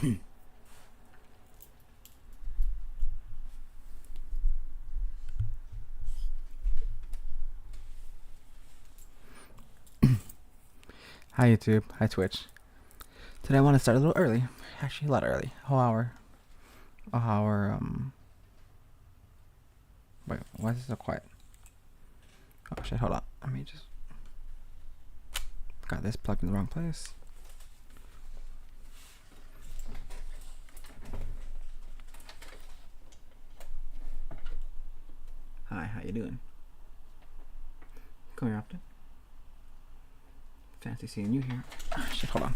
Hi YouTube, hi Twitch. Today I want to start a little early. Actually a lot early. A whole hour. Wait, why is it so quiet? Oh shit, hold on. Let me just... Got this plugged in the wrong place. Hi, how you doing? Come here often. Fancy seeing you here. Oh, shit, hold on.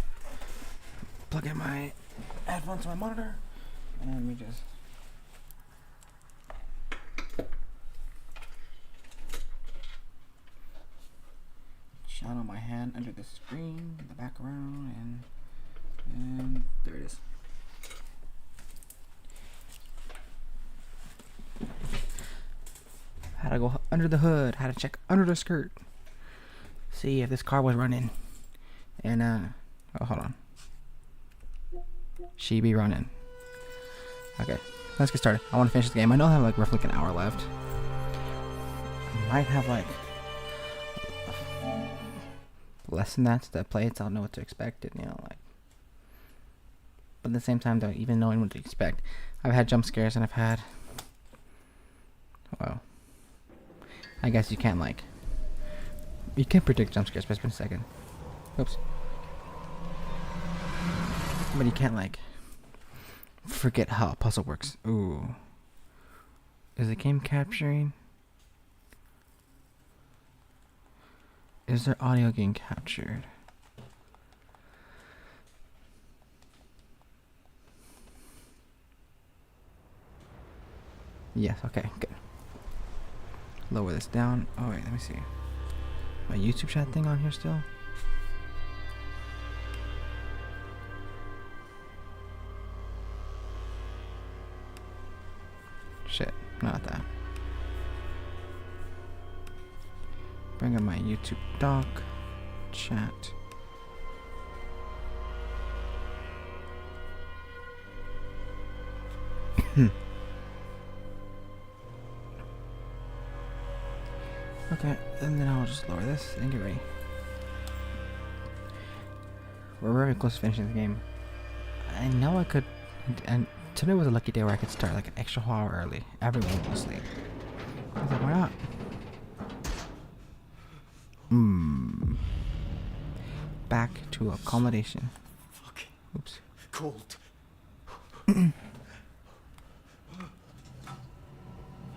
Plug in my headphones to my monitor. And let me just... channel my hand under the screen, in the background, and there it is. Had to go under the hood, had to check under the skirt. See if this car was running. And oh, hold on. She be running. Okay, let's get started. I want to finish this game. I know I have like roughly an hour left. I might have like less than that to play it, so I'll know what to expect. And, you know, like, but at the same time, though, even knowing what to expect, I've had jump scares and I've had, well, I guess you can't like, you can't predict jump scares, but it's been a second. Oops. But you can't like forget how a puzzle works. Ooh. Is the game capturing? Is there audio getting captured? Yes, okay, good. Lower this down. Oh wait, let me see. My YouTube chat thing on here still? Shit, not that. Bring up my YouTube doc, chat. Okay, and then I'll just lower this and get ready. We're very close to finishing the game. I know I could, and today was a lucky day where I could start like an extra hour early. Everyone was asleep. I was like, why not? Back to accommodation. Fucking Oops. cold. I'm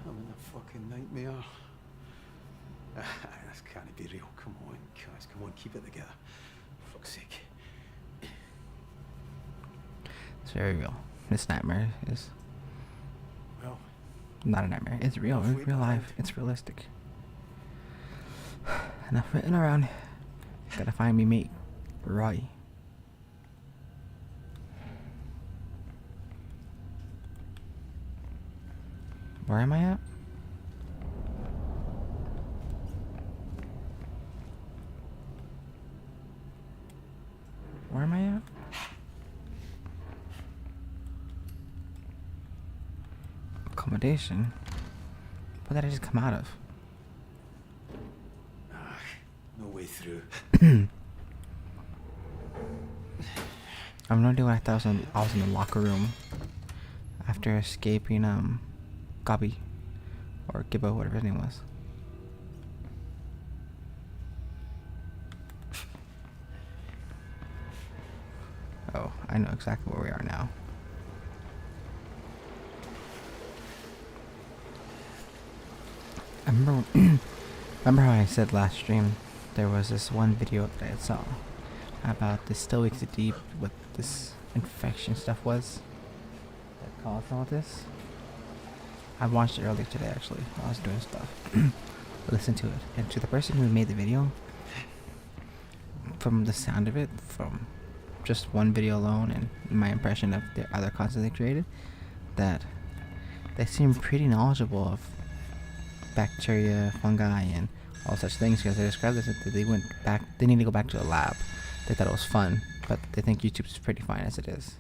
in a fucking nightmare. This can't be real. Come on, guys. Come on, keep it together. For fuck's sake. It's very real. This nightmare is Well, not a nightmare. It's real. It's real life. It's realistic. Enough written around. Gotta find me mate, Roy. Where am I at? Where am I at? Accommodation? What did I just come out of? no way through. I have no idea what I thought I was in the locker room after escaping Gobby or Gibbo, whatever his name was. Oh, I know exactly where we are now. I remember how I said last stream there was this one video that I saw about the SWTD, what this infection stuff was that caused all this. I watched it earlier today actually while I was doing stuff. Listen to it, and to the person who made the video, from the sound of it, from just one video alone and my impression of the other content they created, that they seem pretty knowledgeable of bacteria, fungi, and all such things, because they described this that they need to go back to the lab. They thought it was fun, but they think YouTube's pretty fine as it is.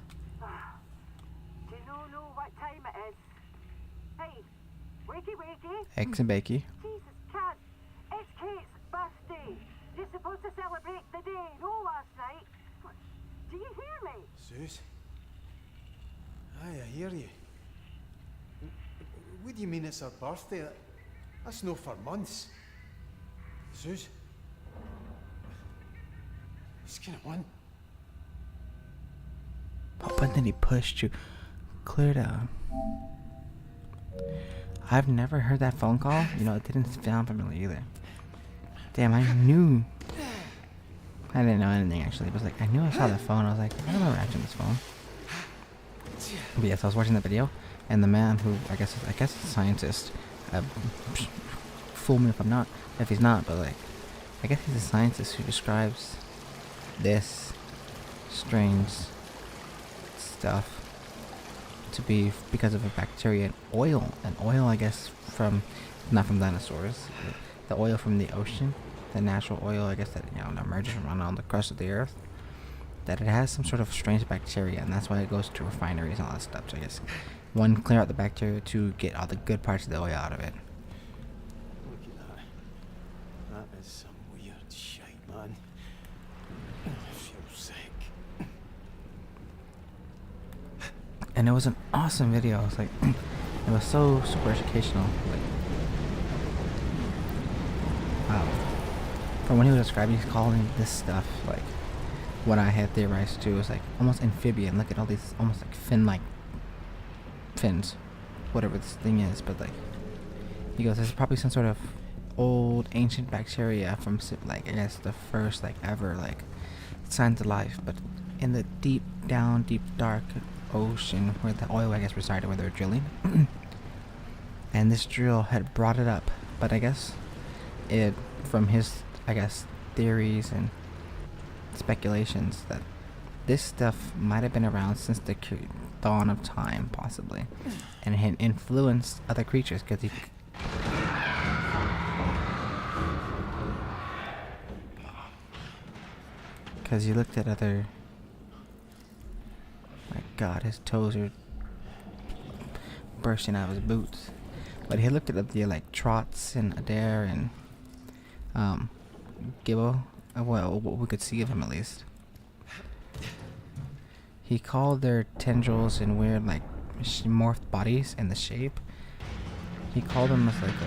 Eggs and bakey. Jesus, Cat. It's Kate's birthday. You're supposed to celebrate the day, no last night. Do you hear me? Suze? Aye, I hear you. What do you mean it's her birthday? That's no for months. Suze? What's going on? But then he pushed you. Clear down. I've never heard that phone call. You know, it didn't sound familiar either. Damn, I knew. I didn't know anything actually. It was like, I knew I saw the phone. I was like, I remember answering this phone. But yes, I was watching the video, and the man who, I guess is a scientist. Fool me if he's not, but like, I guess he's a scientist who describes this strange stuff to be because of a bacteria and oil. And oil, I guess, not from dinosaurs. The oil from the ocean, the natural oil, I guess, that, you know, emerges from on the crust of the earth. That it has some sort of strange bacteria, and that's why it goes to refineries and all that stuff. So I guess, one, clear out the bacteria, two, get all the good parts of the oil out of it. Look at that. That is some weird shite, man. I feel sick. And it was an awesome video. It was like, it was so super educational. Like, wow. From when he was describing, he's calling this stuff like what I had theorized too. Was like almost amphibian. Look at all these almost like fin-like fins, whatever this thing is. But like, he goes, this is probably some sort of old ancient bacteria from like, I guess the first like ever like signs of life, but in the deep dark ocean where the oil, I guess, resided, where they were drilling. And this drill had brought it up, but I guess it, from his, I guess, theories and speculations, that this stuff might have been around since the dawn of time, possibly, and it had influenced other creatures because he looked at other. My God, his toes are bursting out of his boots. But he looked at the like trots and Adair and Gibbo. Well, what we could see of him at least. He called their tendrils and weird like morphed bodies and the shape. He called them as like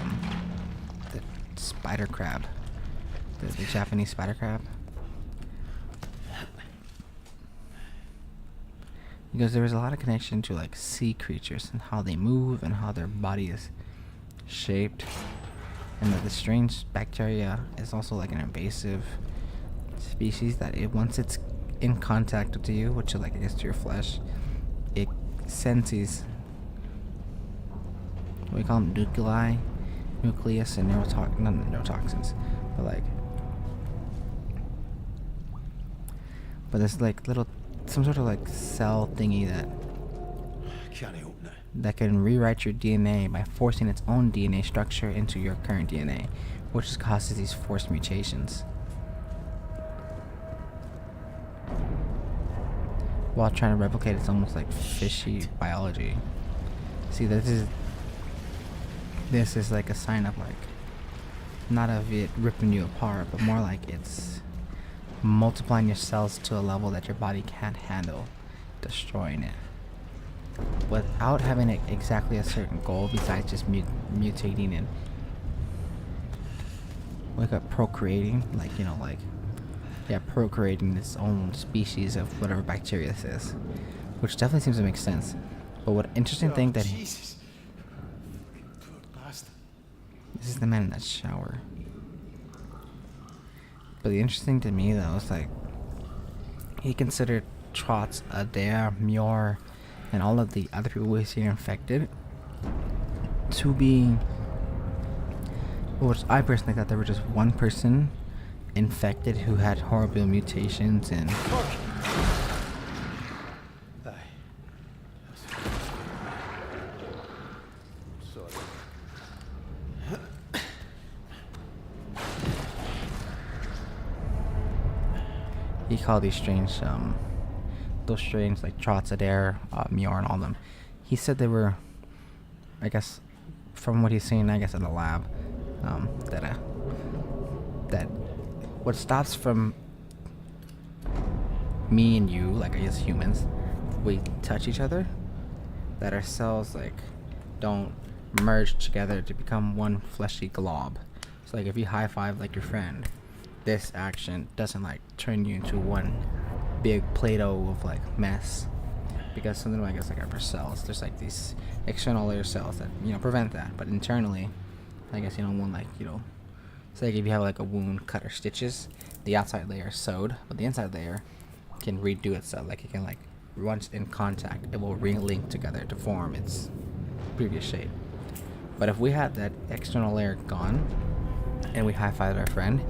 the spider crab, the Japanese spider crab. Because there was a lot of connection to like sea creatures and how they move and how their body is shaped, and that the strange bacteria is also like an invasive species that once it's in contact with you, which is like, I guess, to your flesh, it sends these, what do we call them, nucleus and not neurotoxins, but like, but it's like little, some sort of like cell thingy Can't open it. that can rewrite your DNA by forcing its own DNA structure into your current DNA, which causes these forced mutations. While trying to replicate its almost like fishy biology. See, this is like a sign of like, not of it ripping you apart, but more like it's multiplying your cells to a level that your body can't handle, destroying it without having exactly a certain goal besides just mutating and like procreating, like, you know, like, yeah, procreating its own species of whatever bacteria this is, which definitely seems to make sense. But what interesting thing that Jesus. Poor bastard. this is the man in that shower. But the interesting to me though is like, he considered Trots, Adair, Muir, and all of the other people we see infected to be, which I personally thought there were just one person infected who had horrible mutations and Aye. Sorry. he called these strange, those strange like Trots, Adair, Muir, and all of them. He said they were, I guess, from what he's seen, I guess, in the lab, that what stops from me and you, like I guess humans, we touch each other, that our cells like don't merge together to become one fleshy glob. So like if you high five like your friend, this action doesn't like turn you into one big Play-Doh of like mess, because something I guess like our cells, there's like these external layer cells that prevent that, but internally, I guess one like say like if you have like a wound, cut or stitches, the outside layer is sewed, but the inside layer can redo itself. Like it can like once in contact, it will re-link together to form its previous shape. But if we had that external layer gone and we high-fived our friend,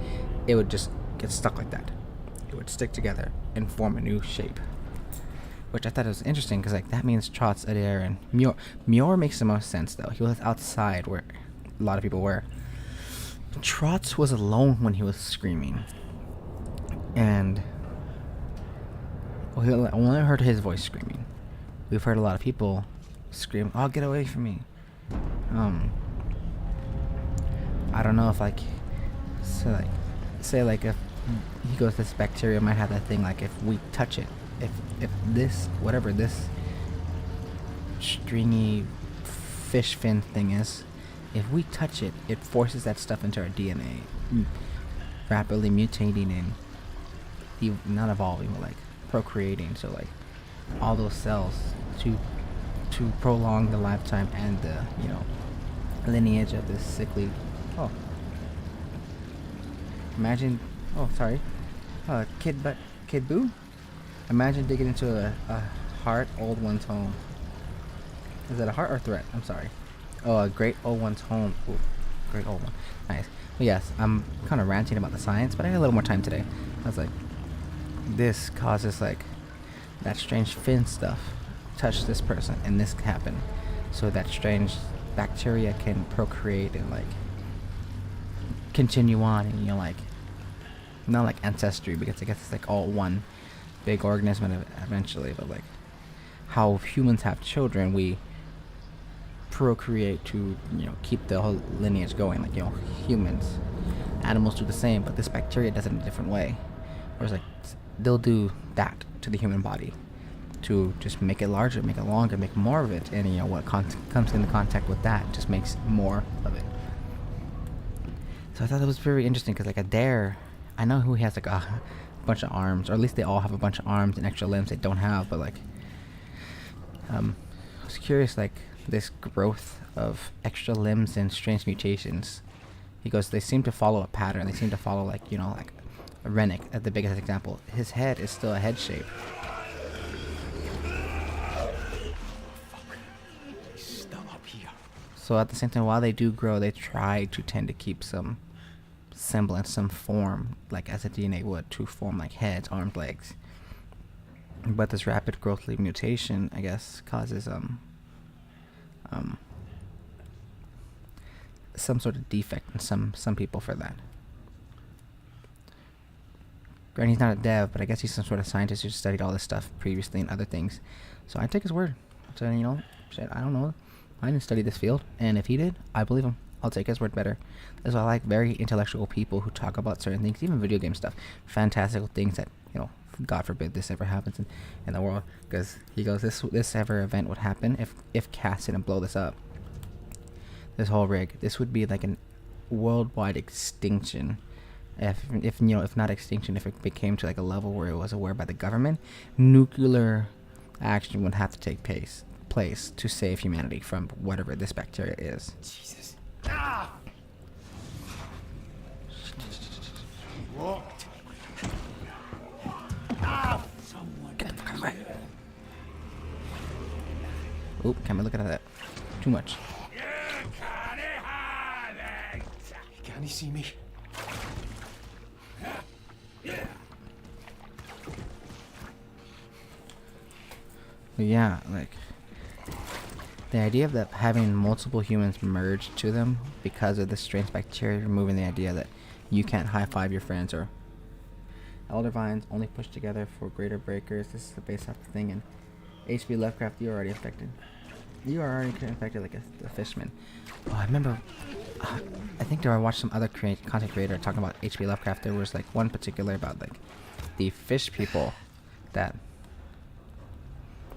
it would just get stuck like that. It would stick together and form a new shape, which I thought was interesting because like that means Trotz, Adair, and Muir makes the most sense though. He was outside where a lot of people were. Trotz was alone when he was screaming, and we only heard his voice screaming. We've heard a lot of people scream, "Oh, get away from me!" I don't know if like, so like, say like if he goes, this bacteria might have that thing like if we touch it, if this whatever this stringy fish fin thing is, if we touch it, it forces that stuff into our DNA, rapidly mutating and not evolving, but like procreating. So like all those cells to prolong the lifetime and the lineage of this sickly. Oh, imagine. Oh, sorry. Kid Boo. Imagine digging into a heart old one's home. Is that a heart or threat? I'm sorry. Oh, a great old one's home. Ooh, great old one. Nice. But yes, I'm kind of ranting about the science, but I had a little more time today. I was like, this causes like that strange fin stuff touch this person and this happen, so that strange bacteria can procreate and like continue on, and like not like ancestry, because I guess it's like all one big organism eventually, but like how humans have children, we procreate to keep the whole lineage going. Like humans, animals do the same, but this bacteria does it in a different way. Whereas like they'll do that to the human body to just make it larger, make it longer, make more of it, and what comes into contact with that just makes more of it. So I thought that was very interesting, because like Adair, I know who he has like a bunch of arms, or at least they all have a bunch of arms and extra limbs they don't have, but like I was curious, like this growth of extra limbs and strange mutations. He goes, they seem to follow a pattern. They seem to follow like like a Rennick at the biggest example. His head is still a head shape. So at the same time, while they do grow, they try to tend to keep some semblance, some form, like as a DNA would, to form like heads, arms, legs. But this rapid growth mutation, I guess, causes some sort of defect in some people for that. Granted, he's not a dev, but I guess he's some sort of scientist who studied all this stuff previously and other things. So I take his word. So shit, I don't know. I didn't study this field, and if he did, I believe him. I'll take his word better. That's why I like very intellectual people who talk about certain things, even video game stuff, fantastical things that God forbid this ever happens in the world. Because he goes, this ever event would happen if Cass didn't blow this up. This whole rig, this would be like an worldwide extinction. If not extinction, if it became to like a level where it was aware by the government, nuclear action would have to take place to save humanity from whatever this bacteria is. Jesus. Ah! Walked. Ah! Someone. Get the fuck away. Oop, can't be looking at that. Too much. Can he see me? Yeah, like the idea of that having multiple humans merged to them because of this strange bacteria, removing the idea that you can't high-five your friends, or elder vines only push together for greater breakers. This is the base of the thing, and H.P. Lovecraft, you're already infected. You are already infected like a fishman. Oh, I remember. I think I watched some other content creator talking about H.P. Lovecraft. There was like one particular about like the fish people that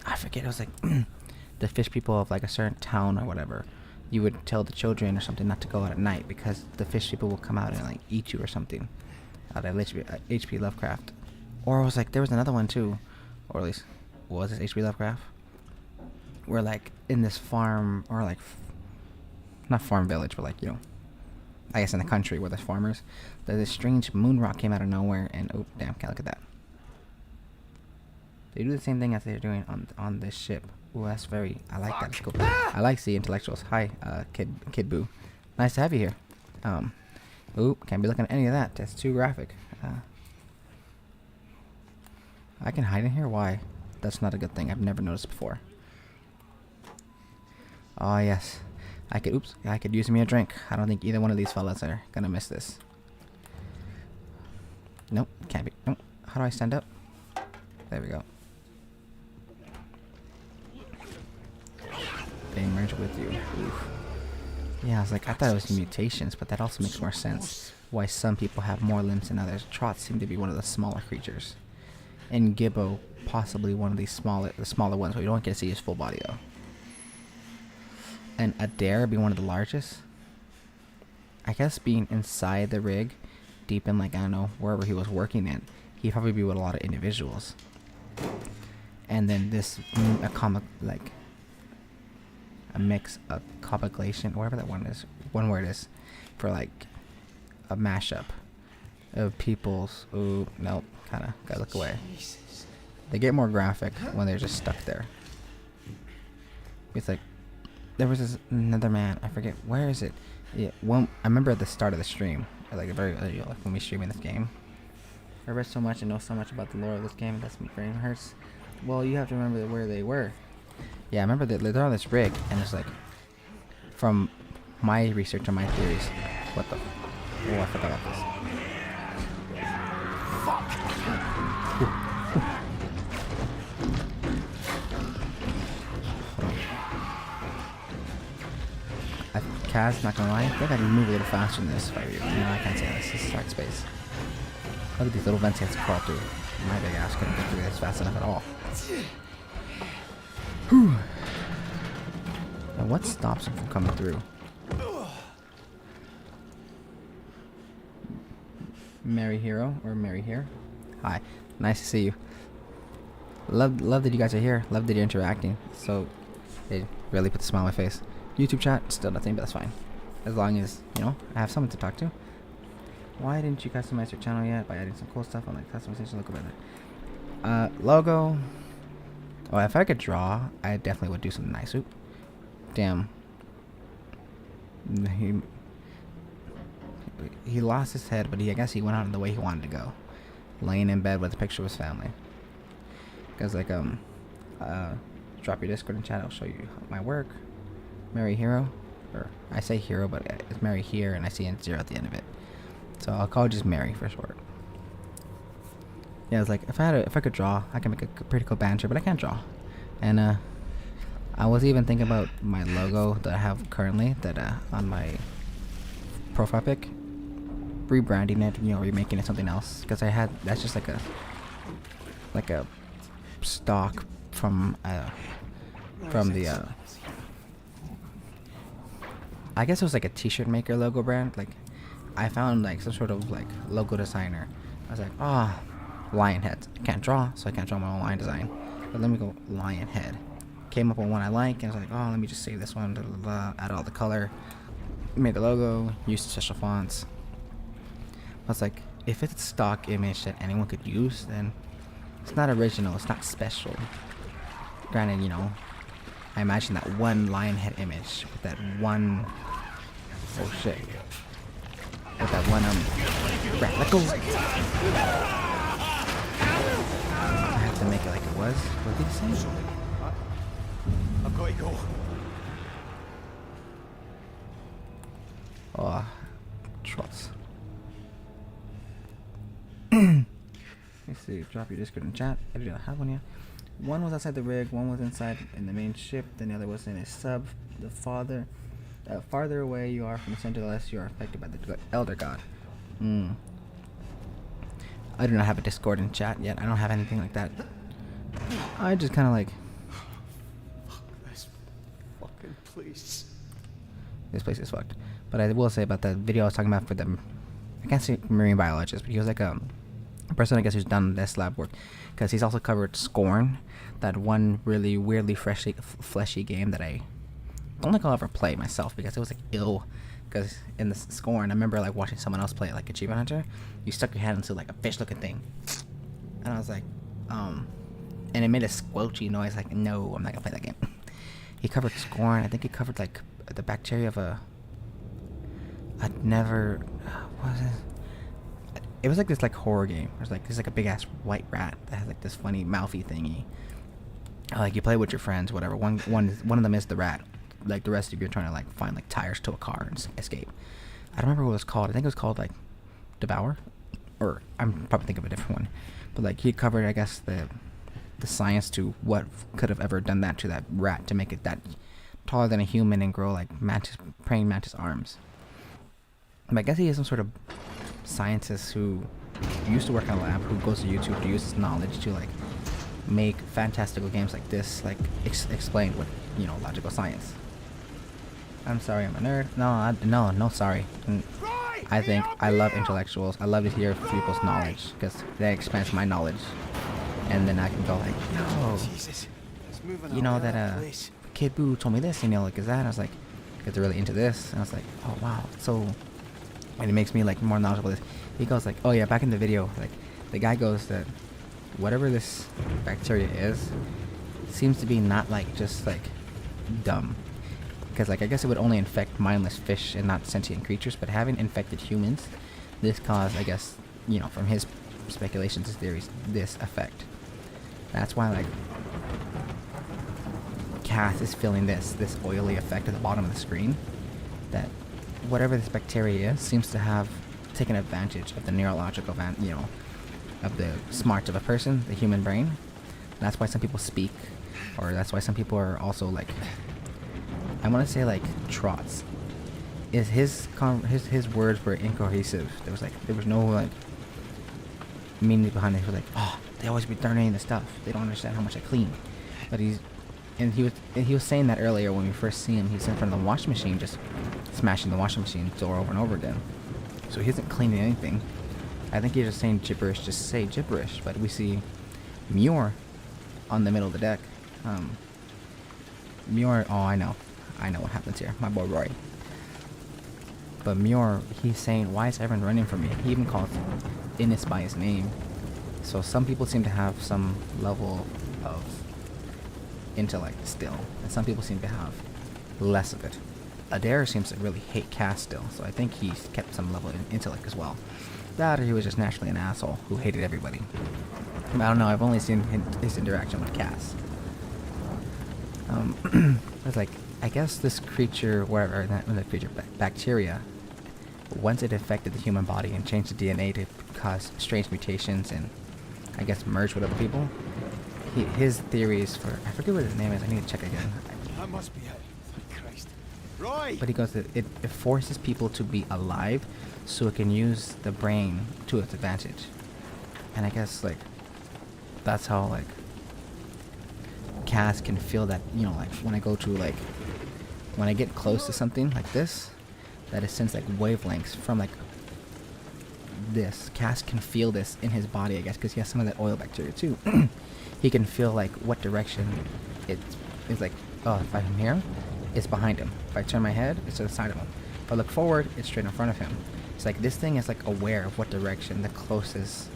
I forget. It was like the fish people of like a certain town or whatever. You would tell the children or something not to go out at night because the fish people will come out and like eat you or something. Out of H.P. Lovecraft, or it was like there was another one too, or at least was this H.P. Lovecraft? Where like in this farm or like not farm village, but like, you know, I guess in the country where there's farmers, this strange moon rock came out of nowhere, and oh damn, can't look at that. They do the same thing as they're doing on this ship. Ooh, that's very, I like that. It's cool. I like the intellectuals. Hi, Kid Boo. Nice to have you here. Ooh, can't be looking at any of that. That's too graphic. I can hide in here? Why? That's not a good thing. I've never noticed before. Oh yes. I could use me a drink. I don't think either one of these fellas are gonna miss this. Nope, can't be. Nope. How do I stand up? There we go. They merge with you. Oof. Yeah, I was like, I thought it was mutations, but that also makes more sense. Why some people have more limbs than others. Trots seem to be one of the smaller creatures. And Gibbo, possibly one of the smaller ones, but you don't get to see his full body though. And Adair being one of the largest. I guess being inside the rig, deep in like, I don't know, wherever he was working in, he'd probably be with a lot of individuals. And then this, a comic, like, a mix, a compilation, whatever that one is, one word is, for like, a mashup of people's, ooh, nope, kinda, gotta look away. They get more graphic when they're just stuck there. It's like, there was this another man, I forget, where is it? Yeah, one, I remember at the start of the stream, like the very early, like when we streaming this game. I read so much and know so much about the lore of this game, that's my brain hurts. Well, you have to remember where they were. Yeah, I remember that they're on this rig, and it's like, from my research and my theories, what the, oh, I forgot about this. Kaz, not gonna lie, I think I can move a little faster than this if I were you. No, I can't say this. This is dark space. Look at these little vents he has to crawl through. My big ass couldn't get through this fast enough at all. Whew. Now what stops him from coming through? Mary Hero, or Mary here. Hi, nice to see you. Love that you guys are here. Love that you're interacting. So, it really put a smile on my face. YouTube chat, still nothing, but that's fine. As long as, you know, I have someone to talk to. Why didn't you customize your channel yet? By adding some cool stuff on like customization, look better. Logo. Oh, if I could draw, I definitely would do something nice. Oop. Damn. He lost his head, but I guess he went out in the way he wanted to go. Laying in bed with a picture of his family. Because like, drop your Discord and chat, I'll show you my work. Mary Hero, or I say Hero, but it's Mary here, and I see a 0 at the end of it, so I'll call it just Mary for short. Yeah, it's like if I could draw, I can make a pretty cool banner, but I can't draw. And I was even thinking about my logo that I have currently, that on my profile pic, rebranding it, you know, remaking it something else, because that's just like a stock from the I guess it was like a t-shirt maker logo brand. Like, I found like some sort of like logo designer. I was like, oh, lion heads. I can't draw, so I can't draw my own lion design. But let me go lion head. Came up with one I like, and I was like, oh, let me just save this one. Blah, blah, blah. Add all the color. Made the logo. Used special fonts. I was like, if it's a stock image that anyone could use, then it's not original. It's not special. Granted, you know, I imagine that one lion head image with that one, oh shit, with that one right, let go. I have to make it like it was. What did he say? I've got to go. Oh, trots. Let's see. Drop your Discord in chat. I do not have one yet. One was outside the rig, one was inside in the main ship, then the other was in a sub. The farther away you are from the center, the less you are affected by the Elder God. I do not have a Discord in chat yet. I don't have anything like that. I just kind of like... Fuck this fucking place. This place is fucked. But I will say about that video I was talking about for the... I can't say marine biologist, but he was like a person, I guess, who's done this lab work. Because he's also covered Scorn, that one really weirdly fleshy game that I don't think I'll ever play myself because it was like ill. Because in the Scorn, I remember like watching someone else play it, like Achievement Hunter. You stuck your hand into like a fish-looking thing, and I was like, and it made a squelchy noise. Like, no, I'm not gonna play that game. He covered Scorn. I think he covered like the bacteria of a. I'd never. What was it? It was like this like horror game. It was like there's like a big ass white rat that has like this funny mouthy thingy. Like you play with your friends, whatever. One of them is the rat. Like the rest of you are trying to like find like tires to a car and escape. I don't remember what it was called. I think it was called like Devour, or I'm probably thinking of a different one. But like he covered, I guess, the science to what could have ever done that to that rat to make it that taller than a human and grow like praying mantis arms. But I guess he is some sort of scientist who used to work in a lab, who goes to YouTube to use his knowledge to like make fantastical games like this, like explain what, you know, logical science. I'm sorry, I'm a nerd. No, sorry. I think I love intellectuals. I love to hear people's knowledge because that expands my knowledge, and then I can go like, yo, you know that Kid Boo told me this, you know, like is that? And I was like, because they're really into this, and I was like, oh wow, so, and it makes me like more knowledgeable. This, he goes like, oh yeah, back in the video, like the guy goes that whatever this bacteria is, seems to be not like just like dumb. Because like I guess it would only infect mindless fish and not sentient creatures, but having infected humans, this caused, I guess, you know, from his speculations, his theories, this effect. That's why like Cass is feeling this oily effect at the bottom of the screen. That whatever this bacteria is seems to have taken advantage of the neurological, you know, of the smarts of a person, the human brain. And that's why some people speak, or that's why some people are also like, I want to say like trots. Is his words were incohesive. There was no like meaning behind it. He was like, oh, they always be throwing the stuff. They don't understand how much I clean. But he was saying that earlier when we first see him. He's in front of the washing machine, just smashing the washing machine door over and over again. So he isn't cleaning anything. I think he's just saying gibberish, just to say gibberish. But we see Muir on the middle of the deck. Muir, oh, I know what happens here. My boy Roy. But Muir, he's saying, why is everyone running from me? He even calls Innes by his name. So some people seem to have some level of intellect still, and some people seem to have less of it. Adair seems to really hate Cass still, so I think he's kept some level of intellect as well. That or he was just naturally an asshole who hated everybody. I don't know, I've only seen his interaction with Cass. It's like, I guess this creature, whatever, the creature, bacteria, once it affected the human body and changed the DNA to cause strange mutations and, I guess, merge with other people, his theories for, I forget what his name is, I need to check again. That must be it. Thank Christ. Roy! But he goes that it forces people to be alive so it can use the brain to its advantage. And I guess, like, that's how, like, Cass can feel that, you know, like, when I go to, like, when I get close to something like this, that it sends, like, wavelengths from, like, this. Cass can feel this in his body, I guess, because he has some of that oil bacteria, too. He can feel, like, what direction it's like, oh, if I'm here, it's behind him. If I turn my head, it's to the side of him. If I look forward, it's straight in front of him. It's like, this thing is, like, aware of what direction the closest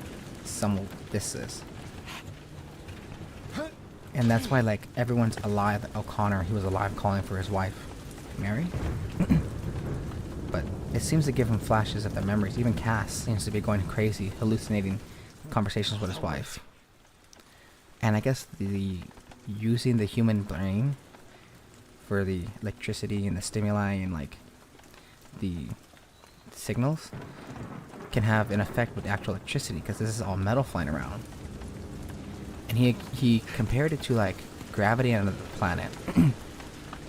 this is. And that's why, like, everyone's alive. O'Connor, he was alive calling for his wife, Mary. But it seems to give him flashes of their memories. Even Cass seems to be going crazy, hallucinating conversations with his wife. And I guess using the human brain for the electricity and the stimuli and, like, the signals can have an effect with actual electricity, because this is all metal flying around. And and he compared it to like gravity on another planet.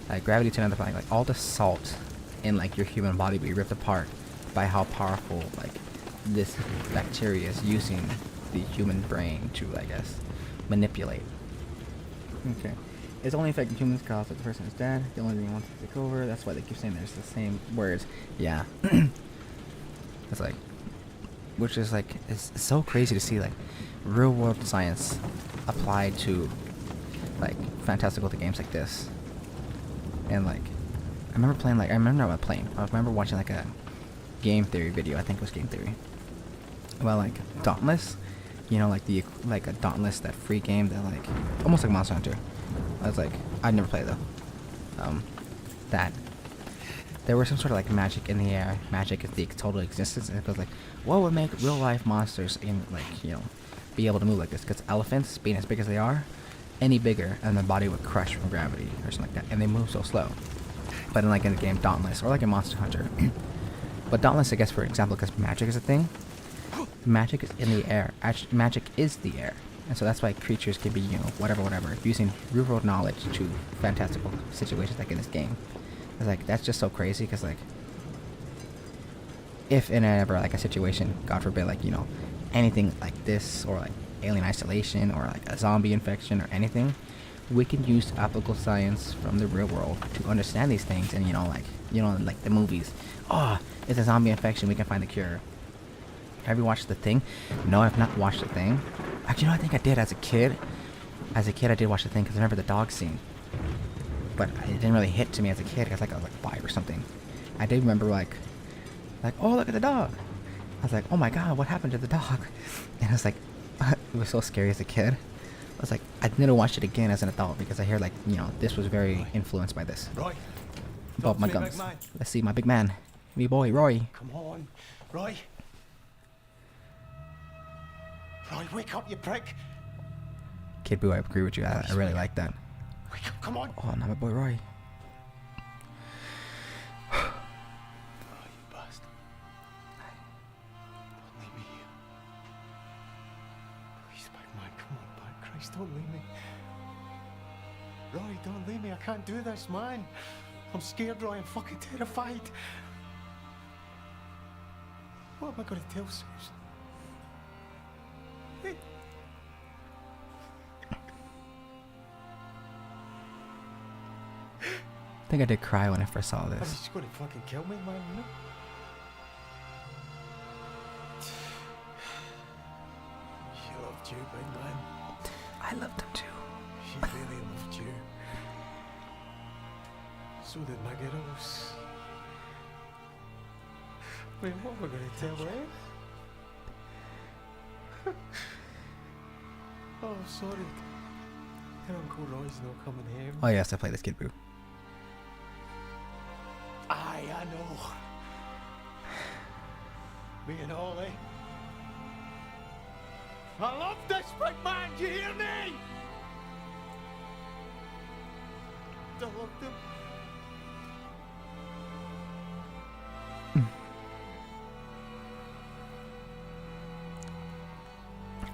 Like gravity to another planet, like all the salt in like your human body be ripped apart by how powerful like this bacteria is using the human brain to, I guess, manipulate. Okay. It's only affecting humans because the person is dead. The only thing he wants to take over. That's why they keep saying there's the same words. Yeah. It's like, which is like, it's so crazy to see like real world science applied to like fantastical games like this. And like, I remember playing like, I remember watching like a game theory video. I think it was game theory. Well, like Dauntless, you know, like a Dauntless, that free game that like almost like Monster Hunter. I was like, I'd never played though. That there was some sort of like magic in the air. Magic is the total existence, and it was like, what would make real life monsters in like, you know, be able to move like this? Because elephants, being as big as they are, any bigger and their body would crush from gravity or something like that, and they move so slow. But in like in the game Dauntless or like in Monster Hunter, but Dauntless, I guess, for example, because magic is a thing. Magic is in the air. Actually, magic is the air, and so that's why creatures can be, you know, whatever, using real world knowledge to fantastical situations like in this game. It's like, that's just so crazy, because like, if in ever like a situation, God forbid, like, you know, anything like this, or like alien isolation, or like a zombie infection, or anything, we can use applicable science from the real world to understand these things. And you know, like the movies, oh, it's a zombie infection, we can find the cure. Have you watched The Thing? No, I've not watched The Thing. Actually, no, I think I did as a kid. As a kid, I did watch The Thing because I remember the dog scene. But it didn't really hit to me as a kid because I was like 5 or something. I did remember like, oh, look at the dog. I was like, oh my god, what happened to the dog? And I was like, it was so scary as a kid. I was like, I didn't watch it again as an adult because I hear like, you know, this was very influenced by this. Roy. Bob my gums. Let's see, my big man. Me boy, Roy. Come on, Roy. Roy, wake up, you prick. Kid Boo, I agree with you. I really like that. Wake up, come on. Oh, not my boy Roy. Oh, you bastard. Don't leave me here. Please, big man, come on back. Christ, don't leave me. Roy, don't leave me. I can't do this, man. I'm scared, Roy. I'm fucking terrified. What am I going to tell Susan? Hey. I think I did cry when I first saw this. She's going to fucking kill me, man, you know? She loved you, big man. I loved him too. She really loved you. So did my girls. Wait, what am I going to tell her? Oh, sorry. Her Uncle Roy's not coming home. Oh yes, I played this Kid Boo. Aye, I know. Me and Ollie. I love this big man, do you hear me? I loved him.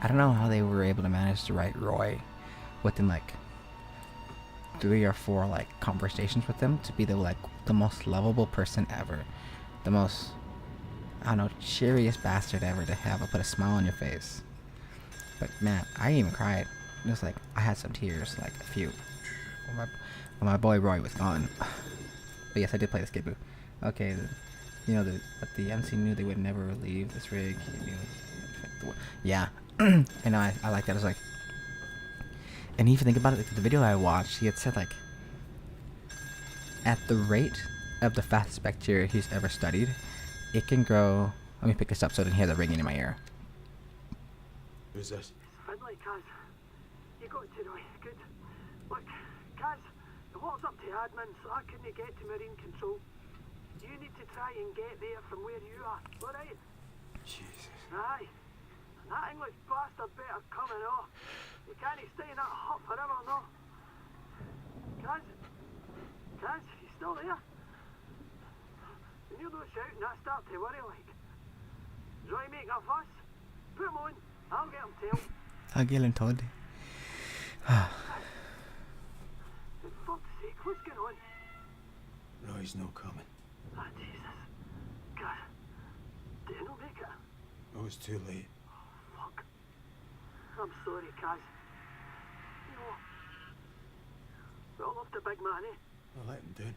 I don't know how they were able to manage to write Roy within like 3 or 4 like conversations with him to be the most lovable person ever, the most, I don't know, cheeriest bastard ever to have put a smile on your face. But man, I even cried. It was like I had some tears, like a few, when my boy Roy was gone. But yes, I did play this Kid Boo. Okay, you know, but the MC knew they would never leave this rig. He knew, yeah. And I like that. I was like, and if you think about it, like, the video I watched, he had said like, at the rate of the fastest bacteria he's ever studied, it can grow. Let me pick this up so I didn't hear the ringing in my ear. Who's this? Finlay, Kaz. You got to Roy. Good. Look, Kaz, the wall's up to admin, so I couldn't get to Marine Control. You need to try and get there from where you are, alright? Jesus. Aye. And that English bastard better come and off. You can't stay in that hut forever, no? Kaz? Kaz, you still there? When you're not shouting, I start to worry like. Is Roy making a fuss? Put him on. I'll get him tailed. I'll get him told. For fuck's sake, what's going on? Roy's no coming. Ah, Jesus. God. Did he not make it? Oh, it's too late. Fuck. I'm sorry, Kaz. You know, we all loved the big man, eh? I let him down.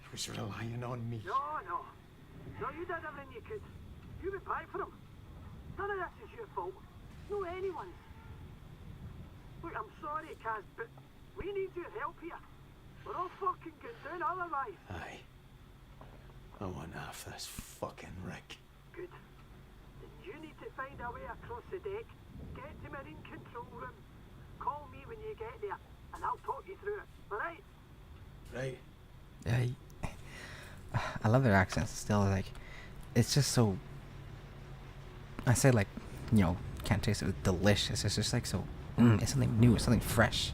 He was relying on me. No, no. No, you did everything you could. You went back for him. None of this is your fault. No anyone's. Look, I'm sorry, Kaz, but we need your help here. We're all fucking going down otherwise. Aye. I want half this fucking rig. Good. Then you need to find a way across the deck, get to Marine Control Room, call me when you get there, and I'll talk you through it. Alright? Right. Yeah, I love their accents still. Like, it's just so, I say, like, you know, can't taste it, delicious. It's just like so, it's something new, it's something fresh.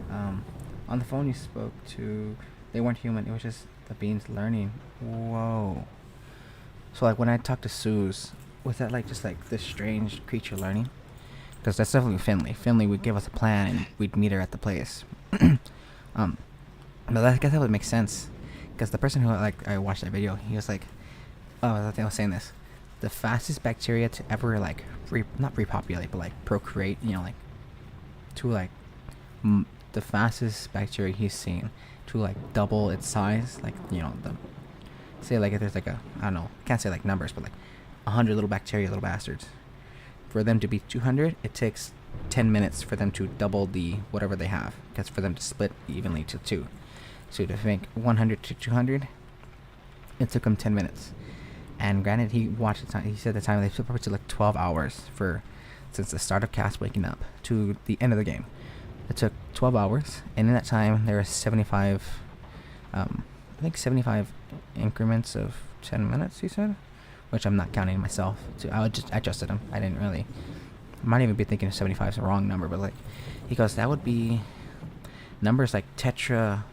On the phone you spoke to, they weren't human, it was just the beings learning. Whoa. So like when I talked to Suze, was that like just like this strange creature learning? Because that's definitely Finley. Finley would give us a plan and we'd meet her at the place. But I guess that would make sense, because the person who like I watched that video, he was like, oh, I think I was saying this, the fastest bacteria to ever like not repopulate but like procreate, you know, like to like the fastest bacteria he's seen to like double its size, like, you know, the say like if there's like a, I don't know, can't say like numbers, but like 100 little bacteria, little bastards, for them to be 200, it takes 10 minutes for them to double the whatever they have, because for them to split evenly to 2. So to make 100 to 200, it took him 10 minutes. And granted, he watched the time. He said the time they probably took like 12 hours since the start of Cass waking up to the end of the game. It took 12 hours, and in that time there were 75, I think 75 increments of 10 minutes. He said, which I'm not counting myself. So I adjusted them. I didn't really. Might even be thinking 75 is the wrong number, but like, he goes, that would be numbers like tetra,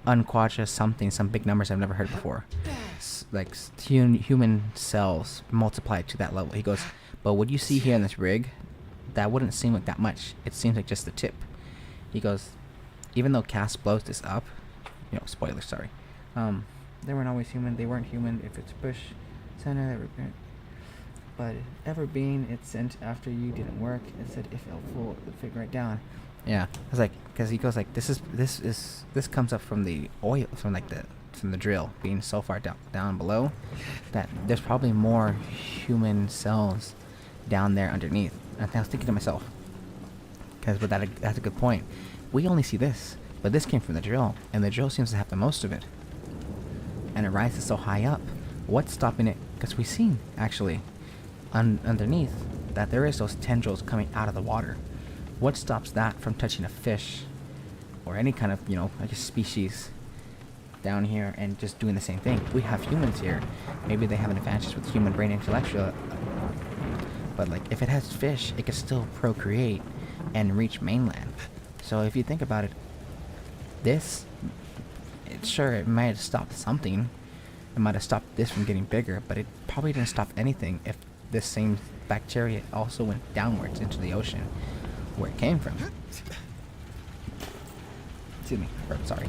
unquadra, something, some big numbers I've never heard before. Like human cells multiplied to that level. He goes, but what you see here in this rig, that wouldn't seem like that much. It seems like just the tip. He goes, even though Cass blows this up, you know, spoilers, sorry. They weren't always human. They weren't human. If it's Bush Center, they were. But ever being it sent after you didn't work, it said if helpful, figure it down. Yeah, it's like, because he goes like, this comes up from the oil, from the drill being so far down below that there's probably more human cells down there underneath. And I was thinking to myself, but that's a good point. We only see this, but this came from the drill, and the drill seems to have the most of it, and it rises so high up. What's stopping it? Because we've seen actually underneath that there is those tendrils coming out of the water. What stops that from touching a fish or any kind of, you know, like a species down here and just doing the same thing? We have humans here. Maybe they have an advantage with human brain intellectual, but like if it has fish, it can still procreate and reach mainland. So if you think about it, sure, it might have stopped something. It might have stopped this from getting bigger, but it probably didn't stop anything if this same bacteria also went downwards into the ocean where it came from. Excuse me, sorry.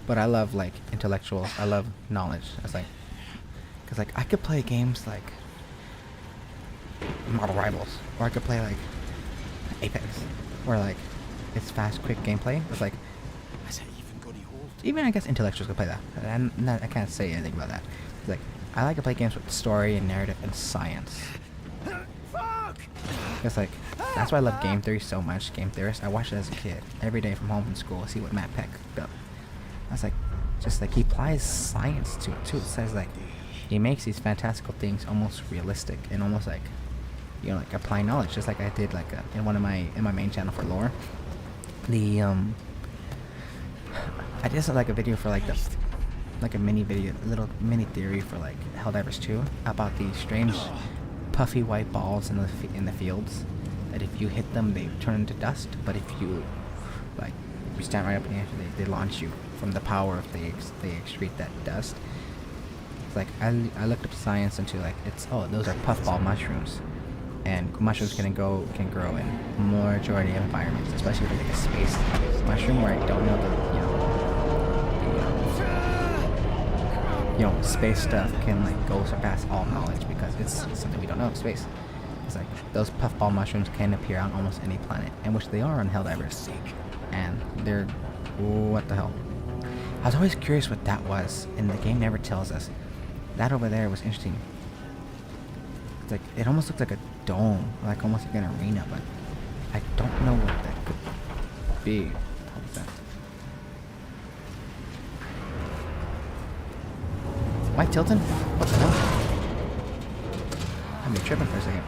But I love like intellectuals. I love knowledge. It's like, cause like I could play games like Marvel Rivals, or I could play like Apex, where like it's fast, quick gameplay. It's like, Is it even going to hold? even I guess intellectuals could play that. I can't say anything about that. It's like, I like to play games with story and narrative and science. Fuck! It's like, that's why I love game theory so much. Game theorist. I watched it as a kid every day from home from school. I see what Matt Peck does. I was like, just like he applies science to it too. It says like he makes these fantastical things almost realistic and almost like, you know, like applying knowledge, just like I did like in my main channel for lore. I just like a video for like a little mini theory for like Helldivers 2 about these strange puffy white balls in the fields that if you hit them they turn into dust, but if you stand right up in the air, they launch you from the power of they excrete that dust. It's like I looked up science into like those are puffball mushrooms, and mushrooms can grow in majority of environments, especially if like a space mushroom where I don't know the space stuff can like go surpass all knowledge because it's something we don't know. Space. It's like those puffball mushrooms can appear on almost any planet, and which they are on Helldivers, and they're what the hell. I was always curious what that was, and the game never tells us. That over there was interesting. It's like it almost looks like a dome, like almost like an arena, but I don't know what that could be. What is that? Am I tilting? What the hell? I'm tripping for a second.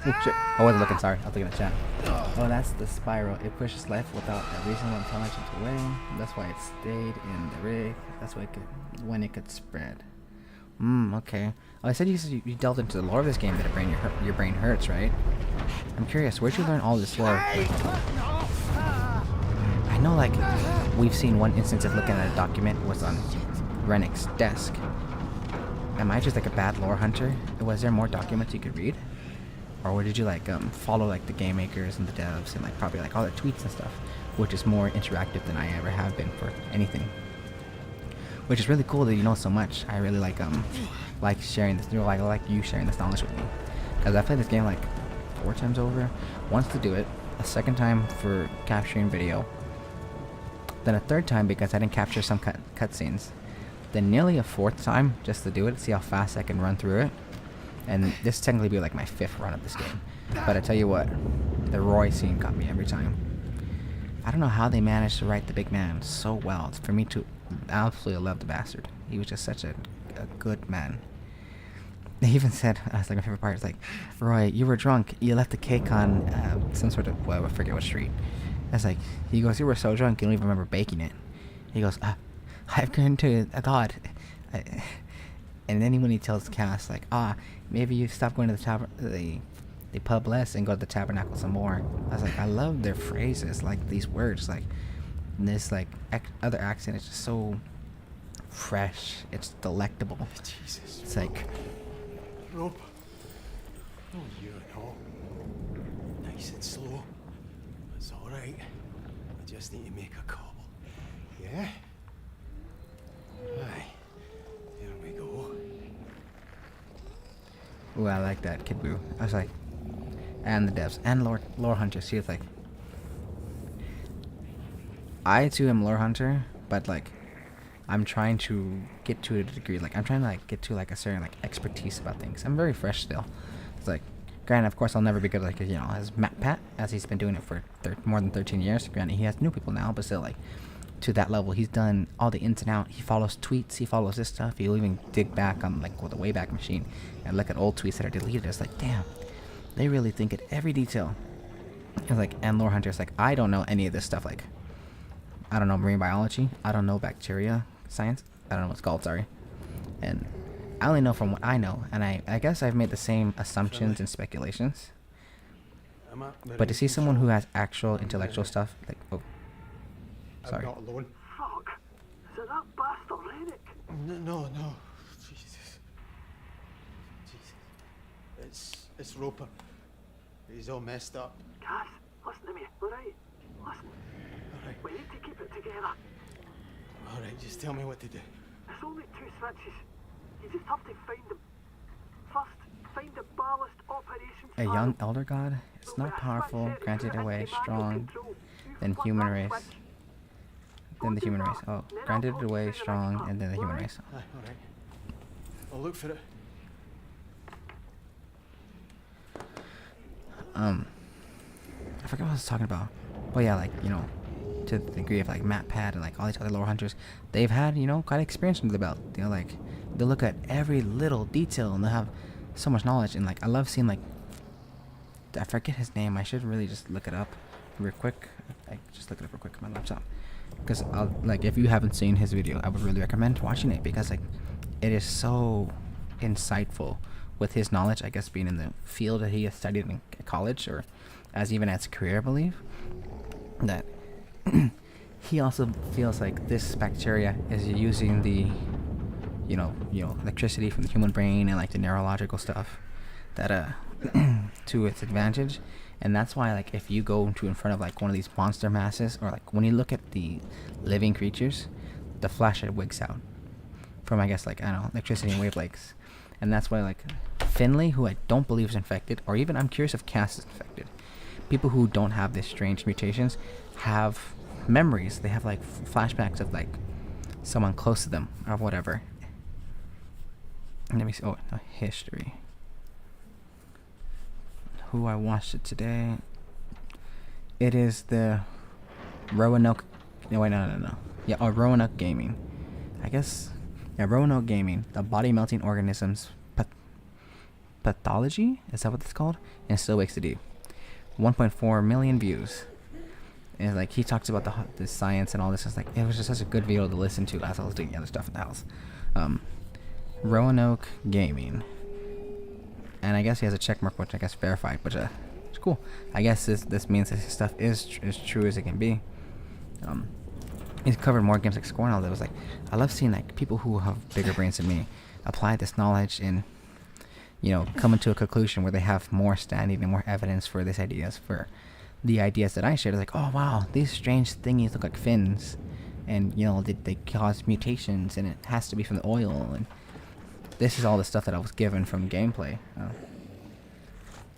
Oh shit. I wasn't looking, sorry. I was looking at chat. Oh, that's the spiral. It pushes left without a reasonable intelligence away. That's why it stayed in the rig. That's why when it could spread. Okay. Oh, I said you delved into the lore of this game that your brain hurts, right? I'm curious, where'd you learn all this lore? I know, like, we've seen one instance of looking at a document was on Rennick's desk. Am I just like a bad lore hunter? Was there more documents you could read? Or did you like follow like the game makers and the devs and like probably like all their tweets and stuff, which is more interactive than I ever have been for anything. Which is really cool that you know so much. I really like sharing this. I like you sharing this knowledge with me, because I played this game like 4 times over. Once to do it, a second time for capturing video, then a third time because I didn't capture some cutscenes, then nearly a 4th time just to do it, see how fast I can run through it. And this technically be like my 5th run of this game. But I tell you what, the Roy scene got me every time. I don't know how they managed to write the big man so well for me to absolutely love the bastard. He was just such a good man. They even said, that's like my favorite part, it's like, Roy, you were drunk. You left the cake on some sort of, well, I forget what street. That's like, he goes, you were so drunk you don't even remember baking it. He goes, I've gone to a god. And then when he tells Cass, like, maybe you stop going to the pub less and go to the tabernacle some more. I was like, I love their phrases, like these words, like this, like other accent is just so fresh. It's delectable. Jesus. It's like, Rope. Oh, you and all. Nice and slow. It's all right. I just need to make a call. Yeah. Aye. There we go. ooh, I like that, Kid Boo. I was like, and the devs and lore hunter. See, it's like, I too am lore hunter, but like, I'm trying to get to a degree. Like, I'm trying to like get to like a certain like expertise about things. I'm very fresh still. It's like, granted, of course, I'll never be good like as Matt Pat, as he's been doing it for more than 13 years. Granted, he has new people now, but still, like, to that level, he's done all the ins and outs. He follows tweets, he follows this stuff. He'll even dig back on like with a Wayback Machine and look at old tweets that are deleted. It's like, damn, they really think at every detail. It's like, and lore hunters, like, I don't know any of this stuff. Like, I don't know marine biology. I don't know bacteria science. I don't know what it's called, sorry. And I only know from what I know, and I guess I've made the same assumptions and speculations. But to see someone who has actual intellectual stuff, like, oh, sorry. I'm not alone. Fuck. Is it that bastard Rennick? No. Jesus. It's Roper. He's all messed up. Cass, listen to me, alright? Listen. Alright. We need to keep it together. Alright, just tell me what to do. There's only 2 switches. You just have to find them. First, find the ballast operations A young elder god? It's not powerful, granted away, strong, then human race. Then the human race. Oh, granted away, strong, and then the human race. Aye, alright. I'll look for it. I forgot what I was talking about. But yeah, like, you know, to the degree of like Matt Pat and like all these other lore hunters, they've had, you know, quite experience under the belt. You know, like, they look at every little detail and they have so much knowledge. And like, I love seeing like, I forget his name. I should really just look it up real quick. I just look it up real quick on my laptop. Because like, if you haven't seen his video, I would really recommend watching it, because like, it is so insightful with his knowledge, I guess, being in the field that he has studied in college, or even as a career, I believe, that he also feels like this bacteria is using the, electricity from the human brain and like the neurological stuff that to its advantage. And that's why, like, if you go to in front of like one of these monster masses, or like when you look at the living creatures, the flashlight wigs out from, I guess, like, I don't know, electricity and wavelengths. And that's why, like, Finley, who I don't believe is infected, or even I'm curious if Cass is infected, people who don't have these strange mutations have memories. They have like flashbacks of like someone close to them or whatever. Let me see. Oh, no, history. Who I watched it today. It is the Roanoke. No, wait, no. Yeah, Roanoke Gaming. I guess. Yeah, Roanoke Gaming. The body melting organisms pathology. Is that what it's called? And still wakes the deep. 1.4 million views. And like he talks about the science and all this. It's like it was just such a good video to listen to as I was doing other stuff in the house. Roanoke Gaming. And I guess he has a check mark, which I guess verified, but it's cool. I guess this means that his stuff is as true as it can be. He's covered more games like Score and all that. It was like, I love seeing like people who have bigger brains than me apply this knowledge and, come to a conclusion where they have more standing and more evidence for these ideas, for the ideas that I shared. Like, oh wow, these strange thingies look like fins, and they cause mutations, and it has to be from the oil, and this is all the stuff that I was given from gameplay. Oh.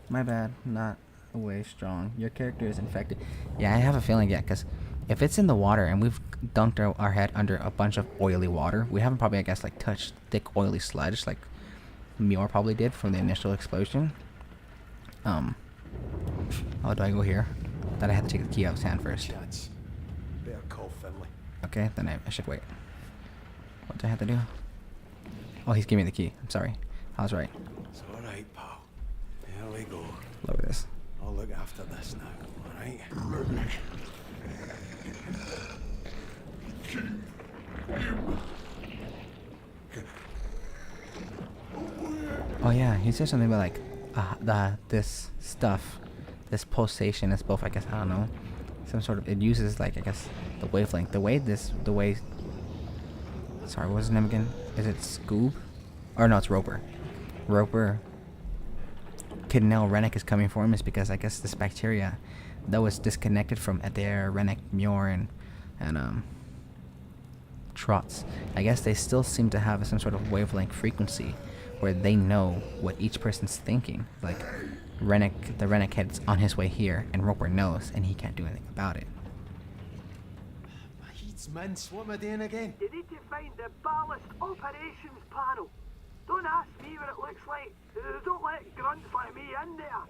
My bad, not way strong. Your character is infected. Yeah, I have a feeling, yeah, because if it's in the water and we've dunked our head under a bunch of oily water, we haven't probably, I guess, like touched thick oily sludge like Muir probably did from the initial explosion. Oh, do I go here? That I had to take the key out of his hand first. Chance. Better call Finley. Okay, then I should wait. What do I have to do? Oh, he's giving me the key. I'm sorry. I was right. It's alright, pal. Here we go. Look at this. I'll look after this now, alright? Oh yeah, he said something about like this stuff, this pulsation is both, I guess, I don't know, some sort of, it uses like, I guess, the wavelength, the way sorry, what was his name again? Is it Scoob? Or no, it's Roper. Kidnell Rennick is coming for him is because I guess this bacteria that was disconnected from Adair, Rennick, Muir, and Trots. I guess they still seem to have some sort of wavelength frequency where they know what each person's thinking. Like the Rennick head's on his way here, and Roper knows, and he can't do anything about it. My heat's mince. What am I doing again? You need to find the ballast operations panel. Don't ask me what it looks like. Don't let grunts like me in there.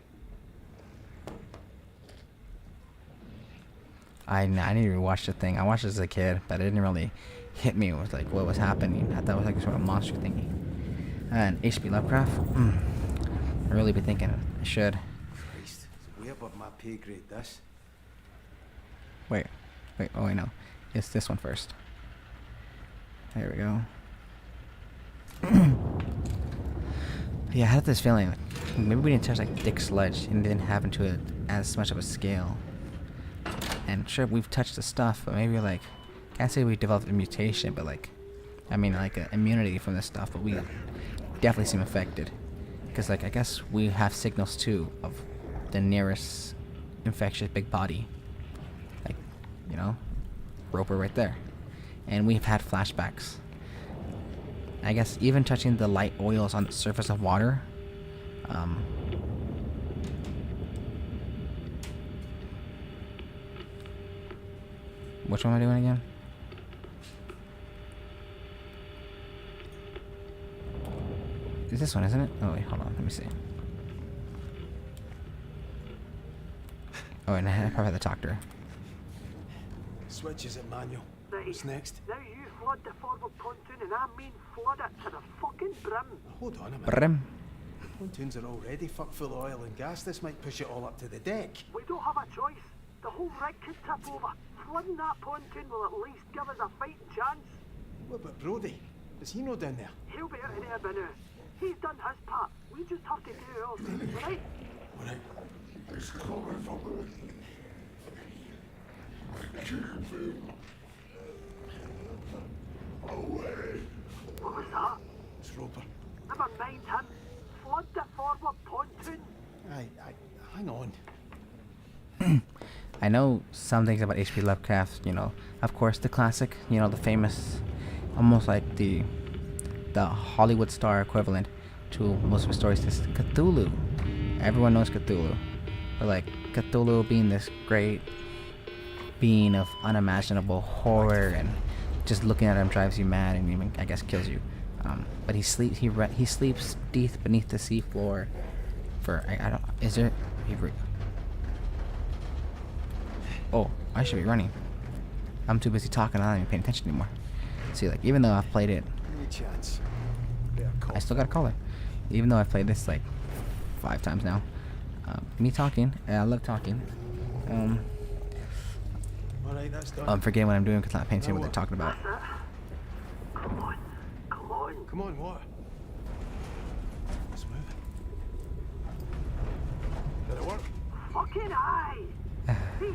I need to rewatch the thing. I watched it as a kid, but it didn't really hit me with like what was happening. I thought it was like a sort of monster thingy. And H.P. Lovecraft, I really be thinking I should. Christ, it's way above my pay grade, this. Wait, oh wait, no. It's this one first. There we go. Yeah, I had this feeling, like, maybe we didn't touch like thick sludge and didn't have into it as much of a scale. And sure, we've touched the stuff, but maybe like, can't say we developed a mutation, but like, I mean like an immunity from this stuff, but we definitely seem affected. Because like, I guess we have signals too of the nearest infectious big body. Like, Roper right there. And we've had flashbacks. I guess even touching the light oils on the surface of water. Which one am I doing again? It's this one, isn't it? Oh wait, hold on, let me see. Oh, and I probably have to talk to her. Switches at manual. Right. What's next? Now you flood the forward pontoon, and I mean flood it to the fucking brim. Hold on a minute. Brim. Pontoons are already fucked full of oil and gas. This might push it all up to the deck. We don't have a choice. The whole rig could tip over. Flooding that pontoon will at least give us a fighting chance. What about Brody? Is he no down there? He'll be out of there by now. He's done his part. We just have to do ours, right? Alright. What was that? It's Roper. Never mind him. Flood the forward pontoon. Hang on. I know some things about H.P. Lovecraft, you know, of course the classic, you know, the famous, almost like the Hollywood star equivalent to most of his stories is Cthulhu. Everyone knows Cthulhu. But like Cthulhu being this great being of unimaginable horror, and just looking at him drives you mad and even I guess kills you. But he sleeps deep beneath the seafloor for I don't is there oh, I should be running. I'm too busy talking, I'm not even paying attention anymore. See, like, even though I've played it, No chance. Better call. I still got a caller. Even though I've played this like 5 times now. Me talking, and I love talking. Alright, that's done. I'm forgetting what I'm doing because I'm not paying attention to what they're talking about. That's it. Come on. Come on. Come on, what? Let's move it. Did it work? Fucking aye. See,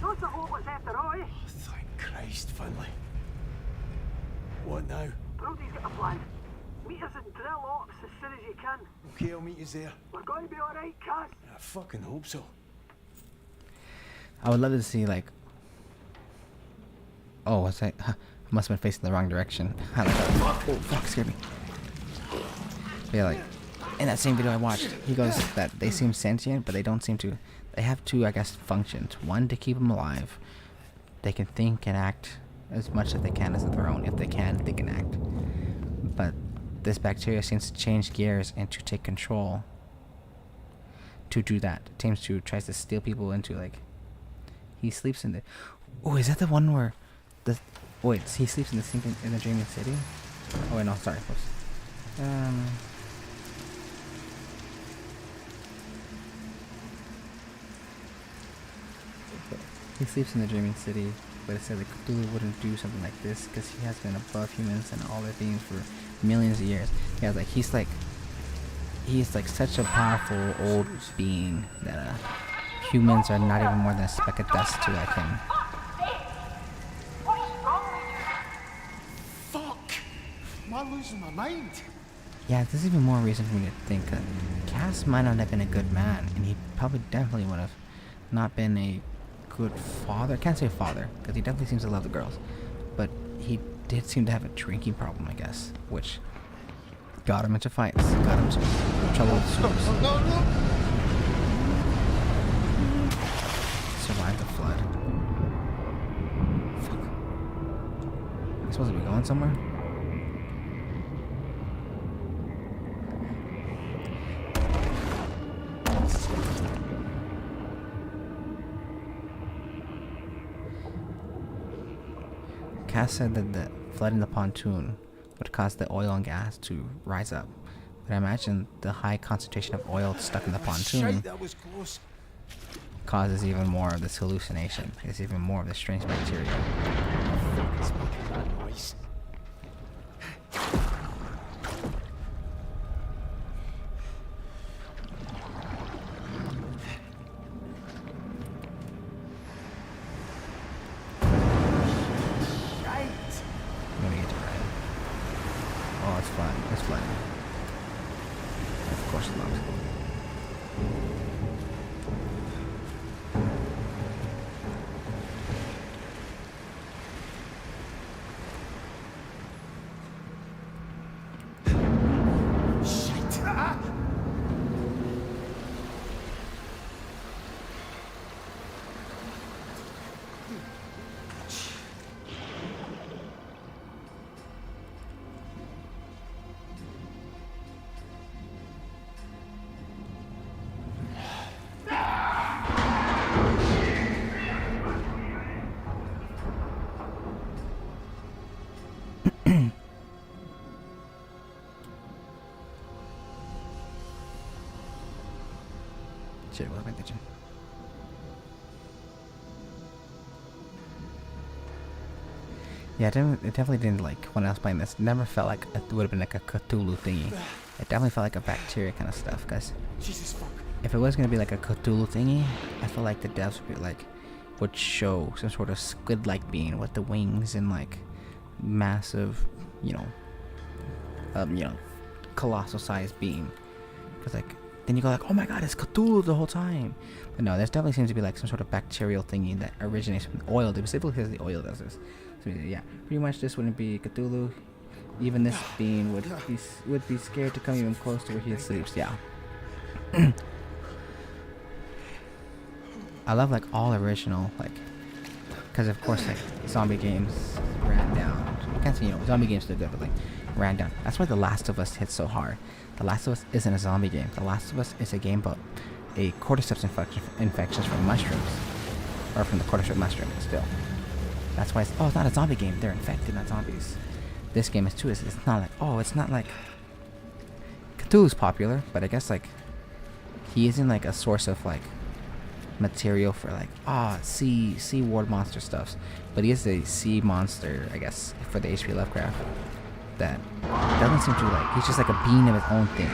that's the whole was after all, eh? Oh, thank Christ, Finlay. What now? Brody's got a plan. Meet us in drill ops as soon as you can. Okay, I'll meet you there. We're going to be alright, Kaz. I fucking hope so. I would love to see like. Oh, what's that? I must have been facing the wrong direction. I like that. Oh, fuck, scared me. But yeah, like in that same video I watched, he goes that they seem sentient, but they don't seem to. They have 2, I guess, functions. One, to keep them alive. They can think and act as much as they can as their own. If they can, they can act. But this bacteria seems to change gears and to take control. To do that, tries to steal people into like. He sleeps in the. Oh, is that the one where the? Wait, he sleeps in the sink in the Dreaming City. Oh wait, no, sorry, folks. He sleeps in the Dreaming City, but it said that Cthulhu wouldn't do something like this because he has been above humans and all their beings for millions of years. Yeah, like he's like such a powerful old being that humans are not even more than a speck of dust to like him. Fuck! Am I losing my mind? Yeah, there's even more reason for me to think that Cass might not have been a good man, and he probably definitely would have not been a good father. I can't say father, because he definitely seems to love the girls. But he did seem to have a drinking problem, I guess, which got him into fights, got him into trouble with suits. Survived the flood. Fuck. Am I supposed to be going somewhere? Cass said that the flooding the pontoon would cause the oil and gas to rise up. But I imagine the high concentration of oil stuck in the pontoon Shite, that was close. causes even more of this hallucination. It's even more of this strange bacteria. Fuck is making that noise? I'm gonna get to Ryan. Oh, it's flooding. It's flooding. Of course it loves. Shite! Ah! Shit, what am I thinking? Yeah, it definitely didn't, like, when I was playing this, it never felt like it would have been like a Cthulhu thingy. It definitely felt like a bacteria kind of stuff, because Jesus fuck. if it was going to be like a Cthulhu thingy, I feel like the devs would be like, would show some sort of squid-like being with the wings and like massive, you know, colossal sized being. Cause like then you go like, oh my god, it's Cthulhu the whole time. But no, there definitely seems to be like some sort of bacterial thingy that originates from the oil. Specifically because the oil does this. So yeah, pretty much this wouldn't be Cthulhu. Even this being would be scared to come even close to where he sleeps. Yeah. I love like all original, like, because of course like zombie games ran down. I can't say, you know, zombie games still good, but like ran down. That's why The Last of Us hits so hard. The Last of Us isn't a zombie game. The Last of Us is a game about a cordyceps infections from mushrooms, or from the cordyceps mushroom. Still, that's why it's not a zombie game. They're infected, not zombies. This game is too. It's not like it's not like Cthulhu's popular, but I guess like he isn't like a source of like material for like sea ward monster stuffs, but he is a sea monster, I guess, for the H.P. Lovecraft that doesn't seem to like, he's just like a being of his own thing,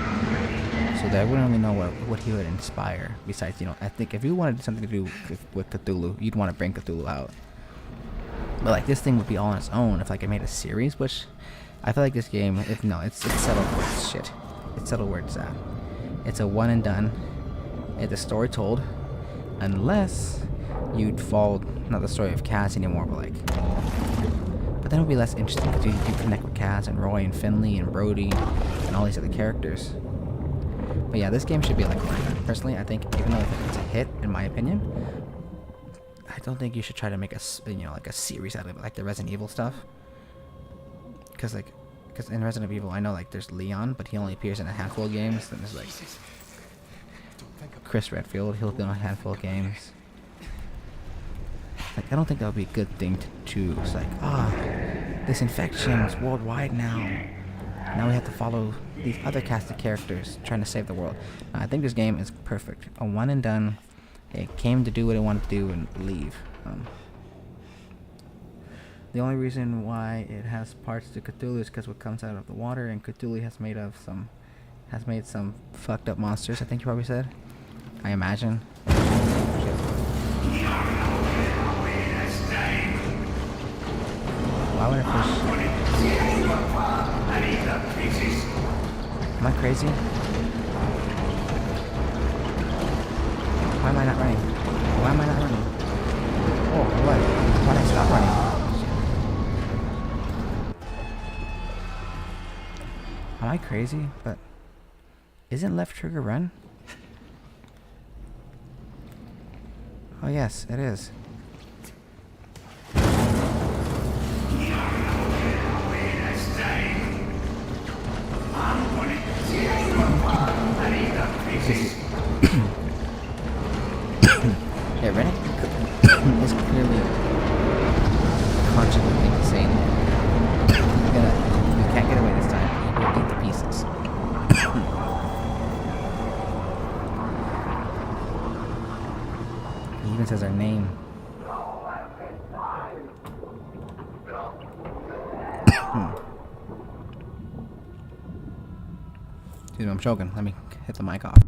so that I wouldn't really know what he would inspire besides, you know, I think if you wanted something to do with Cthulhu, you'd want to bring Cthulhu out, but like this thing would be all on its own if like it made a series, which I feel like this game, it's settled where it's shit. It's settled where it's at. It's a one and done. It's a story told, unless you'd follow not the story of Kaz anymore, but like, but then it would be less interesting because you connect with Kaz and Roy and Finley and Brody and all these other characters. But yeah, this game should be like, personally, I think even though it's a hit in my opinion, I don't think you should try to make like a series out of it, like the Resident Evil stuff. Because in Resident Evil, I know like there's Leon, but he only appears in a handful of games. Then there's like Chris Redfield, he'll be in a handful of games. Like I don't think that would be a good thing to choose. Like this infection is worldwide now. Now we have to follow these other cast of characters trying to save the world. I think this game is perfect. A one and done. It came to do what it wanted to do and leave. The only reason why it has parts to Cthulhu is because what comes out of the water, and Cthulhu has made some fucked up monsters. I think you probably said. I imagine. Why would I push? Am I crazy? Why am I not running? Why am I not running? Oh, what? Why did I stop running? Am I crazy? But isn't left trigger run? Oh yes, it is. Yeah, Rennick is clearly consciously insane. We can't get away this time. He will eat the pieces. He even says our name. Excuse me, I'm choking. Let me hit the mic off.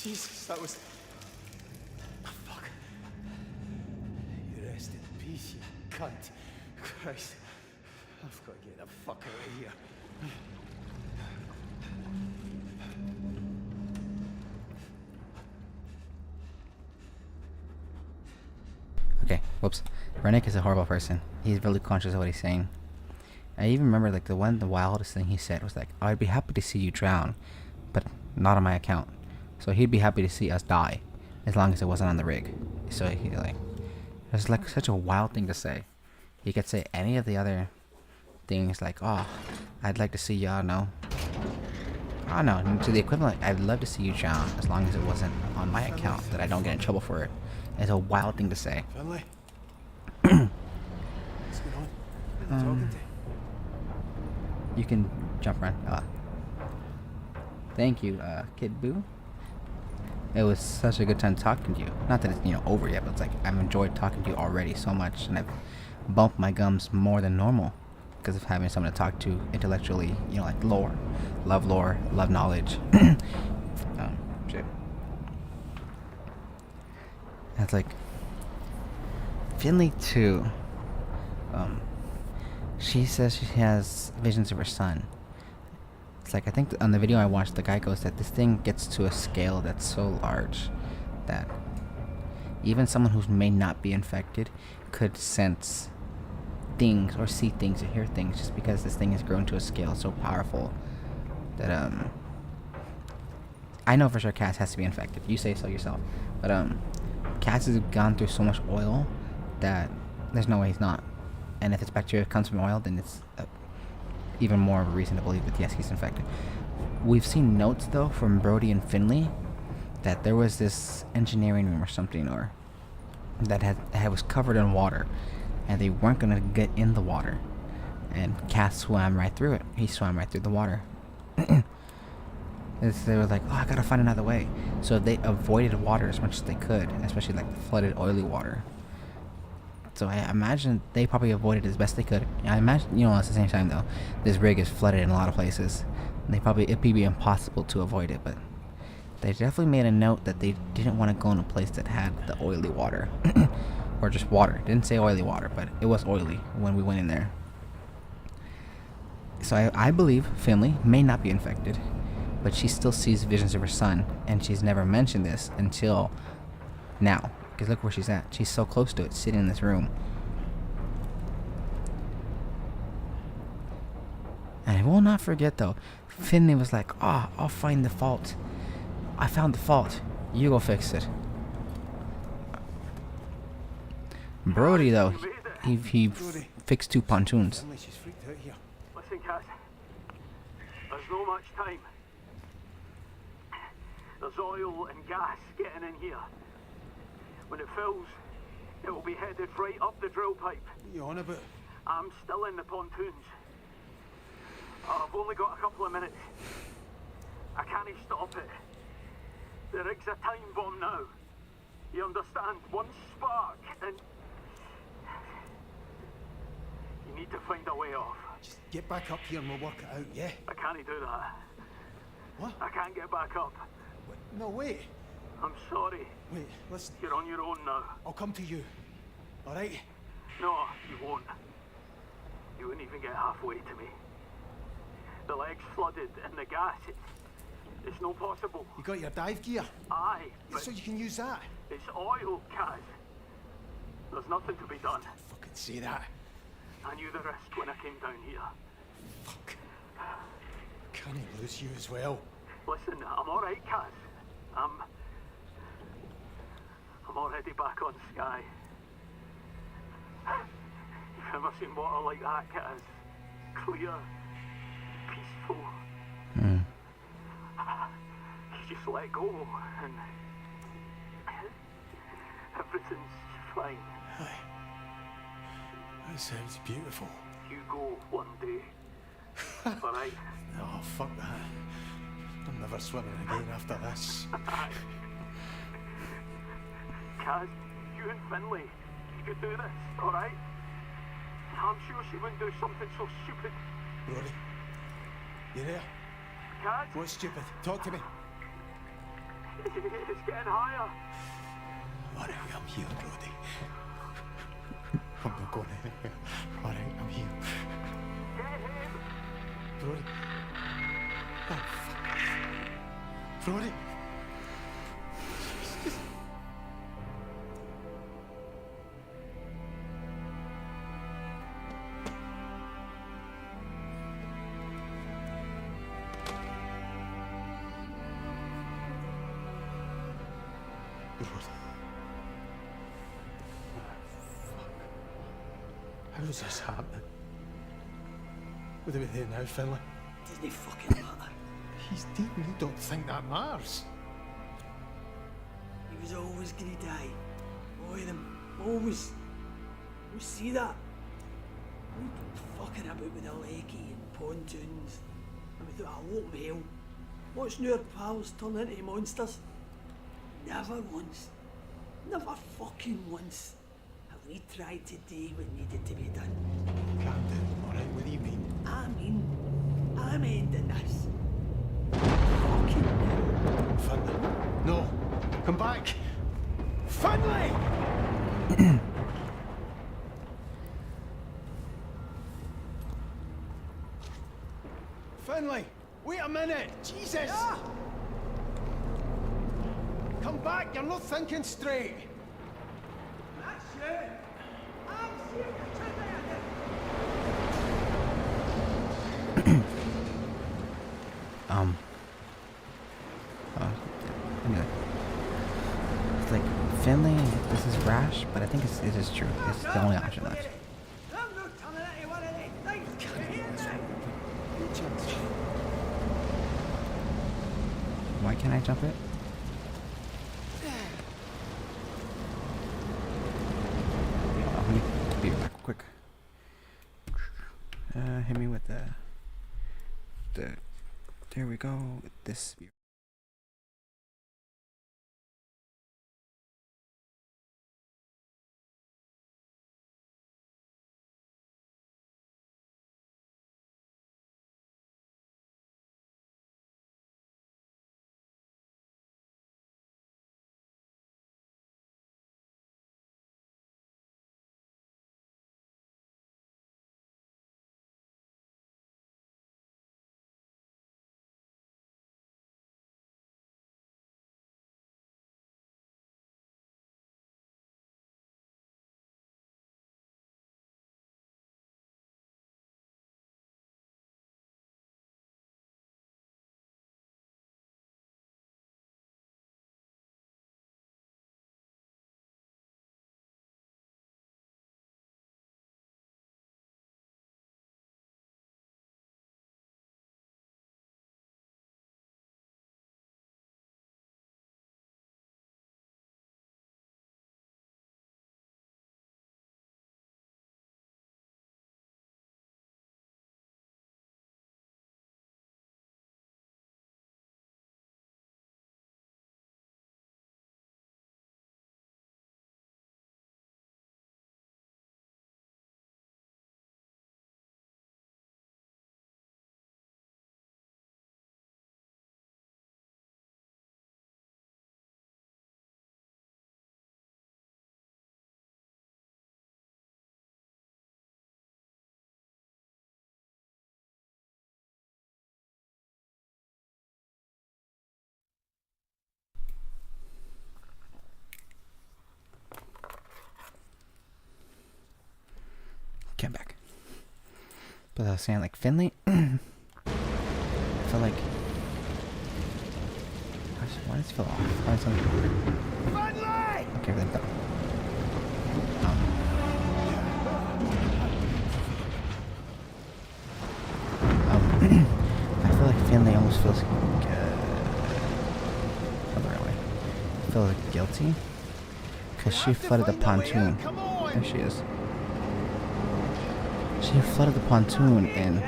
Jesus, that was... Oh, fuck. You rest in peace, you cunt. Christ. I've got to get the fuck out of here. Okay, whoops. Rennick is a horrible person. He's really conscious of what he's saying. I even remember like the wildest thing he said was like, I'd be happy to see you drown, but not on my account. So he'd be happy to see us die, as long as it wasn't on the rig. So he like, it's like such a wild thing to say. He could say any of the other things like, oh, I'd like to see you, I don't know. I don't know, to the equivalent, I'd love to see you drown, as long as it wasn't on my account, that I don't get in trouble for it. It's a wild thing to say. Finley? What's going on? Who are you talking to? You can jump around. Thank you, Kid Boo. It was such a good time talking to you. Not that it's, over yet, but it's like I've enjoyed talking to you already so much, and I've bumped my gums more than normal because of having someone to talk to intellectually, like lore, love knowledge. Shit. That's like Finley too. She says she has visions of her son. It's like, I think on the video I watched, the guy goes that this thing gets to a scale that's so large that even someone who may not be infected could sense things or see things or hear things, just because this thing has grown to a scale so powerful that I know for sure Cass has to be infected. You say so yourself, but Cass has gone through so much oil that there's no way he's not. And if it's bacteria that comes from oil, then it's even more of a reason to believe that yes, he's infected. We've seen notes though from Brody and Finley that there was this engineering room or something, or that was covered in water, and they weren't gonna get in the water. And Cass swam right through it. He swam right through the water. They were like, oh, I gotta find another way. So they avoided water as much as they could, especially like flooded, oily water. So I imagine they probably avoided it as best they could. I imagine, at the same time though, this rig is flooded in a lot of places. It'd be impossible to avoid it, but they definitely made a note that they didn't want to go in a place that had the oily water. Or just water. Didn't say oily water, but it was oily when we went in there. So I believe Finley may not be infected, but she still sees visions of her son, and she's never mentioned this until now. Because look where she's at. She's so close to it, sitting in this room. And I will not forget though, Finley was like, I'll find the fault. I found the fault. You go fix it. Brody though, he fixed 2 pontoons. She's freaked out here. Listen, Cass. There's no much time. There's oil and gas getting in here. When it fills, it will be headed right up the drill pipe. What are you on about? I'm still in the pontoons. I've only got a couple of minutes. I can't stop it. The rig's a time bomb now. You understand? One spark and... You need to find a way off. Just get back up here and we'll work it out, yeah? I can't do that. What? I can't get back up. Wait, no, wait. I'm sorry. Wait, listen. You're on your own now. I'll come to you. All right? No, you won't. You wouldn't even get halfway to me. The leg's flooded and the gas, it's no possible. You got your dive gear? Aye, but So you can use that? it's oil, Kaz. There's nothing to be done. Don't fucking say that. I knew the risk when I came down here. Fuck. Can I lose you as well? Listen, I'm alright, Kaz. I'm already back on Sky. You've never seen water like that, Kaz. Clear, peaceful. You just let go and everything's fine. Aye. That sounds beautiful. You go one day. Alright? Oh, fuck that. I'm never swimming again after this. Kaz, you and Finley, you could do this, alright? I'm sure she wouldn't do something so stupid. Brody, you there? Kaz, What's stupid? Talk to me. it's getting higher. Alright, I'm here, Brody. I'm not going anywhere. Alright, I'm here. Get him. Brody. Oh, fuck. Brody. How is this happening? What are we doing now, Finley? Doesn't fucking matter. He's dead and you don't think that matters. He was always gonna die. All of them. Always. We see that. We fucking about with the lakey and pontoons. And we thought, oh, hell. Watching our pals turn into monsters. Never once, never fucking once have we tried to do what needed to be done. Calm down, alright? What do you mean? I'm ending this. Fucking now. Finley. No. Come back. Finley! Finley! Wait a minute! Jesus! Ah! Come back! You're not thinking straight! That's it. I'm seeing you today. Anyway. It's like, Finley, this is rash, but I think it is true. It's the only option left. I'm not turning into one of these things. You hear me? Why can't I jump it? Let me be back quick. Hit me with the there we go. This. Came back. But I was saying, like, Finley, I feel like, why does it feel off? Why is something weird? Finley! Okay, then go. I feel like Finley almost feels, feels guilty, because she flooded the pontoon. There she is. She flooded the pontoon, and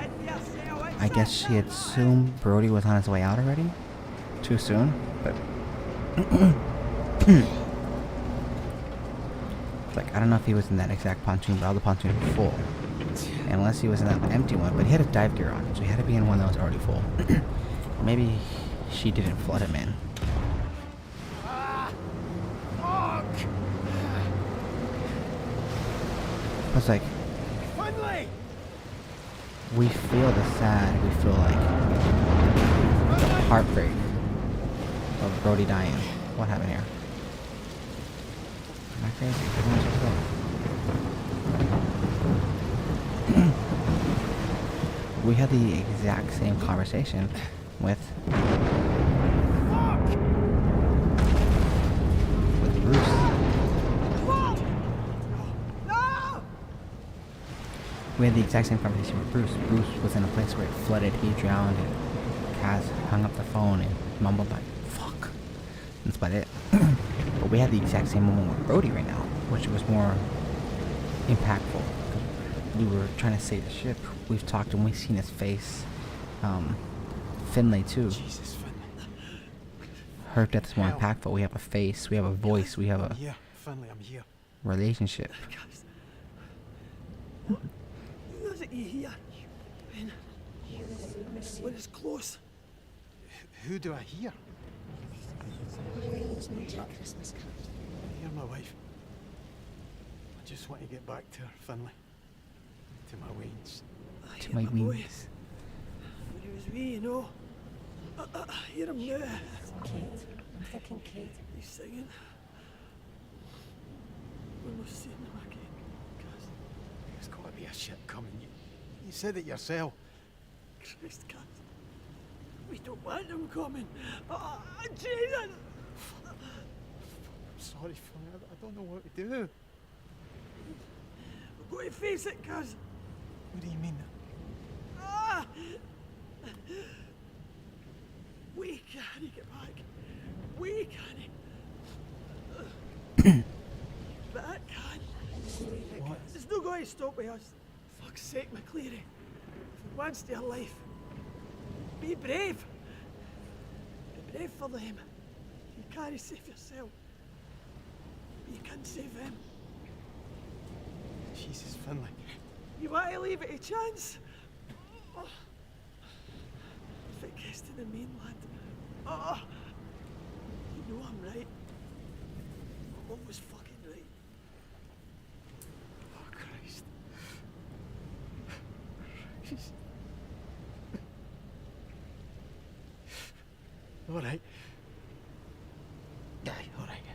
I guess she had assumed Brody was on his way out already. Too soon, but like, I don't know if he was in that exact pontoon, but all the pontoons were full. And unless he was in that empty one, but he had a dive gear on, so he had to be in one that was already full. Maybe she didn't flood him in. It's like, we feel the sad, we feel like the heartbreak of Brody dying. What happened here? Am I crazy? Everyone's just we had the exact same conversation with Bruce. We had the exact same conversation with Bruce. Bruce was in a place where it flooded, he drowned, and Kaz hung up the phone and mumbled like, fuck. That's about it. But we had the exact same moment with Brody right now, which was more impactful. We were trying to save the ship. We've talked and we've seen his face. Finlay too. Jesus, Finley. her death is more Hell. impactful. We have a face, we have a voice, we have I'm a here, Finlay, I'm here. relationship. Guys. What? Who is it you hear? When? When it's close. Who do I hear? I hear my wife. I just want to get back to her, Finlay. To my weeds. I To hear my my wings. voice. When he was wee, you know. I hear him now. He's singing. We're not seeing him again. Cuz. There's got to be a ship coming. You said it yourself. Christ, cuz. We don't want him coming. Jesus! I'm sorry, Finlay. I don't know what to do. We've got to face it, cuz. What do you mean? Ah! We can't get back. We can't. But I can. What? It's not going to stop with us. Fuck's sake, McCleary. If it wants their life, be brave. Be brave for them. You can't save yourself. But you can save them. Jesus, Finlay. You want to leave it a chance? If it gets to the mainland, you know I'm right. I'm always fucking right. Oh, Christ. Christ. All right. Aye, all right.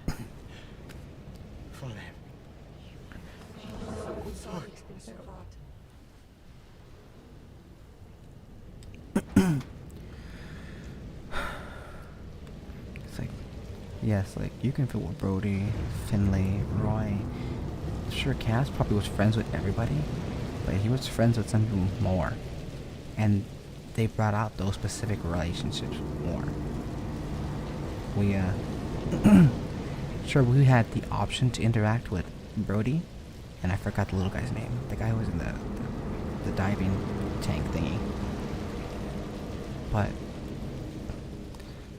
For them. Fuck. It's like, yes, like you can feel what Brody, Finlay, Roy. Sure, Cass probably was friends with everybody, but he was friends with some people more, and they brought out those specific relationships more. We sure, we had the option to interact with Brody, and I forgot the little guy's name. The guy who was in the diving tank thingy. But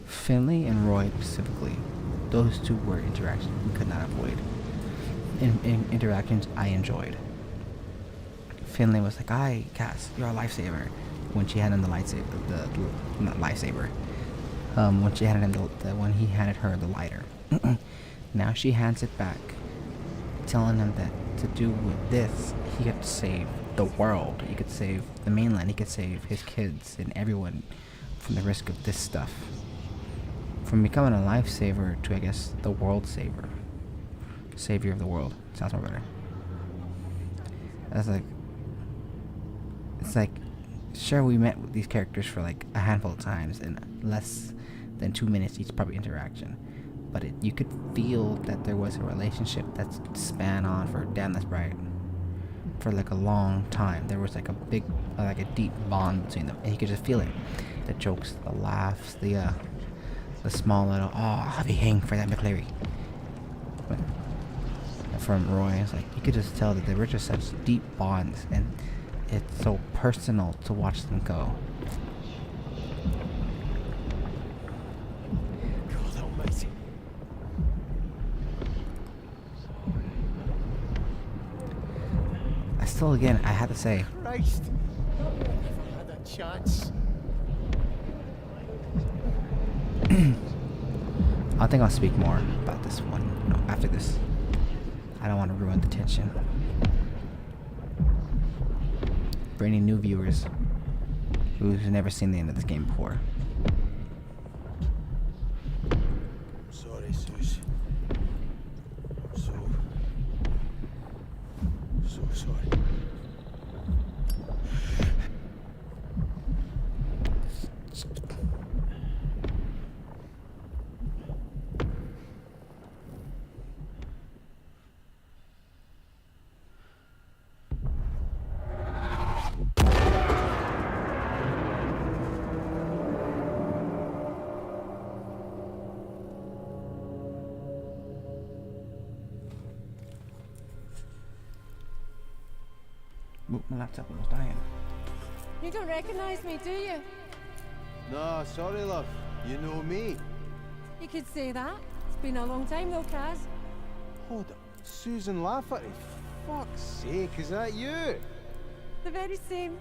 Finlay and Roy specifically, those two were interactions we could not avoid. In interactions I enjoyed. Finlay was like, "Hi, Cass, you're a lifesaver." When she handed him the lightsaber, not lifesaver. When she handed him when he handed her the lighter. Now she hands it back, telling him that to do with this, he could save the world. He could save the mainland. He could save his kids and everyone from the risk of this stuff. From becoming a lifesaver to, I guess, the world saver. Savior of the world. Sounds more better. That's like, it's like, sure, we met with these characters for like a handful of times in less than 2 minutes each probably interaction, but you could feel that there was a relationship that's span on for, damn, that's right, for like a long time. There was like a big, like a deep bond between them, and you could just feel it. The jokes, the laughs, the small little, oh, I'll be hanged for that McCleary. But from Roy, it's like you could just tell that they were just such deep bonds, and it's so personal to watch them go. God almighty. Again, I have to say, Christ. If I had a chance. I think I'll speak more about this one, after this. I don't want to ruin the tension. For any new viewers who've never seen the end of this game before. Sorry, Sus. I'm so sorry. Oop, my laptop almost dying. You don't recognize me, do you? No, sorry, love. You know me. You could say that. It's been a long time though, Kaz. Hold up. Susan Lafferty. Fuck's sake, is that you? The very same.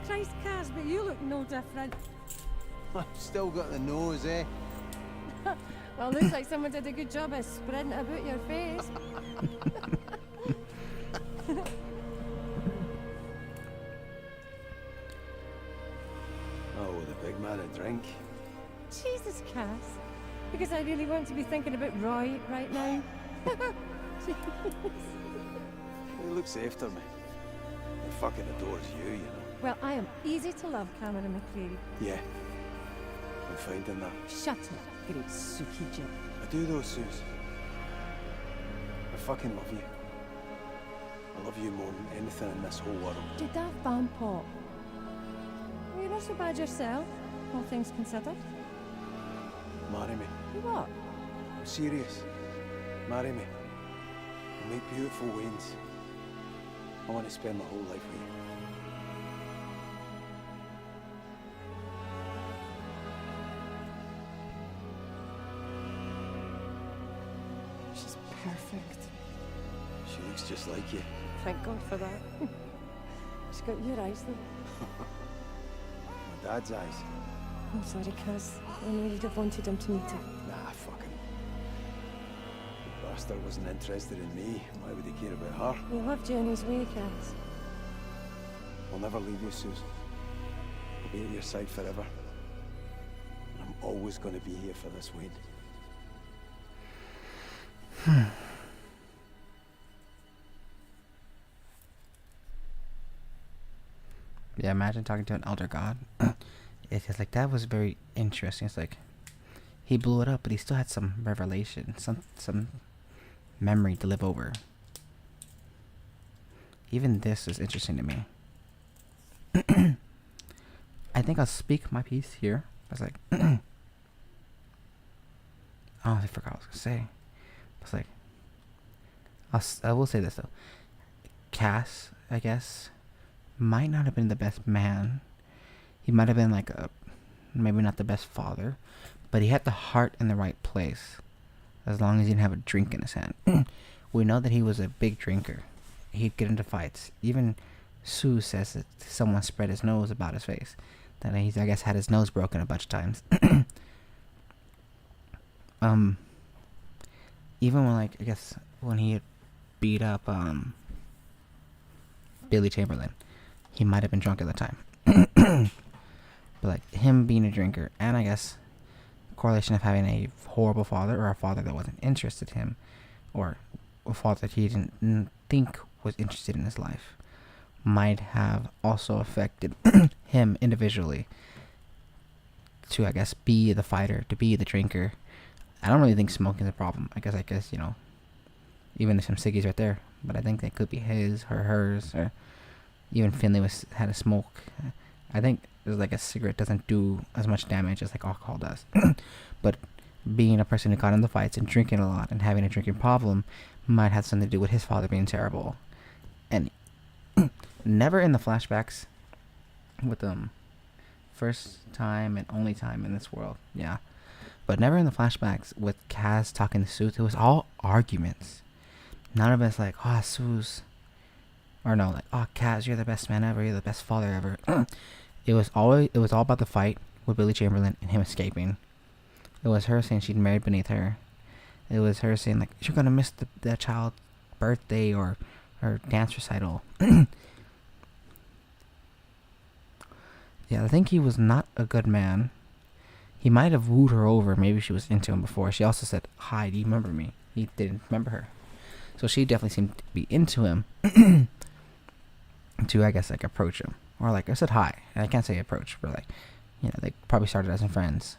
Christ, Kaz, but you look no different. I've still got the nose, eh? Well, looks like someone did a good job of spreading it about your face. Oh, the big man a drink. Jesus, Kaz. Because I really want to be thinking about Roy right now. Who looks after me? He fucking adores you, you know. Well, I am easy to love, Cameron McCreary. Yeah. I'm finding that. Shut up, great Suki Jim. I do though, Suze. I fucking love you. I love you more than anything in this whole world. Did that fan pop? Well, you're not so bad yourself, all things considered. Marry me. What? I'm serious. Marry me. We'll make beautiful wains. I want to spend my whole life with you. She's perfect. She looks just like you. Thank God for that. She's got your eyes, though. My dad's eyes. I'm sorry, Kaz. I know you'd have wanted him to meet her. Nah, fuck him. The bastard wasn't interested in me. Why would he care about her? He loved you in his way, Kaz. I'll never leave you, Suze. I'll be at your side forever. And I'm always going to be here for this Wayne. Yeah, imagine talking to an elder god. It's like, that was very interesting. It's like he blew it up, but he still had some revelation, some memory to live over. Even this is interesting to me. I think I'll speak my piece here. I was like, oh, I forgot what I was gonna say. I was like, I will say this though. Cass, I guess, might not have been the best man. He might have been like maybe not the best father, but he had the heart in the right place. As long as he didn't have a drink in his hand. We know that he was a big drinker. He'd get into fights. Even Sue says that someone spread his nose about his face. That he's, I guess, had his nose broken a bunch of times. Even when, like, I guess when he had beat up Billy Chamberlain, he might have been drunk at the time. But like him being a drinker, and I guess correlation of having a horrible father or a father that wasn't interested in him, or a father that he didn't think was interested in his life, might have also affected him individually to, I guess, be the fighter, to be the drinker. I don't really think smoking is a problem. I guess, you know, even there's some ciggies right there, but I think they could be his or hers, or even Finley had a smoke. I think there's like a cigarette doesn't do as much damage as like alcohol does. But being a person who got into fights and drinking a lot and having a drinking problem might have something to do with his father being terrible. And never in the flashbacks with them first time and only time in this world, yeah. But never in the flashbacks with Kaz talking to Sue. It was all arguments. None of us like, oh, Sue's, or no, like, oh, Kaz, you're the best man ever. You're the best father ever. It was all about the fight with Billy Chamberlain and him escaping. It was her saying she'd married beneath her. It was her saying, like, you're gonna miss the child's birthday or her dance recital. Yeah, I think he was not a good man. He might have wooed her over. Maybe she was into him before. She also said, hi, do you remember me? He didn't remember her. So she definitely seemed to be into him. To, I guess, like, approach him. Or, like, I said hi. And I can't say approach, but, like, you know, they probably started as friends.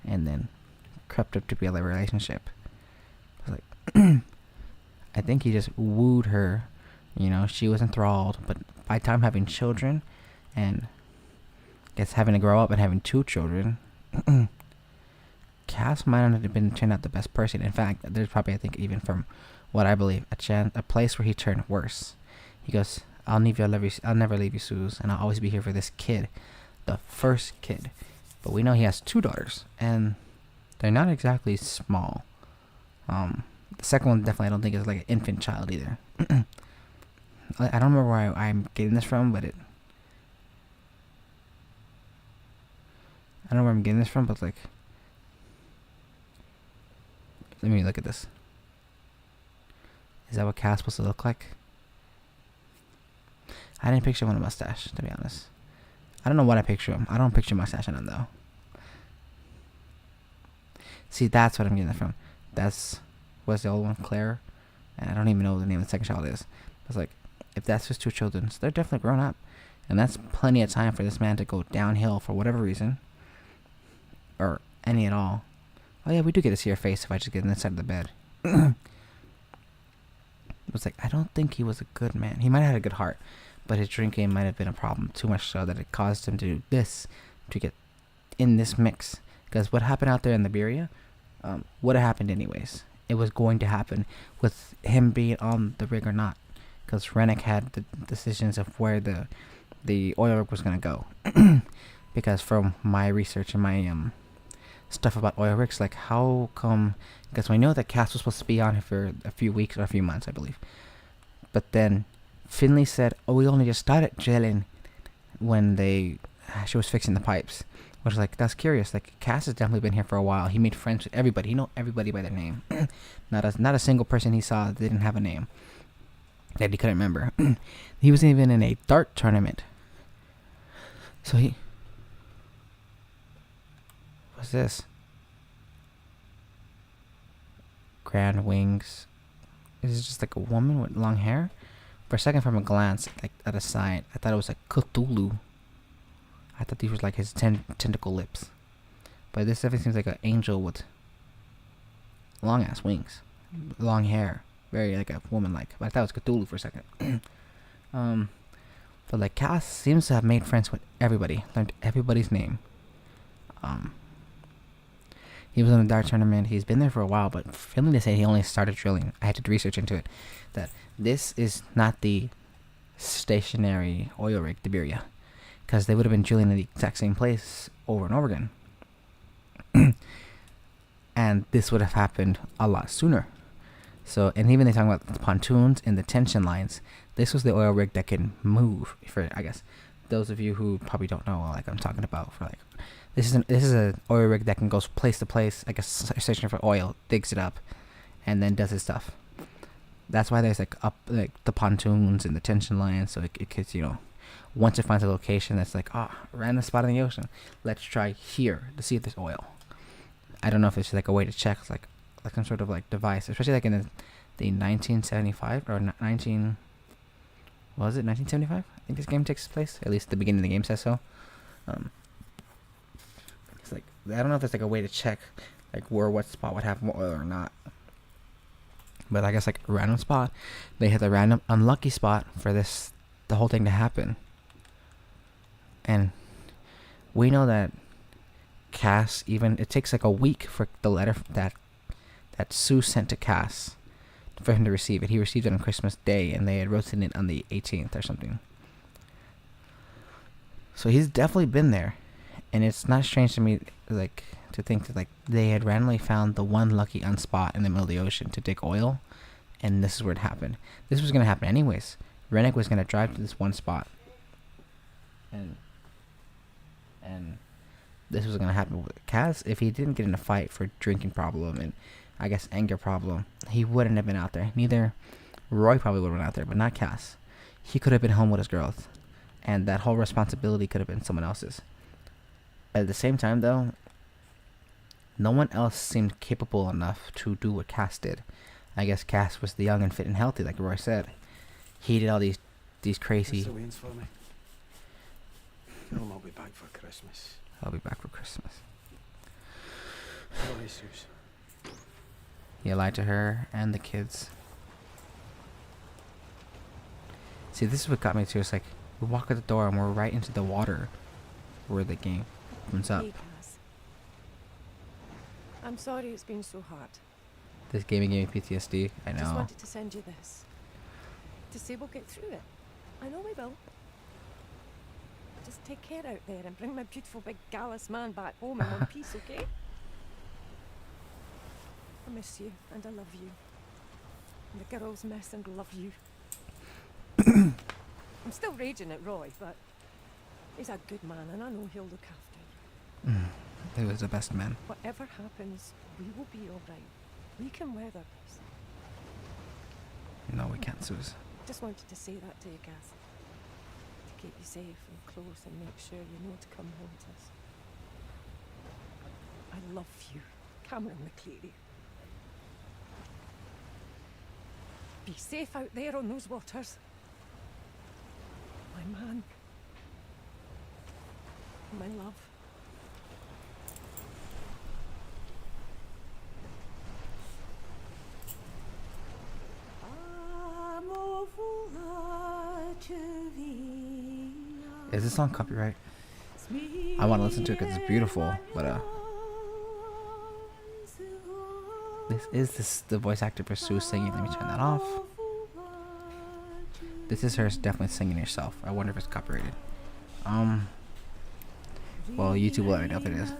And then crept up to be a relationship. I was like, I think he just wooed her. You know, she was enthralled. But by the time having children, and I guess having to grow up and having 2 children, Cass might not have been turned out the best person. In fact, there's probably, I think, even from what I believe, a place where he turned worse. He goes, I'll never leave you, Suze, and I'll always be here for this kid, the first kid. But we know he has 2 daughters, and they're not exactly small. The second one definitely I don't think is like an infant child either. I don't remember where I'm getting this from, but I don't know where I'm getting this from, but like, let me look at this. Is that what Cass supposed to look like? I didn't picture him with a mustache, to be honest. I don't know what I picture him. I don't picture a mustache on him though. See, that's what I'm getting it from. What's the old one, Claire? And I don't even know what the name of the second child is. It's like, if that's his two children, so they're definitely grown up. And that's plenty of time for this man to go downhill for whatever reason. Or any at all. Oh yeah, we do get to see her face if I just get inside of the bed. It was like, I don't think he was a good man. He might have had a good heart, but his drinking might have been a problem. Too much so that it caused him to do this, to get in this mix. Because what happened out there in Liberia, would have happened anyways. It was going to happen with him being on the rig or not. Because Rennick had the decisions of where the oil rig was going to go. Because from my research and my stuff about oil rigs, like how come, because we know that Cass was supposed to be on it for a few weeks or a few months, I believe. But then Finley said, oh, we only just started drilling when she was fixing the pipes. Which is like, that's curious. Like, Cass has definitely been here for a while. He made friends with everybody. He know everybody by their name. Not a single person he saw that didn't have a name that he couldn't remember. He wasn't even in a dart tournament. So what's this? Grand wings. Is it just like a woman with long hair? For a second, from a glance, like at a side, I thought it was like Cthulhu. I thought these were like his tentacle lips. But this definitely seems like an angel with long ass wings. Long hair. Very like a woman like. But I thought it was Cthulhu for a second. But like Cass seems to have made friends with everybody. Learned everybody's name. He was in a dart tournament. He's been there for a while, but Finley to say he only started drilling. I had to research into it. That this is not the stationary oil rig, Liberia. Because they would have been drilling in the exact same place over and over again. And this would have happened a lot sooner. So, and even they talking about the pontoons and the tension lines. This was the oil rig that can move. For, I guess, those of you who probably don't know, like I'm talking about, for like, this is an oil rig that can go place to place, like a station for oil, digs it up, and then does his stuff. That's why there's like the pontoons and the tension lines, so it could, once it finds a location that's like, random spot in the ocean, let's try here to see if there's oil. I don't know if it's like a way to check, like some sort of like device, especially like in the 1975 or 1975? I think this game takes place. At least the beginning of the game says so. It's like, I don't know if there's like a way to check like what spot would have more oil or not. But I guess like a random spot, they hit the random unlucky spot for the whole thing to happen. And we know that Cass, it takes like a week for the letter that Sue sent to Cass for him to receive it. He received it on Christmas Day, and they had roasted it on the 18th or something. So he's definitely been there, and it's not strange to me, like, to think that like they had randomly found the one lucky unspot in the middle of the ocean to dig oil, and this is where it happened. This was gonna happen anyways. Rennick was gonna drive to this one spot, and this was gonna happen with Cass. If he didn't get in a fight for drinking problem and I guess anger problem, he wouldn't have been out there. Neither Roy probably would have been out there, but not Cass. He could have been home with his girls, and that whole responsibility could have been someone else's. At the same time, though, no one else seemed capable enough to do what Cass did. I guess Cass was the young and fit and healthy, like Roy said. He did all these crazy. What's the wings for me? Tell him I'll be back for Christmas. I'll be back for Christmas. Sorry, Suze. He lied to her and the kids. See, this is what got me too. It's like we walk out the door and we're right into the water where the game opens up. Hey, Cass. I'm sorry it's been so hard. This gaming gave me PTSD. I know. Just wanted to send you this. To say we'll get through it. I know we will. Just take care out there and bring my beautiful big gallus man back home in one piece, okay? miss you, and I love you. And the girls miss and love you. I'm still raging at Roy, but he's a good man, and I know he'll look after you. He was the best man. Whatever happens, we will be all right. We can weather this. No, we can't, Suze. Just wanted to say that to you, Gaz. To keep you safe and close and make sure you know to come home to us. I love you, Cameron McCleary. Be safe out there on those waters. My man. My love. Is this song copyright? I want to listen to it because it's beautiful, but this is the voice actor for Sue singing. Let me turn that off. This is her definitely singing herself. I wonder if it's copyrighted. Well, YouTube will let me know if it is.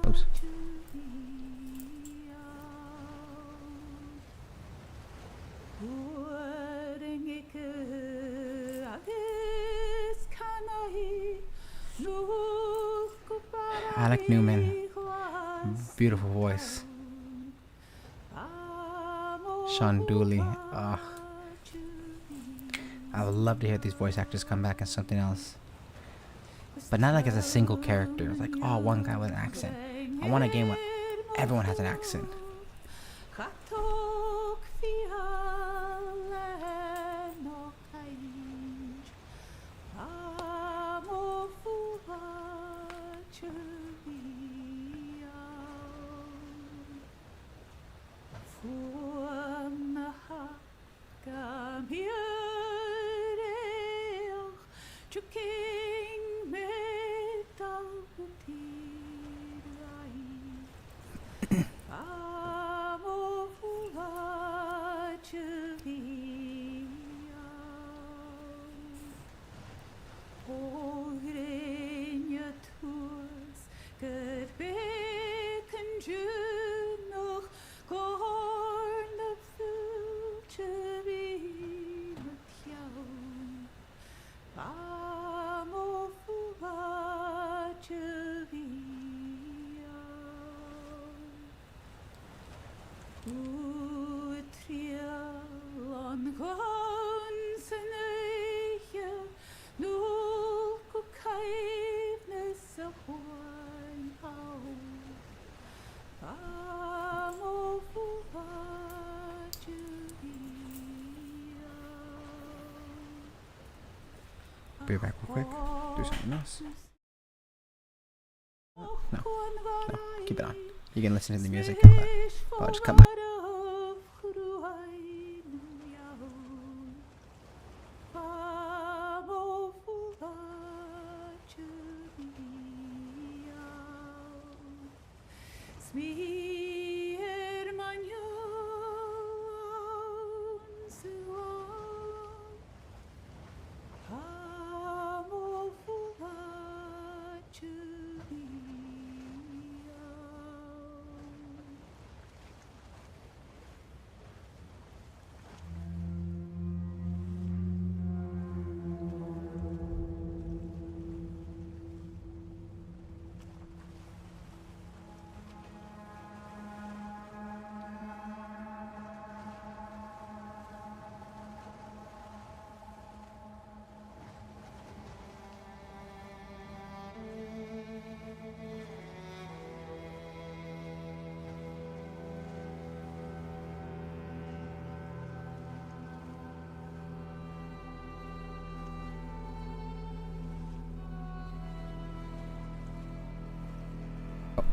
Oops. Alec Newman, beautiful voice. Sean Dooley, I would love to hear these voice actors come back as something else, but not like as a single character. Like, oh, one guy with an accent. I want a game where everyone has an accent. Be back real quick. Do something else. No, keep it on. You can listen to the music, but I'll just cut my.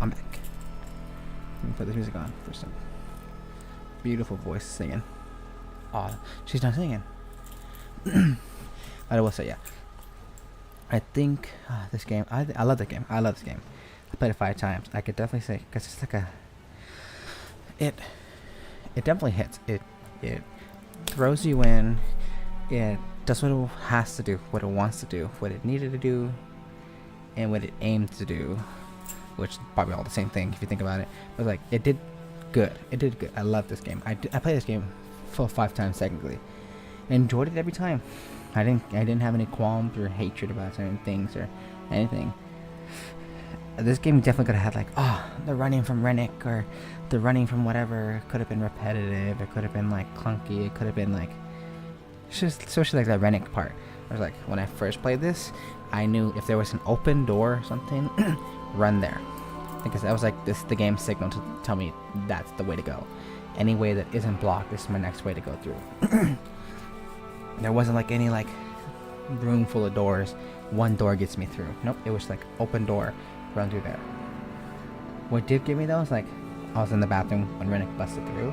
I'm back. Let me put this music on for some beautiful voice singing. Oh, she's not singing. I will say, yeah. I think this game, I love the game. I love this game. I played it 5 times. I could definitely say, because it's like it definitely hits. It throws you in. It does what it has to do, what it wants to do, what it needed to do, and what it aimed to do, which is probably all the same thing if you think about it. But like, it did good. It did good. I love this game. I played this game full 5 times technically. I enjoyed it every time. I didn't have any qualms or hatred about certain things or anything. This game definitely could have had like, oh, the running from Rennick or the running from whatever. It could have been repetitive. It could have been like clunky. It could have been like, just especially like that Rennick part. I was like, when I first played this, I knew if there was an open door or something, run there, because that was like the game's signal to tell me that's the way to go. Any way that isn't blocked, this is my next way to go through. There wasn't like any like room full of doors. One door gets me through. Nope, it was like open door, run through there. What did get me though is like, I was in the bathroom when Rennick busted through.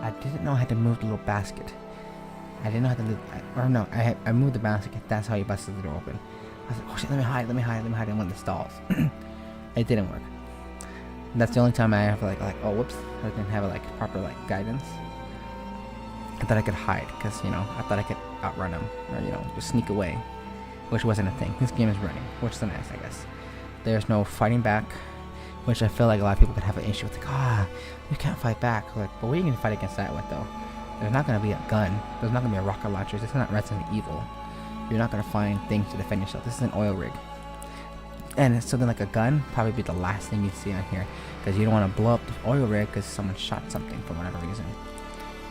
I didn't know I had to move the little basket. I didn't know how to, I moved the basket. That's how he busted the door open. I was like, oh shit, let me hide in one of the stalls. It didn't work. That's the only time I have like oh whoops, I didn't have like proper like guidance. I thought I could hide because I thought I could outrun him or just sneak away, which wasn't a thing. This game is running, which is nice, I guess. There's no fighting back, which I feel like a lot of people could have an issue with. Like, you can't fight back. Like, but what are you gonna fight against that with though? There's not gonna be a gun. There's not gonna be a rocket launcher. This is not Resident Evil. You're not gonna find things to defend yourself. This is an oil rig. And something like a gun probably be the last thing you see on here, because you don't want to blow up the oil rig because someone shot something for whatever reason.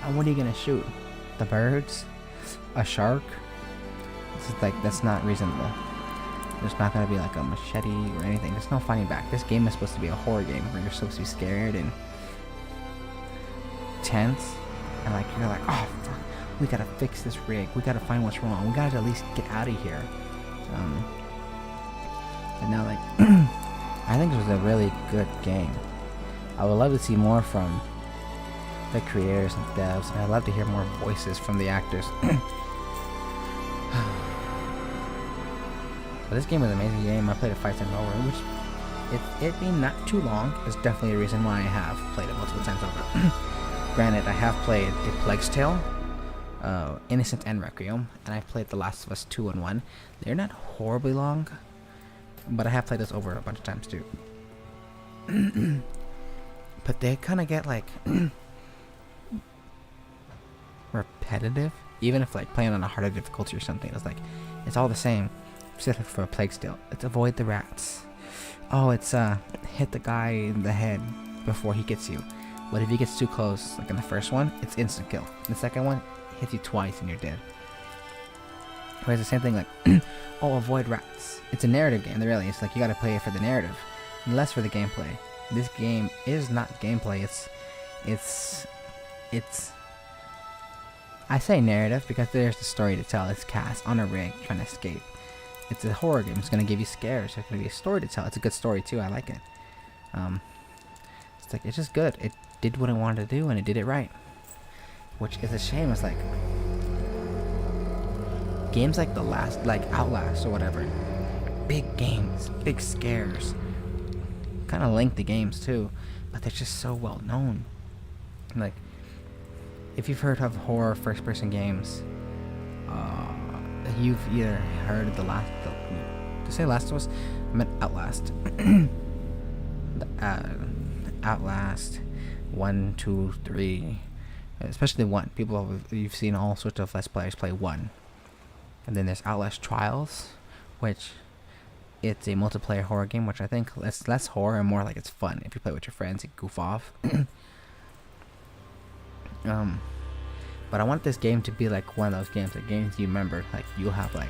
And what are you gonna shoot? The birds? A shark? This is like, that's not reasonable. There's not gonna be like a machete or anything. There's no fighting back. This game is supposed to be a horror game where you're supposed to be scared and tense, and like you're like, oh fuck, we gotta fix this rig. We gotta find what's wrong. We gotta at least get out of here. And now like, I think this was a really good game. I would love to see more from the creators and devs, and I'd love to hear more voices from the actors. But this game was an amazing game. I played it 5 times over, which it being not too long is definitely a reason why I have played it multiple times over. Granted, I have played A Plague's Tale, Innocent and Requiem, and I've played The Last of Us 2 and 1. They're not horribly long, but I have played this over a bunch of times too. But they kind of get like repetitive, even if like playing on a harder difficulty or something. It's like, it's all the same. Except for A Plague's Tale, it's avoid the rats. Oh, it's hit the guy in the head before he gets you. But if he gets too close, like in the first one, it's instant kill. In the second one, hits you twice and you're dead. Whereas the same thing, like, oh, avoid rats. It's a narrative game, really. It's like you gotta play it for the narrative, less for the gameplay. This game is not gameplay. It's. I say narrative because there's the story to tell. It's Cass on a rig trying to escape. It's a horror game. It's gonna give you scares. There's gonna be a story to tell. It's a good story too. I like it. It's like, it's just good. It did what it wanted to do and it did it right, which is a shame. It's like games like Outlast or whatever, big games, big scares, kind of lengthy games too, but they're just so well known. Like, if you've heard of horror first-person games, you've either heard of to say Last of Us, I meant Outlast. Outlast 1, 2, 3, especially 1. You've seen all sorts of Let's Players play 1. And then there's Outlast Trials, which it's a multiplayer horror game, which I think it's less horror and more like it's fun. If you play with your friends, you goof off. But I want this game to be like one of those games, like games you remember. Like, you'll have like,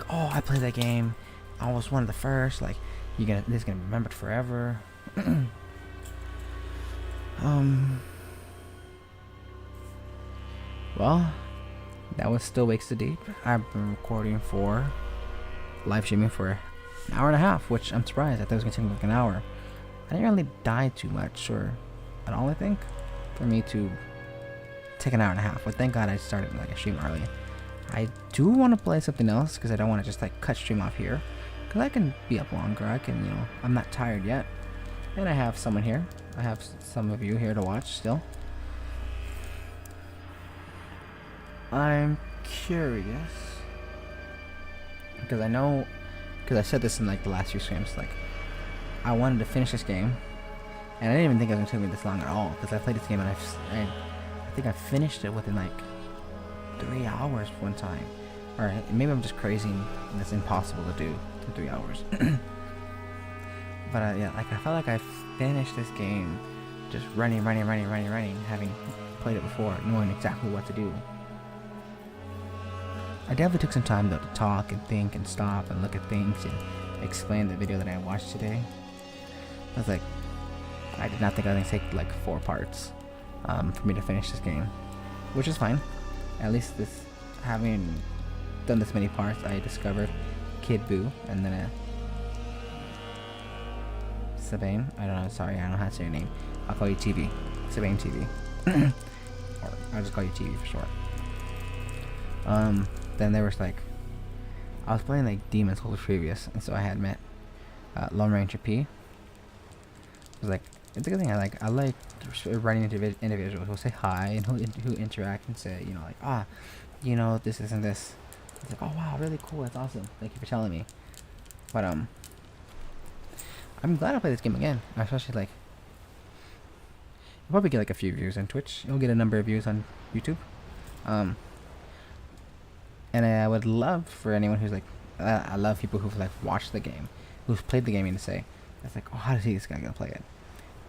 oh, I played that game. I was one of the first. Like, this is gonna be remembered forever. Well, that was Still Wakes the Deep. I've been recording live streaming for an hour and a half, which I'm surprised. I thought it was gonna take me like an hour. I didn't really die too much or at all, I think, for me to take an hour and a half. But thank God I started like a stream early. I do want to play something else because I don't want to just like cut stream off here, because I can be up longer. I can, you know, I'm not tired yet, and I have someone here. I have some of you here to watch still. I'm curious because I know, because I said this in like the last few streams, like I wanted to finish this game, and I didn't even think it was gonna take me this long at all, because I played this game and I think I finished it within like 3 hours one time, or maybe I'm just crazy and it's impossible to do in 3 hours. But yeah, like I felt like I finished this game just running, having played it before, knowing exactly what to do. I definitely took some time though to talk and think and stop and look at things and explain the video that I watched today. I was like, I did not think I was going to take like 4 parts for me to finish this game, which is fine. At least this, having done this many parts, I discovered Kid Boo and then Sabine. I don't know, sorry, I don't know how to say your name. I'll call you TV. Sabine TV. Or I'll just call you TV for short. Then there was like, I was playing like Demon's Souls previous, and so I had met Lone Ranger P. It was like, it's a good thing. I like running into individuals who say hi and who interact and say, you know, like, you know, this and this. It's like, oh wow, really cool, that's awesome. Thank you for telling me. But I'm glad I played this game again. Especially like, you'll probably get like a few views on Twitch. You'll get a number of views on YouTube. And I would love for anyone who's like, I love people who've like watched the game, who've played the game, and to say, that's like, oh, how is this guy gonna play it?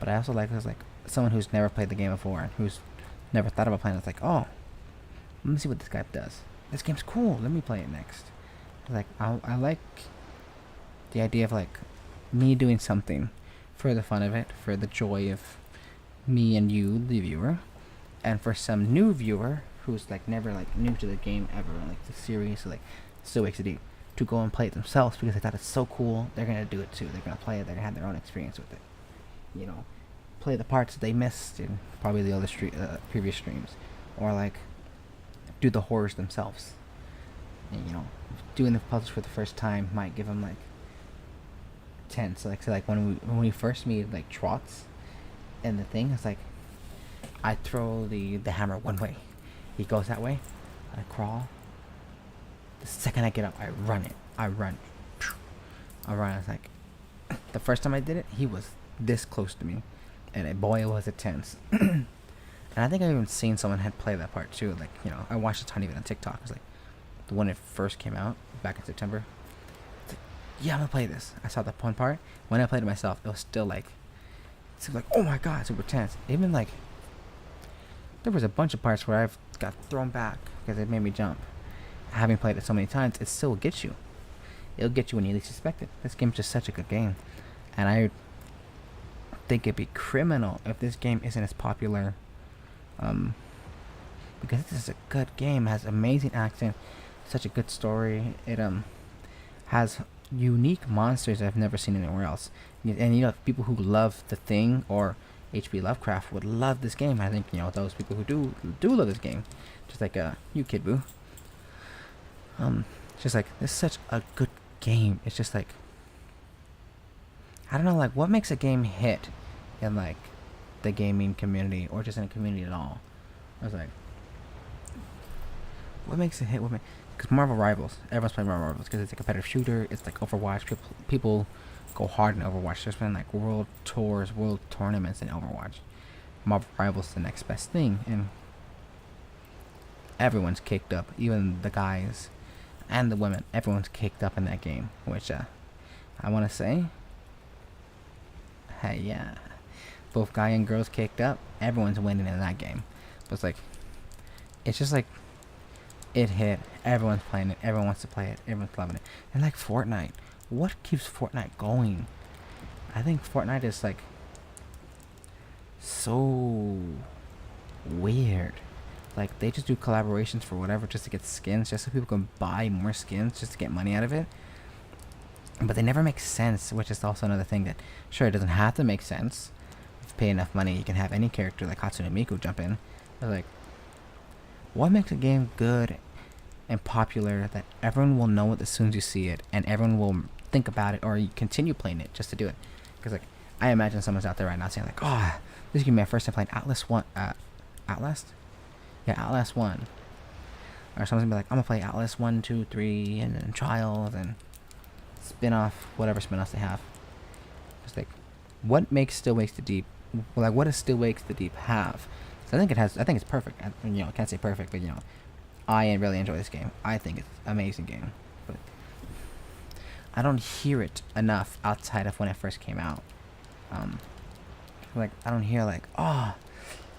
But I also like someone who's never played the game before and who's never thought about playing it. It's like, oh, let me see what this guy does. This game's cool. Let me play it next. Like I like the idea of like me doing something for the fun of it, for the joy of me and you, the viewer, and for some new viewer who's like never like new to the game ever, like the series, like SWTD, to go and play it themselves because they thought it's so cool. They're gonna do it too. They're gonna play it. They're gonna have their own experience with it. You know, play the parts that they missed in probably the other previous streams, or like do the horrors themselves. And you know, doing the puzzles for the first time might give them like tense. So like when we first meet like Trots, and the thing is like, I throw the hammer one way. He goes that way. I crawl. The second I get up, I run. I run. It's like, the first time I did it, he was this close to me, and boy, was it tense. And I think I've even seen someone had played that part too. Like, you know, I watched a ton of it on TikTok. It was like the one it first came out back in September. It's like, yeah, I'm gonna play this. I saw the one part. When I played it myself, it was still like, it's like, oh my god, super tense. Even like, there was a bunch of parts where I've got thrown back because it made me jump. Having played it so many times, it still gets you. It'll get you when you least expect it. This game's just such a good game, and I think it'd be criminal if this game isn't as popular. Because this is a good game, it has amazing acting, such a good story. It has unique monsters I've never seen anywhere else. And you know, people who love The Thing or H.P. Lovecraft would love this game. I think, you know, those people who do love this game, just like you, Kid Boo. Just like, this is such a good game. It's just like, I don't know, like what makes a game hit in like the gaming community or just in a community at all. I was like, what makes it hit? Because Marvel Rivals, everyone's playing Marvel Rivals because it's a competitive shooter. It's like Overwatch. People go hard in Overwatch. There's been like world tours, world tournaments in Overwatch. Marvel Rivals is the next best thing, and everyone's kicked up, even the guys and the women. Everyone's kicked up in that game, which I want to say, hey, yeah, both guy and girls kicked up. Everyone's winning in that game. But it's like, it's just like, it hit. Everyone's playing it. Everyone wants to play it. Everyone's loving it. And like Fortnite, what keeps Fortnite going? I think Fortnite is like so weird. Like, they just do collaborations for whatever, just to get skins, just so people can buy more skins, just to get money out of it. but they never make sense, which is also another thing that, sure, it doesn't have to make sense. If you pay enough money, you can have any character like Hatsune Miku jump in. But like, what makes a game good and popular that everyone will know it as soon as you see it, and everyone will think about it, or you continue playing it just to do it? Because like, I imagine someone's out there right now saying like, oh, this is gonna be my first time playing Outlast 1. Outlast? Yeah, Outlast 1. Or someone's gonna be like, I'm gonna play Outlast 1, 2, 3, and then Trials, and spin-off, whatever spin-offs they have. It's like, what makes Still Wakes the Deep, like, what does Still Wakes the Deep have? So I think it's perfect. I can't say perfect, but I really enjoy this game. I think it's an amazing game, but I don't hear it enough outside of when it first came out. Like, I don't hear like, oh,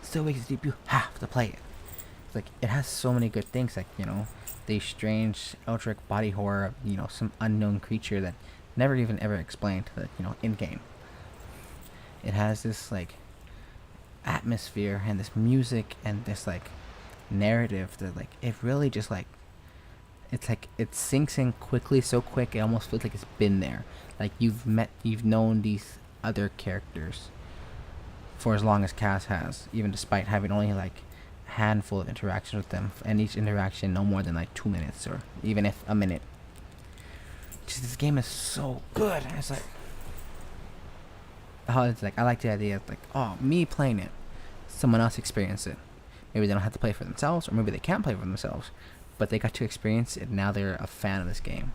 Still Wakes the Deep, you have to play it. It's like, it has so many good things, like, the strange eldritch body horror of, some unknown creature that never even ever explained, that, in game. It has this like atmosphere and this music and this like narrative that like, it really just like, it's like it sinks in quickly, so quick it almost feels like it's been there. Like you've known these other characters for as long as Cass has, even despite having only like a handful of interactions with them, and each interaction no more than like 2 minutes, or even if a minute. Just, this game is so good. It's like, I like the idea of like, oh, me playing it, someone else experience it. Maybe they don't have to play for themselves, or maybe they can't play for themselves, but they got to experience it, and now they're a fan of this game.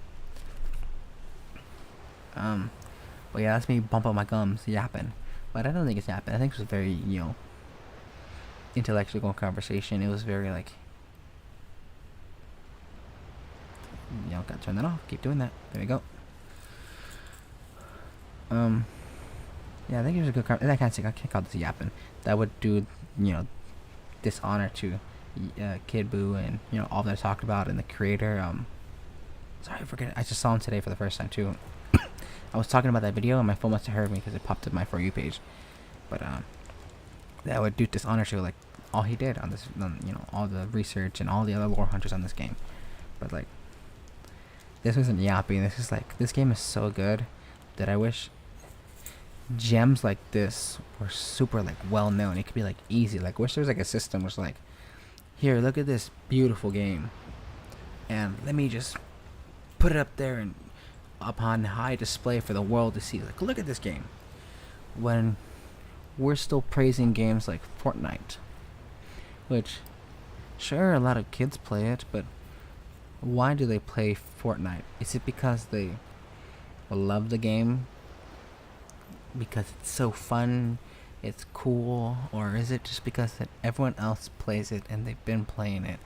But yeah, that's me bumping my gums, yapping. But I don't think it's yapping. I think it was a very, intellectual conversation. It was very like, gotta turn that off. Keep doing that. There we go. Yeah, I think it was a good conversation. I can't call this yapping. That would do, dishonor to Kid Buu and all that I talked about, and the creator. Sorry, I forget. I just saw him today for the first time too. I was talking about that video and my phone must have heard me because it popped up my For You page. But that would do dishonor to like all he did on this, all the research and all the other lore hunters on this game. But like, this wasn't yapping. This is like, this game is so good that I wish gems like this were super like well known. It could be like easy. Like, wish there was like a system was like, here, look at this beautiful game, and let me just put it up there and upon high display for the world to see. Like, look at this game. When we're still praising games like Fortnite, which, sure, a lot of kids play it, but why do they play Fortnite? Is it because they love the game? Because it's so fun, it's cool? Or is it just because that everyone else plays it and they've been playing it,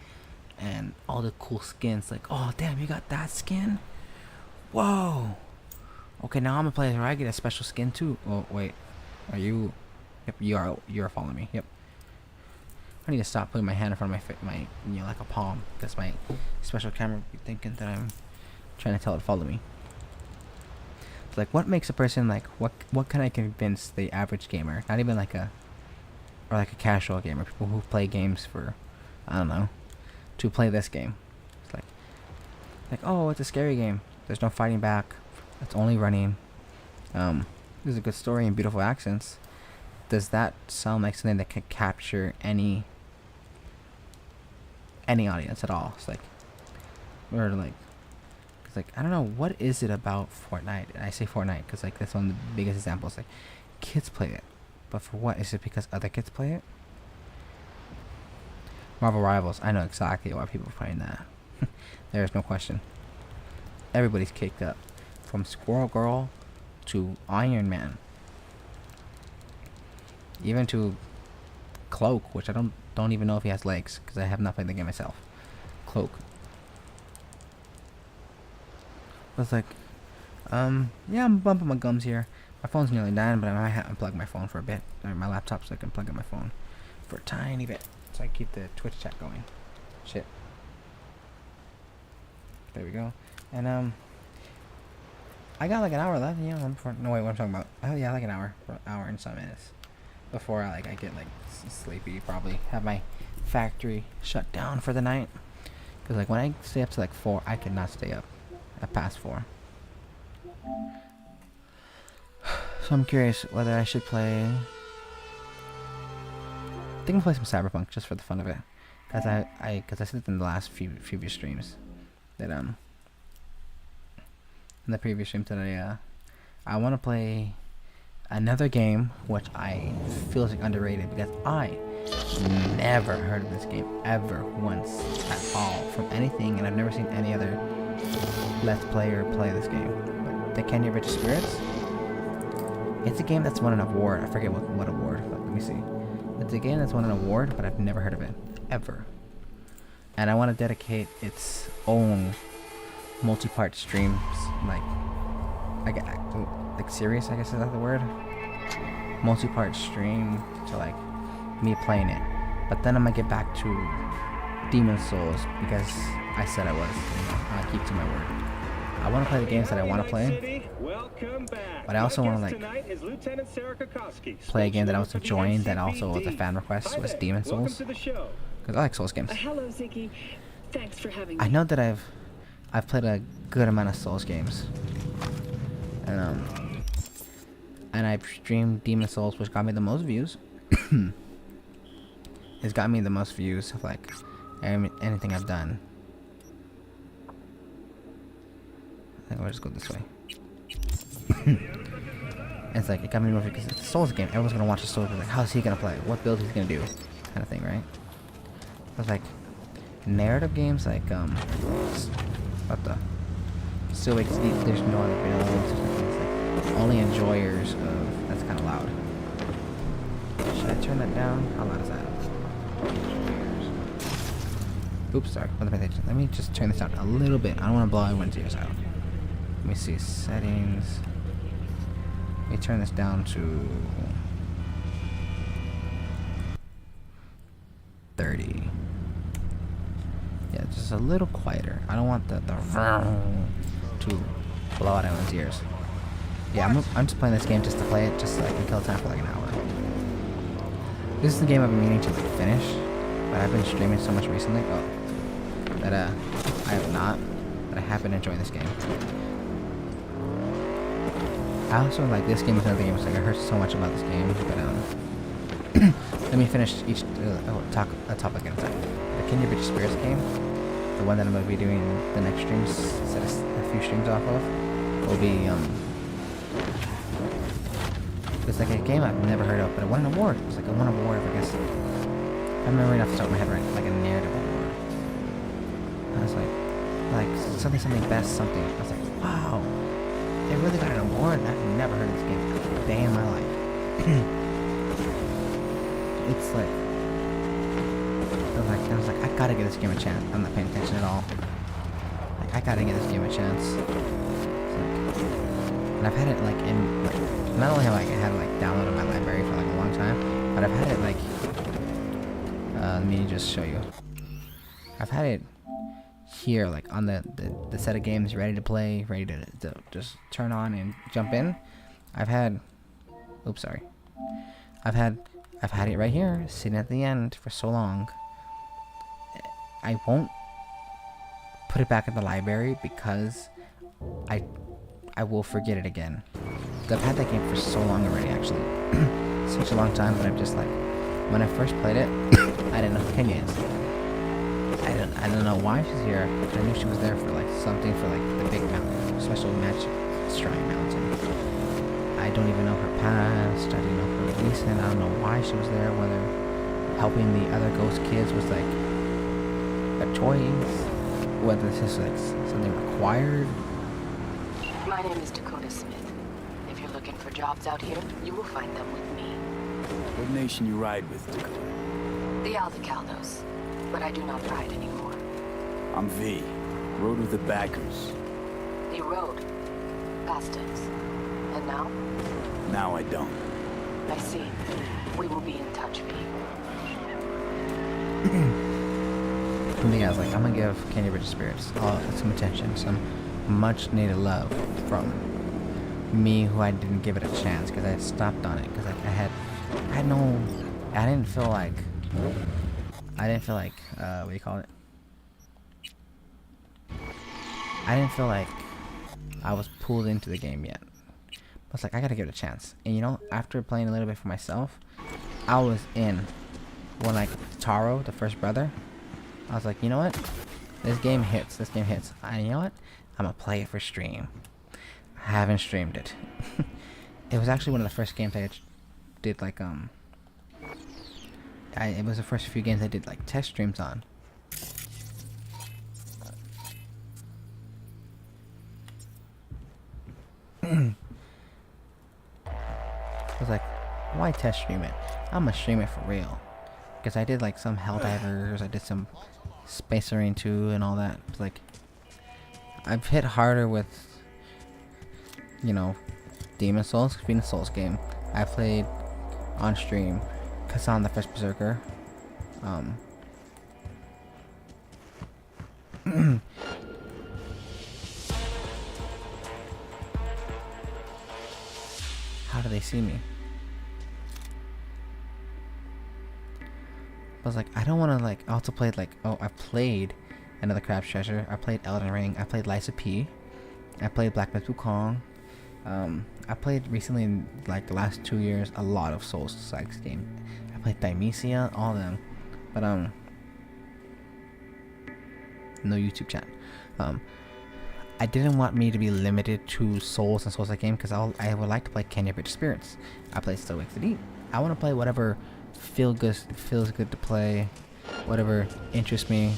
and all the cool skins, like, oh damn, you got that skin? Whoa. Okay, now I'm gonna play where I get a special skin too. Oh wait, are you? Yep, you are following me. Yep. I need to stop putting my hand in front of my like a palm, because my special camera will be thinking that I'm trying to tell it to follow me. It's like, what makes a person like, what can I convince the average gamer, not even like a casual gamer, people who play games for, I don't know, to play this game? It's like, oh, it's a scary game. There's no fighting back. It's only running. There's a good story and beautiful accents. Does that sound like something that could capture any audience at all? It's like, or like, it's like, I don't know, what is it about Fortnite? And I say Fortnite because like that's one of the biggest examples. Like, kids play it, but for what? Is it because other kids play it? Marvel Rivals. I know exactly why people are playing that. There's no question. Everybody's caked up, from Squirrel Girl to Iron Man, even to Cloak, which I don't even know if he has legs because I have not played the game myself. Cloak. I was like, yeah, I'm bumping my gums here. My phone's nearly dying, but I might have to unplug my phone for a bit. Or my laptop, so I can plug in my phone for a tiny bit, so I keep the Twitch chat going. Shit. There we go. And I got like an hour left. No wait, what I'm talking about? Oh yeah, like an hour and some minutes before I get like sleepy. Probably have my factory shut down for the night. Cause like when I stay up to like 4, I cannot stay up at past 4. So I'm curious whether I should play. I think I'll play some Cyberpunk just for the fun of it, cause I said it in the last few previous streams that in the previous stream today I want to play another game which I feel is like underrated because I never heard of this game ever once at all from anything, and I've never seen any other Let's Player play this game. But the Kenya Rich Spirits. It's a game that's won an award. I forget what award, but let me see. It's a game that's won an award, but I've never heard of it ever. And I want to dedicate its own multi-part streams, like series, I guess is that the word? Multi-part stream to like me playing it. But then I'm gonna get back to Demon Souls because I said I was. I'll keep to my word. I want to play the games that I want to play, but I also want to like play a game that I was enjoying that also was a fan request was Demon Souls, because I like Souls games. Hello, Ziggy. Thanks for having me. I know that I've played a good amount of Souls games, and I've streamed Demon Souls, which got me the most views. It's got me the most views of like anything I've done. I think I'll just go this way. It's like, it got me more because it's a Souls game. Everyone's gonna watch the Souls game. Like, how's he gonna play? What build he's gonna do? Kind of thing, right? It's like narrative games, like what the SWTD. There's no other builds. It's like only enjoyers of. That's kind of loud. Should I turn that down? How loud is that? Oops, sorry. Let me just turn this down a little bit. I don't want to blow everyone's ears out. Let me see settings. Let me turn this down to 30. Yeah, just a little quieter. I don't want the to blow out everyone's ears. Yeah, I'm just playing this game just to play it, just so I can kill time for like an hour. This is the game I've been meaning to like finish, but I've been streaming so much recently. That I have not, but I have been enjoying this game. I also like this game is another game. It's like I heard so much about this game, but let me finish each talk a topic at a time. The Kenya Rich Spirits game, the one that I'm gonna be doing the next streams, set a few streams off of, will be it's like a game I've never heard of, but it won an award. It's like it won an award, I guess. I remember right off the top of my head, right, like a narrative award. I was like something best something. I was like, wow, they really got an award. I've never heard of this game a day in my life. It's like I was like, I gotta give this game a chance. I'm not paying attention at all. Like, I gotta give this game a chance. And I've had it like in like, not only have I had it like downloaded in my library for like a long time, but I've had it like let me just show you. I've had it here, like on the set of games, ready to play, ready to just turn on and jump in. I've had it right here, sitting at the end for so long. I won't put it back in the library because I will forget it again. I've had that game for so long already, actually. Such a long time, but I'm just like, when I first played it, I didn't know who Kenya is. I don't know why she's here. I knew she was there for like something for like the big mountain, special match shrine mountain. I don't even know her past. I didn't know her recent. I don't know why she was there. Whether helping the other ghost kids was like a choice, whether this is like something required. My name is Dakota Smith. If you're looking for jobs out here, you will find them with me. What nation you ride with, Dakota? The Aldecaldos. But I do not ride anymore. I'm V. Rode with the backers. You rode. Past tense. And now? Now I don't. I see. We will be in touch, V. Yeah, I was like, I'm gonna give Kenya Rich Spirits some attention, some much needed love from me, who I didn't give it a chance because I had stopped on it because like I didn't feel like what do you call it? I didn't feel like I was pulled into the game yet. I was like, I gotta give it a chance. And you know, after playing a little bit for myself, I was in. When like Taro, the first brother, I was like, you know what? This game hits. This game hits. And you know what? I'm gonna play it for stream. I haven't streamed it. It was actually one of the first games I did like it was the first few games I did like test streams on. I was like, why test stream it? I'm gonna stream it for real. Because I did like some Helldivers, I did some Space Marine 2 and all that. It's like, I've hit harder with, you know, Demon Souls, being a Souls game. I played on stream Kazan the First Berserker. How do they see me? I was like, I don't want to like. I also played like, oh, I played Another Crab's Treasure. I played Elden Ring. I played Lies of P. I played Black Myth Wukong. I played recently in like the last 2 years a lot of Souls-like games. I played Dimecia, all of them, but no YouTube chat. I didn't want me to be limited to Souls and Souls-like game because I would like to play Kenya Bridge Spirits. I play SWTD. I want to play whatever feels good to play, whatever interests me.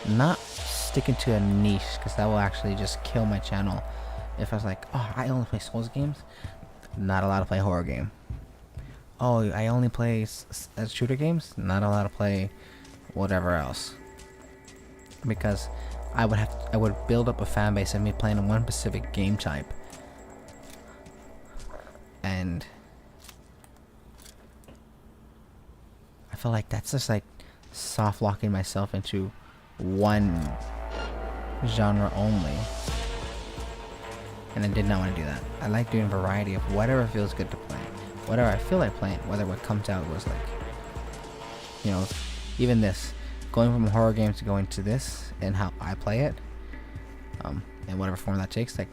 Not sticking to a niche because that will actually just kill my channel. If I was like, oh, I only play Souls games, not allowed to play horror game. Oh, I only play shooter games, not allowed to play whatever else. Because I would build up a fan base of me playing one specific game type. And I feel like that's just like soft locking myself into one genre only, and I did not want to do that. I like doing a variety of whatever feels good to play, whatever I feel like playing, whether what comes out was like, you know, even this, going from a horror game to going to this and how I play it, in whatever form that takes. Like,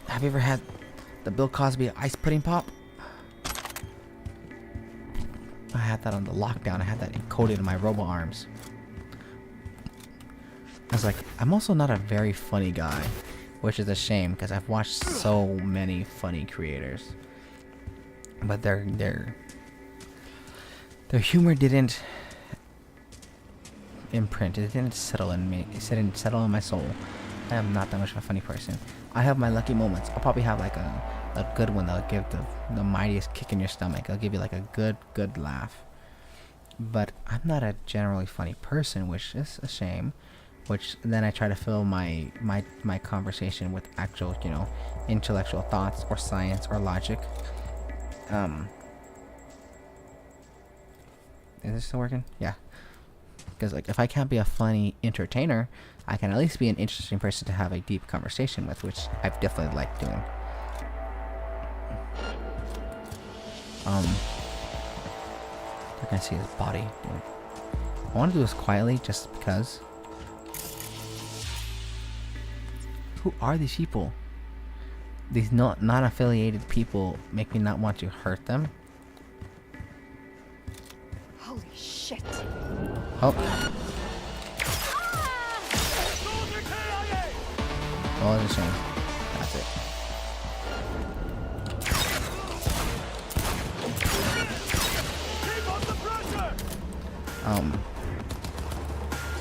have you ever had the Bill Cosby ice pudding pop? I had that on the lockdown. I had that encoded in my robo arms. I was like, I'm also not a very funny guy, which is a shame because I've watched so many funny creators, but their humor didn't imprint. It didn't settle in me. It didn't settle in my soul. I am not that much of a funny person. I have my lucky moments. I'll probably have like a good one that'll give the mightiest kick in your stomach. I'll give you like a good laugh. But I'm not a generally funny person, which is a shame. Which then I try to fill my conversation with actual, you know, intellectual thoughts or science or logic. Is this still working? Yeah. Because like, if I can't be a funny entertainer, I can at least be an interesting person to have a deep conversation with, which I've definitely liked doing. I can see his body. I want to do this quietly just because. Who are these people? These non-affiliated people make me not want to hurt them. Holy shit. Oh. Oh, it's a shame. That's it.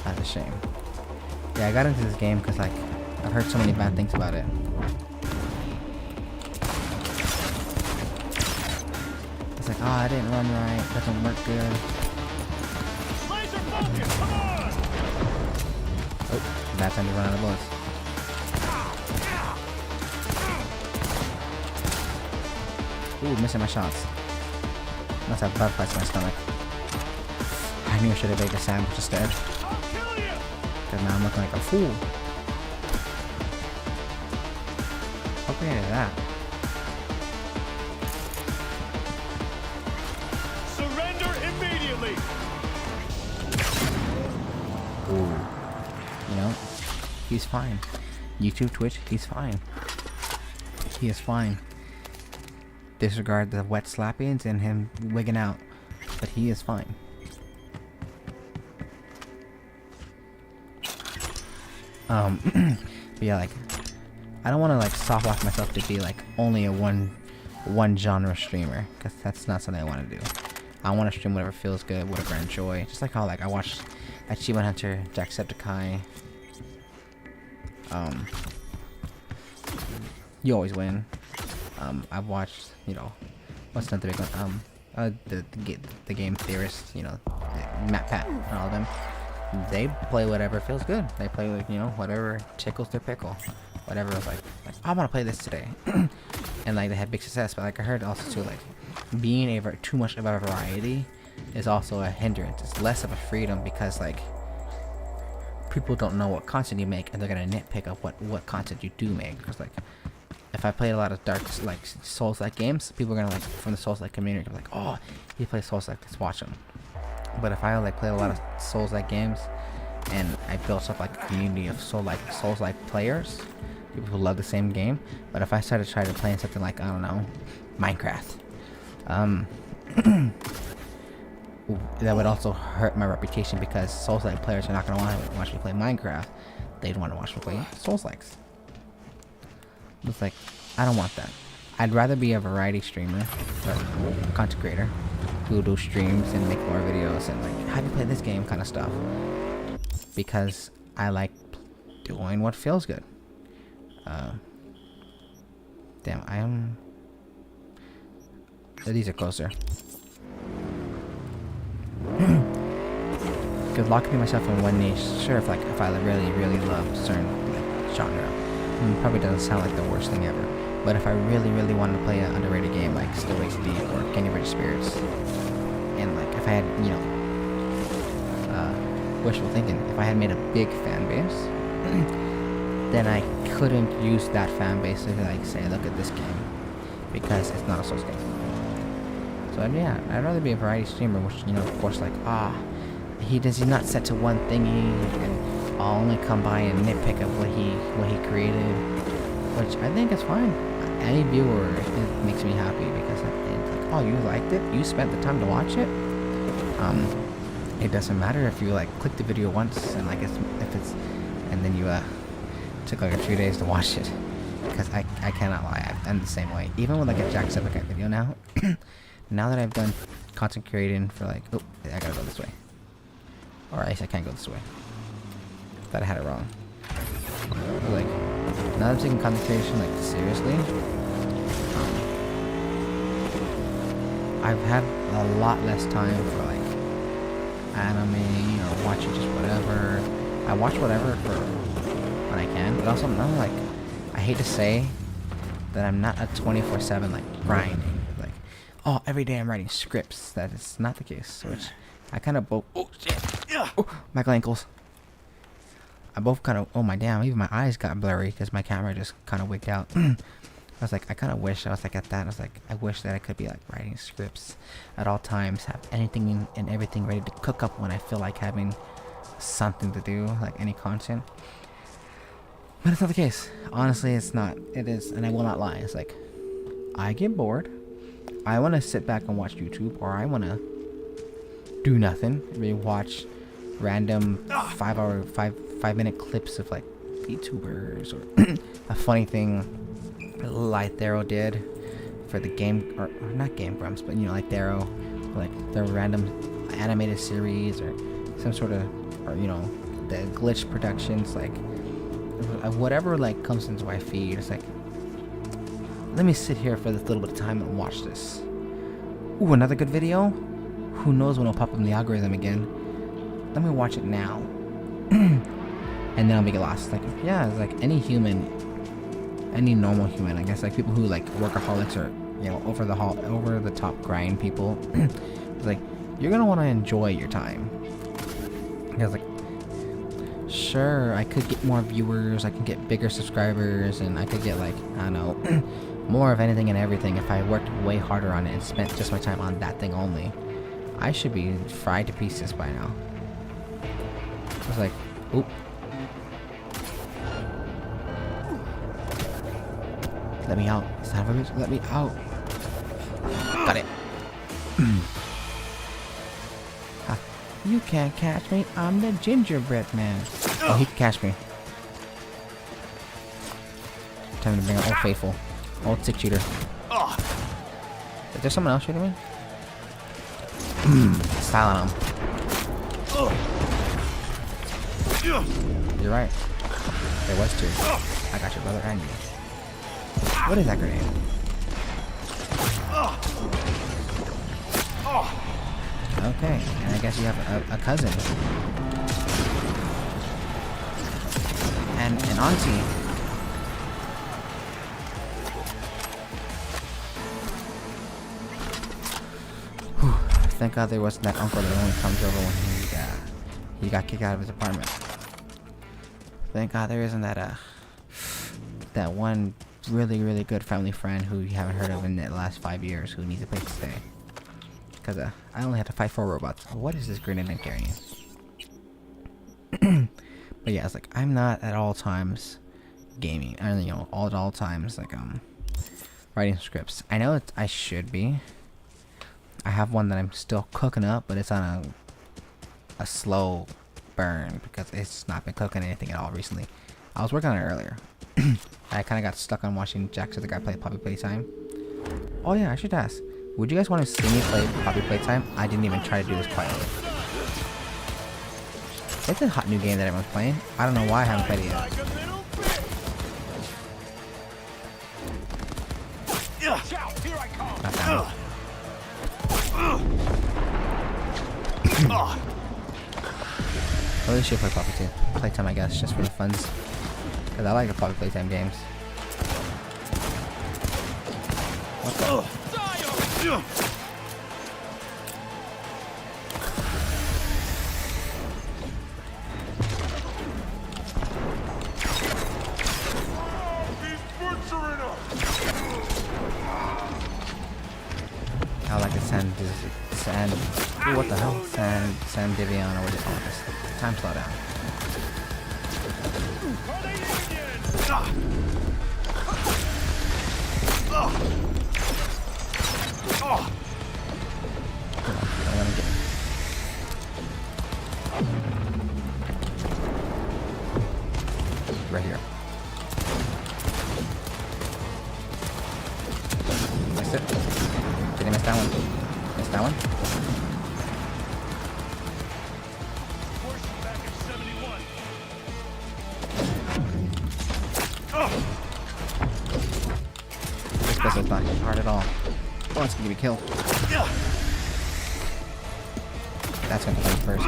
That's a shame. Yeah, I got into this game because like I've heard so many bad things about it. It's like, oh, I didn't run right. Doesn't work good. Laser focus, come on! Oh, bad time to run out of bullets. Ooh, missing my shots. Must have butterflies in my stomach. I knew I should have made a sandwich instead. Because now I'm looking like a fool. How great is that? Surrender immediately! He's fine. YouTube, Twitch, he's fine. He is fine. Disregard the wet slappings and him wigging out, but he is fine. But yeah, like, I don't want to like soft lock myself to be like only a one genre streamer, because that's not something I want to do. I want to stream whatever feels good, whatever I enjoy. Just like how like I watched Achievement Hunter, Jacksepticeye. You always win. I've watched, you know, what's another big one? The game theorists, you know, Matt Pat and all of them. They play whatever feels good. They play like, you know, whatever tickles their pickle. Whatever, like I want to play this today. And like they had big success, but like I heard also too, like being too much of a variety is also a hindrance. It's less of a freedom, because like people don't know what content you make, and they're gonna nitpick of what content you do make. Because like if I played a lot of dark like Souls-like games, people are gonna like from the Souls-like community like, oh, he plays Souls-like, let's watch him. But if I like play a lot of Souls-like games, and I built up like a community of Souls-like players, people who love the same game. But if I started trying to play something like, I don't know, Minecraft, that would also hurt my reputation, because Souls-like players are not gonna want to watch me play Minecraft. They'd want to watch me play Souls-likes. It's like, I don't want that. I'd rather be a variety streamer, or content creator, who will do streams and make more videos and like, how do you play this game kind of stuff, because I like doing what feels good. Damn, I am. These are closer. Cause locking myself in one niche, sure, if I really love certain like genre, probably doesn't sound like the worst thing ever. But if I really wanted to play an underrated game like SWTD or Candy Bridge Spirits, and like if I had, you know, wishful thinking, if I had made a big fan base, then I couldn't use that fan base to like say, look at this game, because it's not a Souls game. So yeah, I'd rather be a variety streamer, which, you know, of course, like, he's not set to one thingy, and I'll only come by and nitpick of what he created, which I think is fine. Any viewer, it makes me happy, because it's like, oh, you liked it, you spent the time to watch it. It doesn't matter if you like click the video once and like and then you took like a few days to watch it, because I cannot lie, I'm the same way. Even with like a Jacksepticeye video now, now that I've done content creating for like, oh, I gotta go this way, or I can't go this way. Thought I had it wrong. But, like, now that I'm taking content creation like seriously, I've had a lot less time for like anime or watching just whatever. I watch whatever for when I can, but also now, like, I hate to say that I'm not a 24/7 like grinding, like, oh, every day I'm writing scripts. That is not the case, which I kind of both, oh shit, oh, my ankles. I both kind of, oh my damn, even my eyes got blurry because my camera just kind of wigged out. I was like, I kind of wish I was like at that. I was like, I wish that I could be like writing scripts at all times, have anything and everything ready to cook up when I feel like having something to do, like any content. But it's not the case. Honestly, it's not. It is, and I will not lie. It's like, I get bored. I want to sit back and watch YouTube, or I want to do nothing. Maybe watch random 5 minute clips of like YouTubers, or a funny thing Lythero did for the game, or not Game Grumps, but you know, like Lythero, like the random animated series, or some sort of, or you know, the Glitch Productions, like whatever like comes into my feed. It's like, let me sit here for this little bit of time and watch this. Ooh, another good video. Who knows when it'll pop up in the algorithm again? Let me watch it now. And then I'll make it last. Like, yeah, it's like any human, any normal human, I guess, like people who like workaholics or, you know, over the top grind people. It's like, you're gonna want to enjoy your time. Because like, sure, I could get more viewers, I can get bigger subscribers, and I could get like, I don't know, more of anything and everything if I worked way harder on it and spent just my time on that thing only. I should be fried to pieces by now. I was like, oop. Let me out. Son of a bitch. Let me out. Got it. Ha. You can't catch me. I'm the gingerbread man. Oh, he can catch me. Time to bring out Old Faithful. Old 6-shooter. Is there someone else shooting me? Style on him. You're right. There was 2. I got your brother and you. What is that grenade? Okay, and I guess you have a cousin. And an auntie. Whew. Thank God there wasn't that uncle that only comes over when he got kicked out of his apartment. Thank God there isn't that that one really good family friend who you haven't heard of in the last 5 years who needs a place to stay. Because I only had to fight 4 robots. What is this grenade I'm carrying? But yeah, it's like I'm not at all times gaming. I don't know, at all times like writing scripts. I know I should be. I have one that I'm still cooking up, but it's on a slow burn because it's not been cooking anything at all recently. I was working on it earlier. I kind of got stuck on watching Jack the guy play Poppy Playtime. Oh yeah, I should ask. Would you guys want to see me play Poppy Playtime? I didn't even try to do this quietly. It's a hot new game that everyone's playing. I don't know why I haven't played it yet. Not that one. Really should play Poppy Playtime, I guess, just for the funs. Because I like the Poppy Playtime games. What the? I like the sand. Ooh, what the hell? Sand Divion, or what do you call this? Time slow down. Right here. Missed it. Did I miss that one? Missed that one? This pistol's not hard at all. Oh, it's gonna get me killed. That's gonna come first.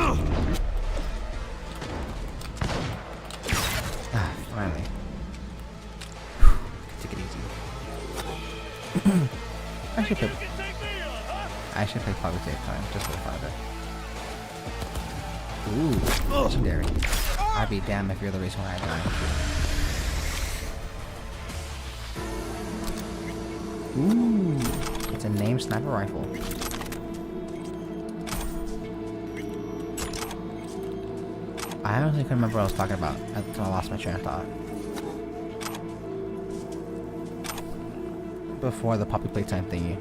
Ah, finally. Take it easy. I should play Poppy Playtime just for the fun of it. Ooh, legendary. I'd be damned if you're the reason why I die. Ooh, it's a named sniper rifle. I honestly couldn't remember what I was talking about until I lost my train of thought. Before the Poppy Playtime thingy.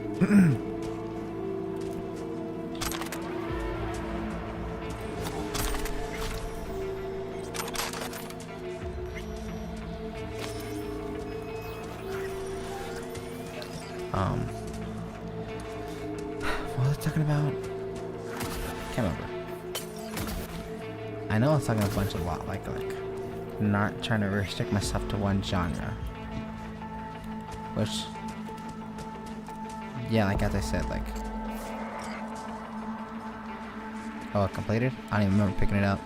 What was I talking about? Can't remember. I know I was talking a lot, like not trying to restrict myself to one genre. Which, yeah, like as I said, like, oh, completed? I don't even remember picking it up.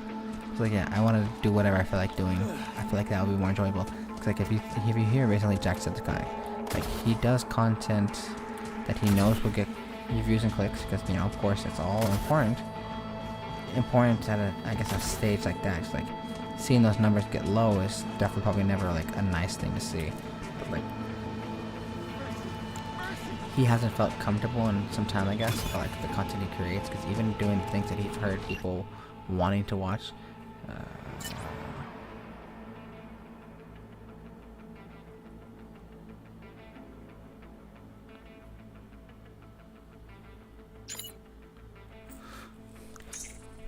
It's like, yeah, I want to do whatever I feel like doing. I feel like that would be more enjoyable. It's like if you hear recently Jacksepticeye, like he does content that he knows will get views and clicks because, you know, of course it's all important at a stage like that. It's like seeing those numbers get low is definitely probably never like a nice thing to see, but like he hasn't felt comfortable in some time, I guess, for like the content he creates, because even doing things that he's heard people wanting to watch,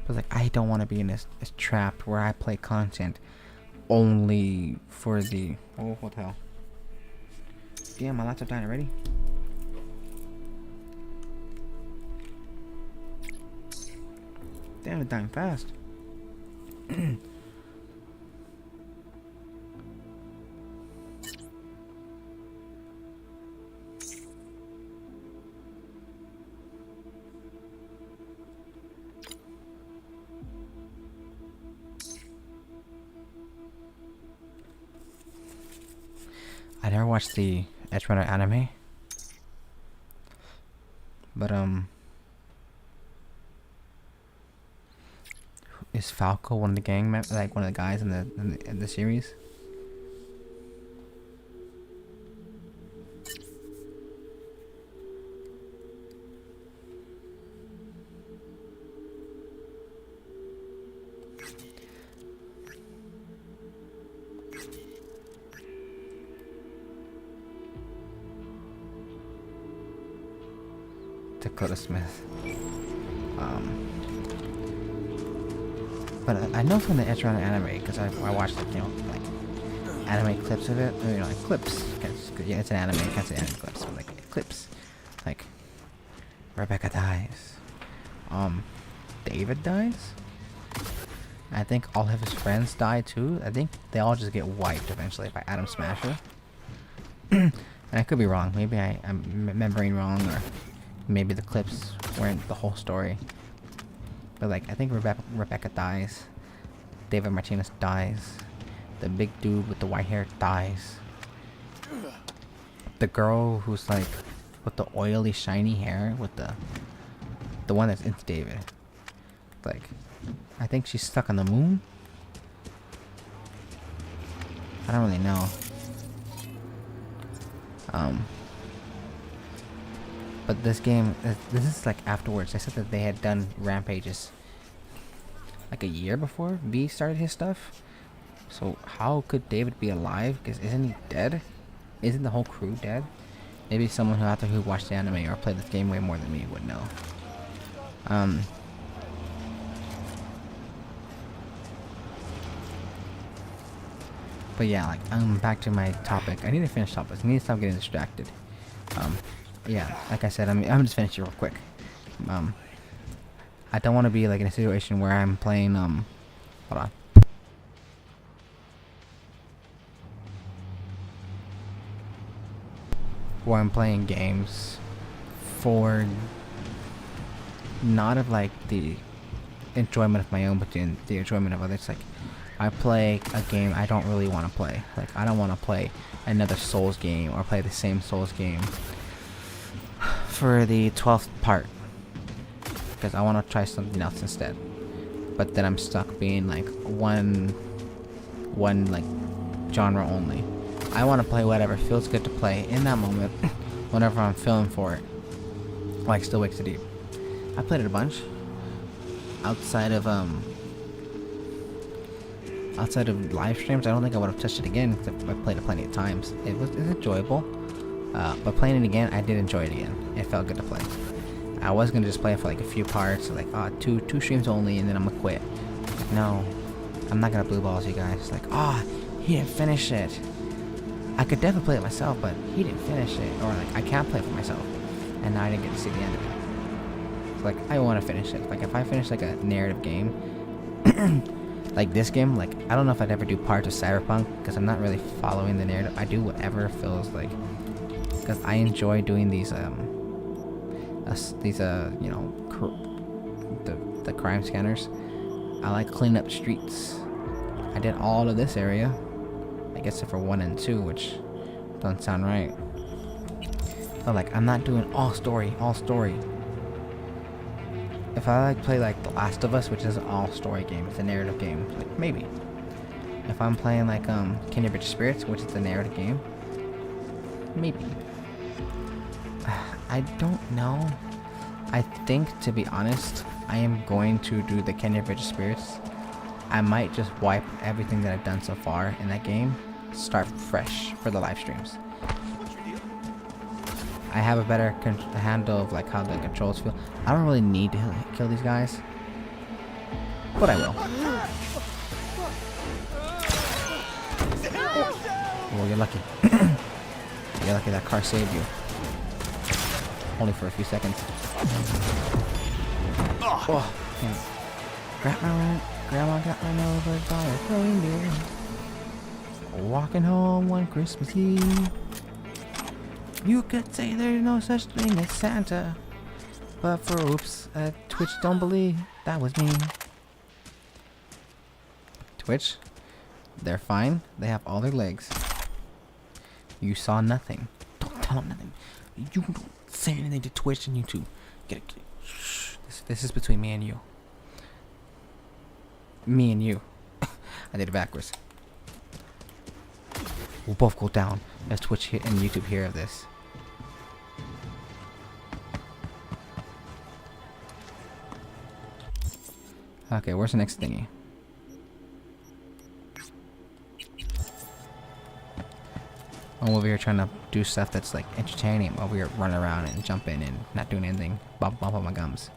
But like, I don't want to be in this trap where I play content only for the... Oh, what the hell? Damn, my laptop died already? Damn, it's dying fast. I never watched the Edge Runner anime, but is Falco one of the gang members, like one of the guys in the series? Dakota Smith. But I know from the Edge Runner anime, because I watched like, you know, like anime clips of it, or, you know, like clips. Yeah, it's an anime. I can't say anime clips, but like clips. Like Rebecca dies. David dies. I think all of his friends die too. I think they all just get wiped eventually by Adam Smasher. And I could be wrong. Maybe I'm remembering wrong, or maybe the clips weren't the whole story. But like, I think Rebecca dies. David Martinez dies. The big dude with the white hair dies. The girl who's like with the oily shiny hair, with the one that's into David. Like, I think she's stuck on the moon. I don't really know. But this game, this is like afterwards. I said that they had done rampages like a year before V started his stuff. So how could David be alive? Because isn't he dead? Isn't the whole crew dead? Maybe someone out there who watched the anime or played this game way more than me would know. But yeah, like, back to my topic. I need to finish topics. I need to stop getting distracted. Yeah, like I said, I'm just finishing real quick. I don't want to be like in a situation where I'm playing, hold on. Where I'm playing games for not of like the enjoyment of my own, but the enjoyment of others. Like, I play a game I don't really want to play. Like, I don't want to play another Souls game or play the same Souls game for the 12th part, because I want to try something else instead. But then I'm stuck being like one like genre only. I want to play whatever feels good to play in that moment whenever I'm feeling for it. Like SWTD. I played it a bunch. Outside of live streams, I don't think I would have touched it again, because I played it plenty of times. It's enjoyable. But playing it again, I did enjoy it again. It felt good to play. I was gonna just play it for like a few parts, like two streams only, and then I'm gonna quit. Like, no, I'm not gonna blue balls you guys. Like, he didn't finish it. I could definitely play it myself, but he didn't finish it, or like I can't play it for myself, and now I didn't get to see the end of it. So, like, I want to finish it. Like, if I finish like a narrative game, like this game, like I don't know if I'd ever do parts of Cyberpunk, because I'm not really following the narrative. I do whatever feels like, because I enjoy doing these you know, the crime scanners. I like cleaning up streets. I did all of this area, I guess, except for 1 and 2, which doesn't sound right. But like, I'm not doing all story. If I like play like The Last of Us, which is an all story game, it's a narrative game, like maybe. If I'm playing like Kingdom Rich Spirits, which is a narrative game, maybe. I don't know. I think, to be honest, I am going to do the Kingdom Rich Spirits. I might just wipe everything that I've done so far in that game, start fresh for the live streams. I have a better handle of like how the controls feel. I don't really need to kill these guys. but I will. Oh, you're lucky. You're lucky that car saved you. Only for a few seconds. Oh, damn. Grandma got run over by a reindeer. Walking home one Christmas Eve. You could say there's no such thing as Santa. But for oops, Twitch don't believe that was me. Twitch, they're fine. They have all their legs. You saw nothing. Don't tell them nothing. You don't say anything to Twitch and YouTube. Get it. Shh. This is between me and you. Me and you. I did it backwards. We'll both go down as Twitch and YouTube hear of this. Okay, where's the next thingy? I'm over here trying to do stuff that's like entertaining while we're running around and jumping and not doing anything. Bump on my gums.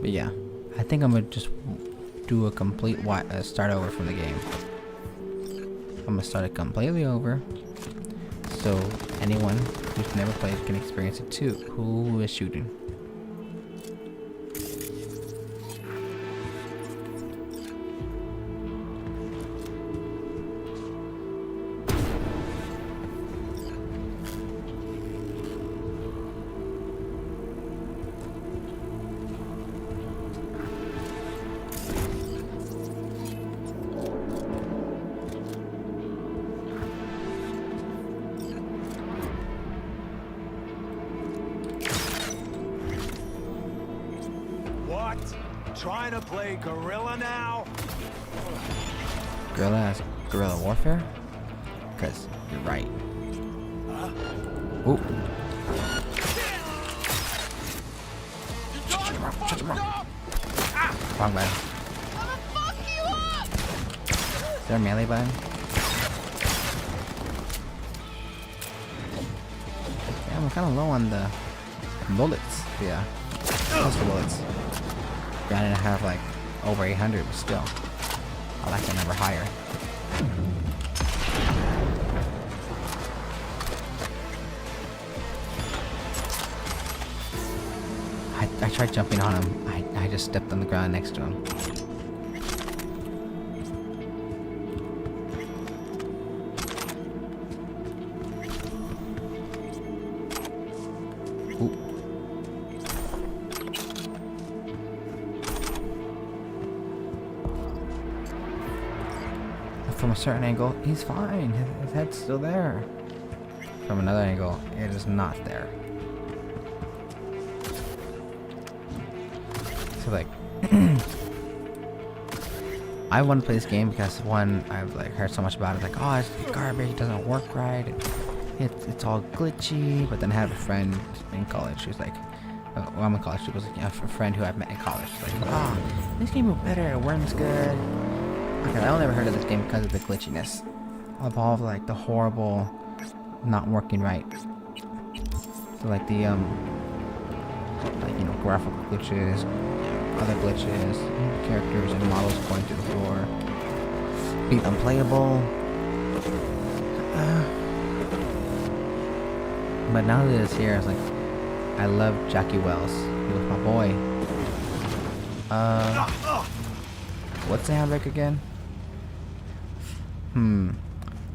But yeah, I think I'm gonna just do a complete start over from the game. I'm gonna start it completely over, so anyone who's never played can experience it too. Who is shooting? What? Trying to play gorilla now? Gorilla as guerrilla warfare? Cause you're right. Ooh. Shut your mouth. Wrong button. Is there a melee button? Yeah, I'm kind of low on the bullets. Yeah, pistol bullets. I didn't have like over 800, but still, I like that number higher. I tried jumping on him. I just stepped on the ground next to him. Ooh. From a certain angle, he's fine. His head's still there. From another angle, it is not there. So like, I want to play this game because one, I've like heard so much about it. Like, oh, it's garbage. It doesn't work right. It's all glitchy. But then I have a friend in college who's like, well, I'm in college. She was like, a friend who I've met in college. She's like, oh, this game is better. It works good. Okay, I only ever heard of this game because of the glitchiness of all of like the horrible, not working right. So like the like, you know, graphical glitches, other glitches, characters and models going through the floor, being unplayable. But now that it's here, it's like, I love Jackie Wells. He was my boy. What's the handbrake again?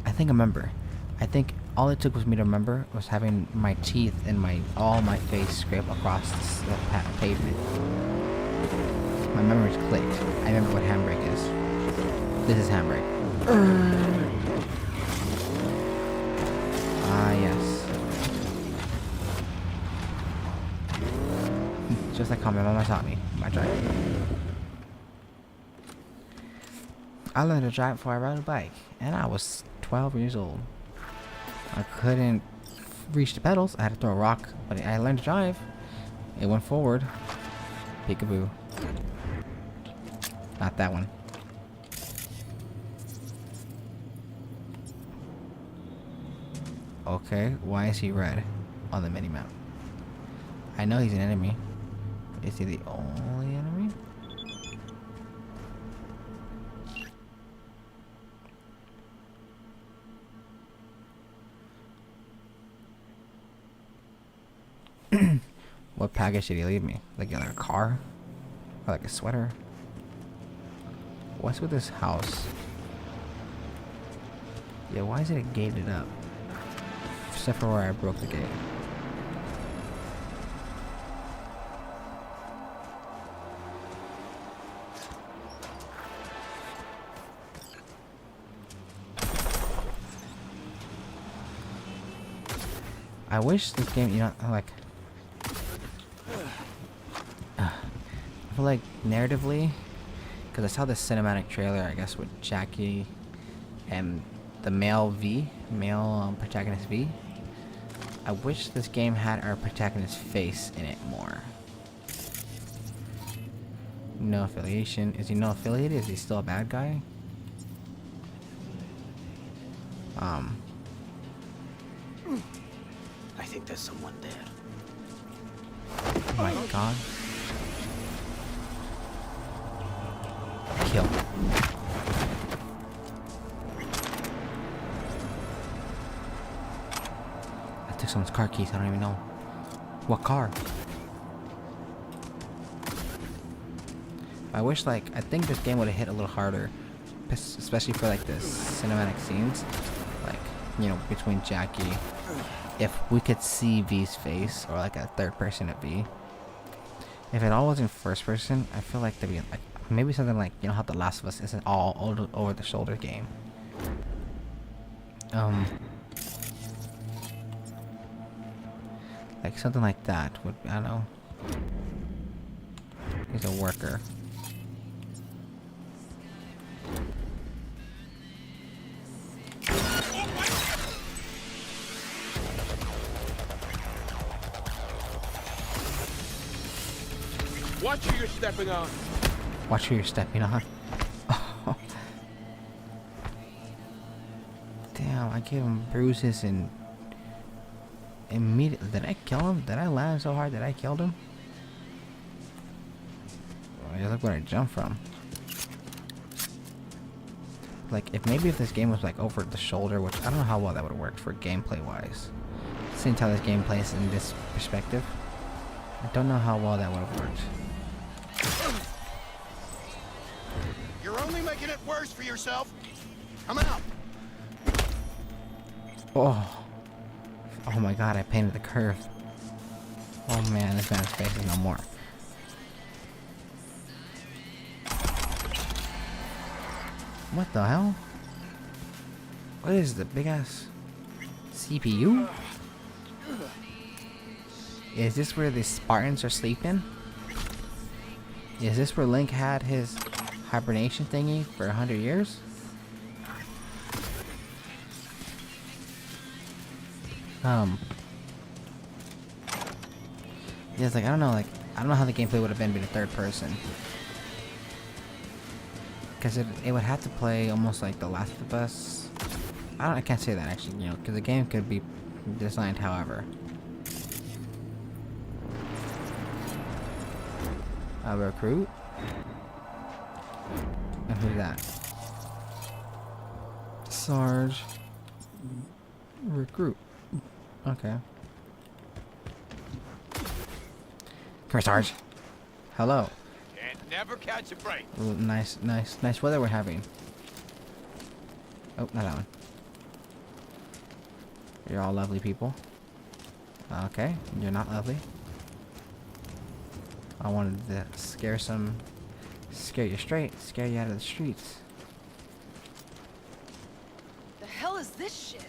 I think I remember. I think all it took was me to remember was having my teeth and all my face scrape across the pavement. My memory's clicked. I remember what handbrake is. This is handbrake. Ah, yes. Just like how my mama taught me. My drive. I learned to drive before I rode a bike, and I was 12 years old. I couldn't reach the pedals. I had to throw a rock, but I learned to drive. It went forward. Peekaboo. Not that one. Okay, why is he red on the minimap? I know he's an enemy. Is he the only enemy? What package did he leave me? Like a car? Or like a sweater? What's with this house? Yeah, why is it gated up? Except for where I broke the gate. I wish this game, you know, like, I feel like narratively, because I saw this cinematic trailer, I guess, with Jackie and the male protagonist V. I wish this game had our protagonist's face in it more. No affiliation. Is he no affiliated? Is he still a bad guy? I think there's someone there. Oh my god. Kill. I took someone's car keys. I don't even know. What car? I wish, like, I think this game would have hit a little harder. Especially for, like, the cinematic scenes. Like, you know, between Jackie. If we could see V's face, or like a third person at V. If it all wasn't first person, I feel like there'd be like maybe something like, you know how The Last of Us isn't all over the shoulder game. Like something like that would, I don't know. He's a worker. Watch who you're stepping on. Watch who you're stepping on. Damn, I gave him bruises and immediately. Did I kill him? Did I land so hard that I killed him? Oh, yeah, look where I jumped from. Like, if this game was like over the shoulder, which I don't know how well that would have worked for gameplay wise. Since how this game plays in this perspective, I don't know how well that would have worked. You're only making it worse for yourself. Come out. Oh. Oh my god, I painted the curve. Oh man, this man's face is no more. What the hell? What is the big ass CPU? Is this where the Spartans are sleeping? Is this where Link had his hibernation thingy for 100 years? Yeah, it's like, I don't know how the gameplay would have been in third person. Because it would have to play almost like The Last of Us. I can't say that actually, you know, because the game could be designed however. A recruit? And who's that? Sarge. Recruit. Okay. Come here, Sarge. Hello. Can't never catch a break. Ooh, nice weather we're having. Oh, not that one. You're all lovely people. Okay, you're not lovely. I wanted to scare you straight, scare you out of the streets. The hell is this shit?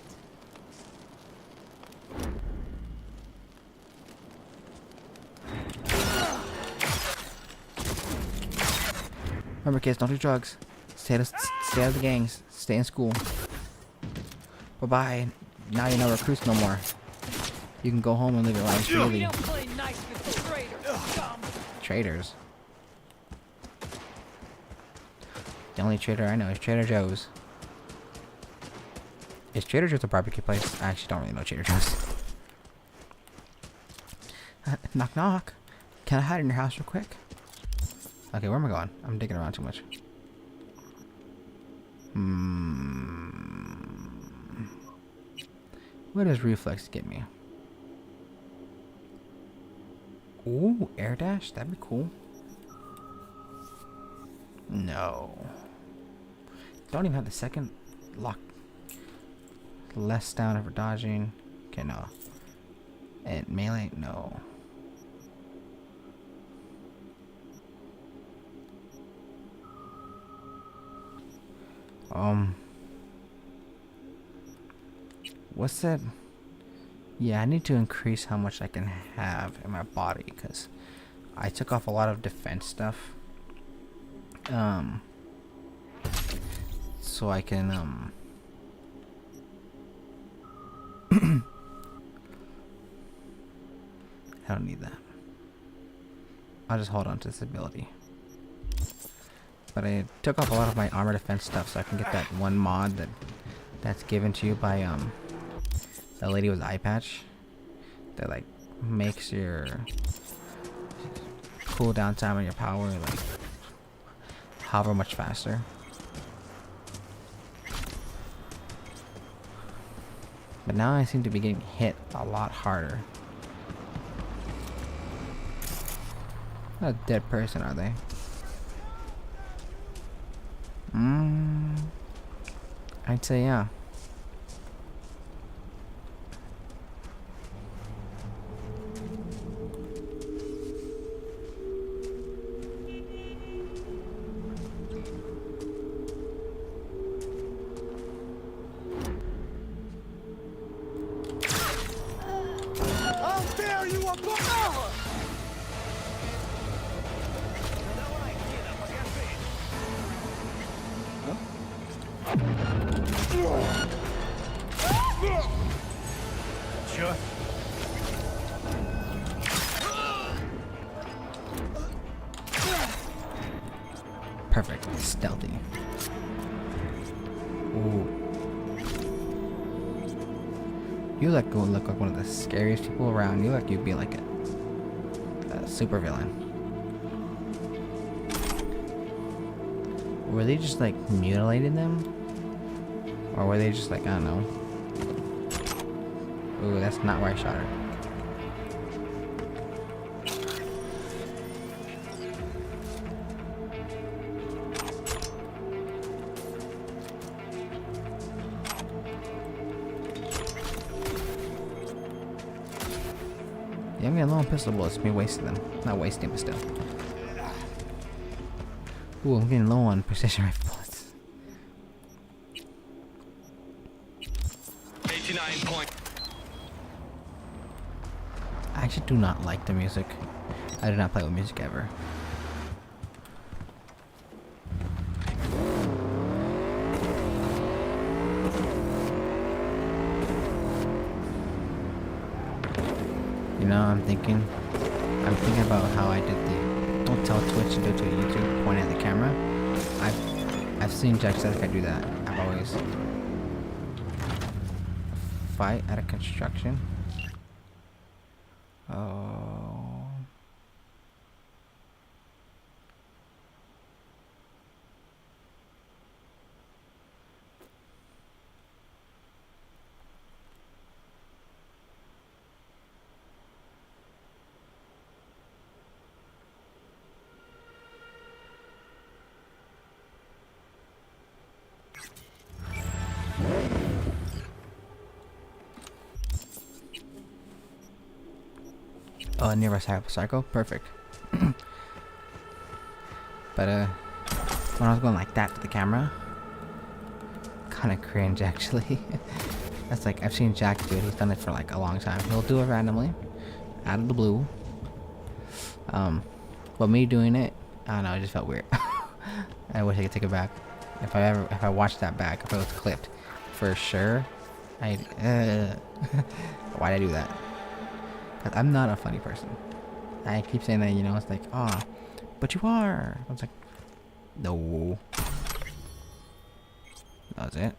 Remember, kids, don't do drugs. Stay out of the gangs. Stay in school. Bye-bye. Now you're no recruits no more. You can go home and live your life freely. You don't play nice with the traitors, scum. Traitors. The only traitor I know is Trader Joe's. Is Trader Joe's a barbecue place? I actually don't really know Trader Joe's. Knock knock. Can I hide in your house real quick? Okay, where am I going? I'm digging around too much. Where does reflex get me? Ooh, air dash? That'd be cool. No. Don't even have the second lock. Less down for dodging. Okay, no. And melee? No. What's that? Yeah, I need to increase how much I can have in my body because I took off a lot of defense stuff. So I can I don't need that. I'll just hold on to this ability. But I took off a lot of my armor defense stuff so I can get that one mod that's given to you by the lady with the eye patch that like makes your cooldown time on your power like however much faster. But now I seem to be getting hit a lot harder. Not a dead person, are they? I'd say yeah. I'll tear you apart! Sure. Perfect. Stealthy. Ooh. You look like one of the scariest people around. You like you'd be like a super villain. Were they just like mutilating them? Or were they just like, I don't know. Ooh, that's not where I shot her. Yeah, I'm getting low on pistol bullets. Me wasting them. Not wasting, but still. Ooh, I'm getting low on precision rifle bullets. 89 point. I actually do not like the music. I do not play with music ever. You know, I'm thinking about how I did the don't tell Twitch to do to YouTube, point at the camera. I've seen Jacksepticeye do that. I've always fight at a construction. Oh. Oh, nearby cycle, perfect. But when I was going like that to the camera, kind of cringe actually. That's like I've seen Jack do it. He's done it for like a long time. He'll do it randomly, out of the blue. But me doing it, I don't know. It just felt weird. I wish I could take it back. If I watched that back, if it was clipped, for sure, why'd I do that? Cause I'm not a funny person. I keep saying that, you know, it's like, ah, oh, but you are. I was like, no. That was it.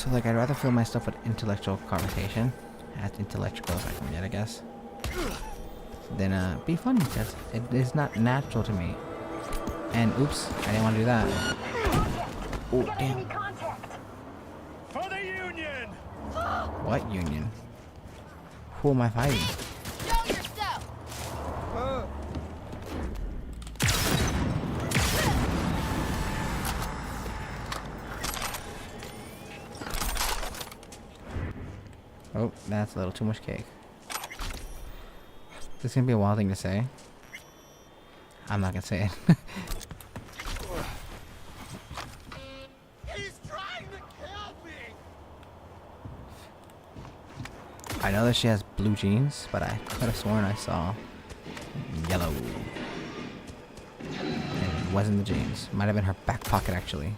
So like, I'd rather fill my stuff with intellectual conversation, as intellectual as I can get, I guess, than be funny, because it is not natural to me. And oops, I didn't want to do that. Oh damn! For the Union! What union? Who am I fighting? Show yourself! Oh, that's a little too much cake. This is gonna be a wild thing to say. I'm not gonna say it. He's trying to kill me! I know that she has blue jeans, but I could have sworn I saw yellow. And it wasn't the jeans. Might have been her back pocket, actually.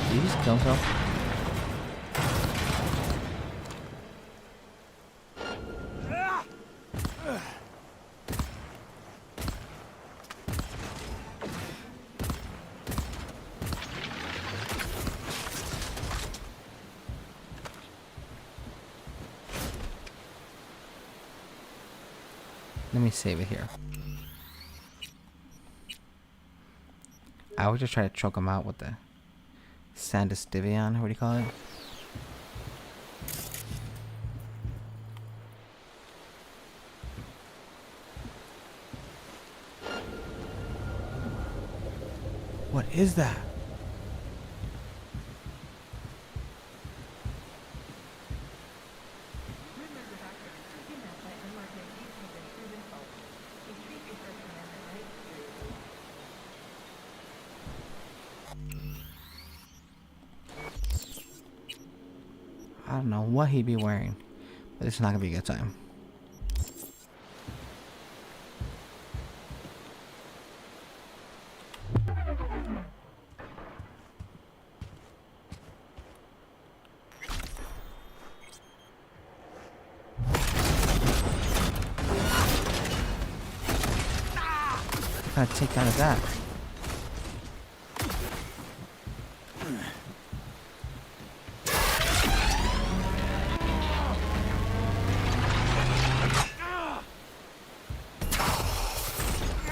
Did he just kill himself? Let me save it here. I would just try to choke him out with the Sandistivian, what do you call it? What is that? I don't know what he'd be wearing, but it's not gonna be a good time. What kind of takedown is that?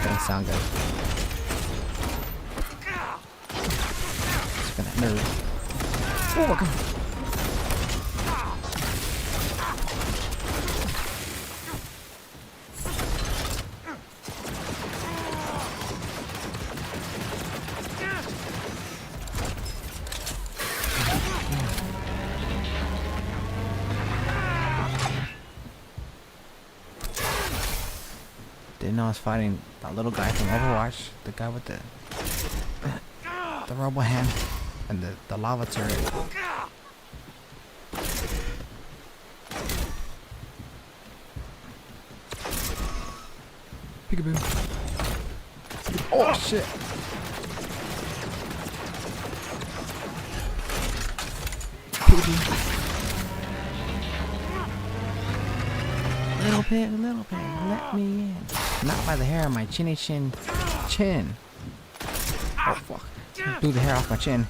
Doesn't sound good. Just gonna move. Oh, come on. Didn't know I was fighting that little guy from Overwatch, the guy with the robo hand and the lava turret. Peekaboo. Oh shit. Peekaboo. Little pig, let me in. Not by the hair on my chinny chin. Oh fuck. Blew the hair off my chin.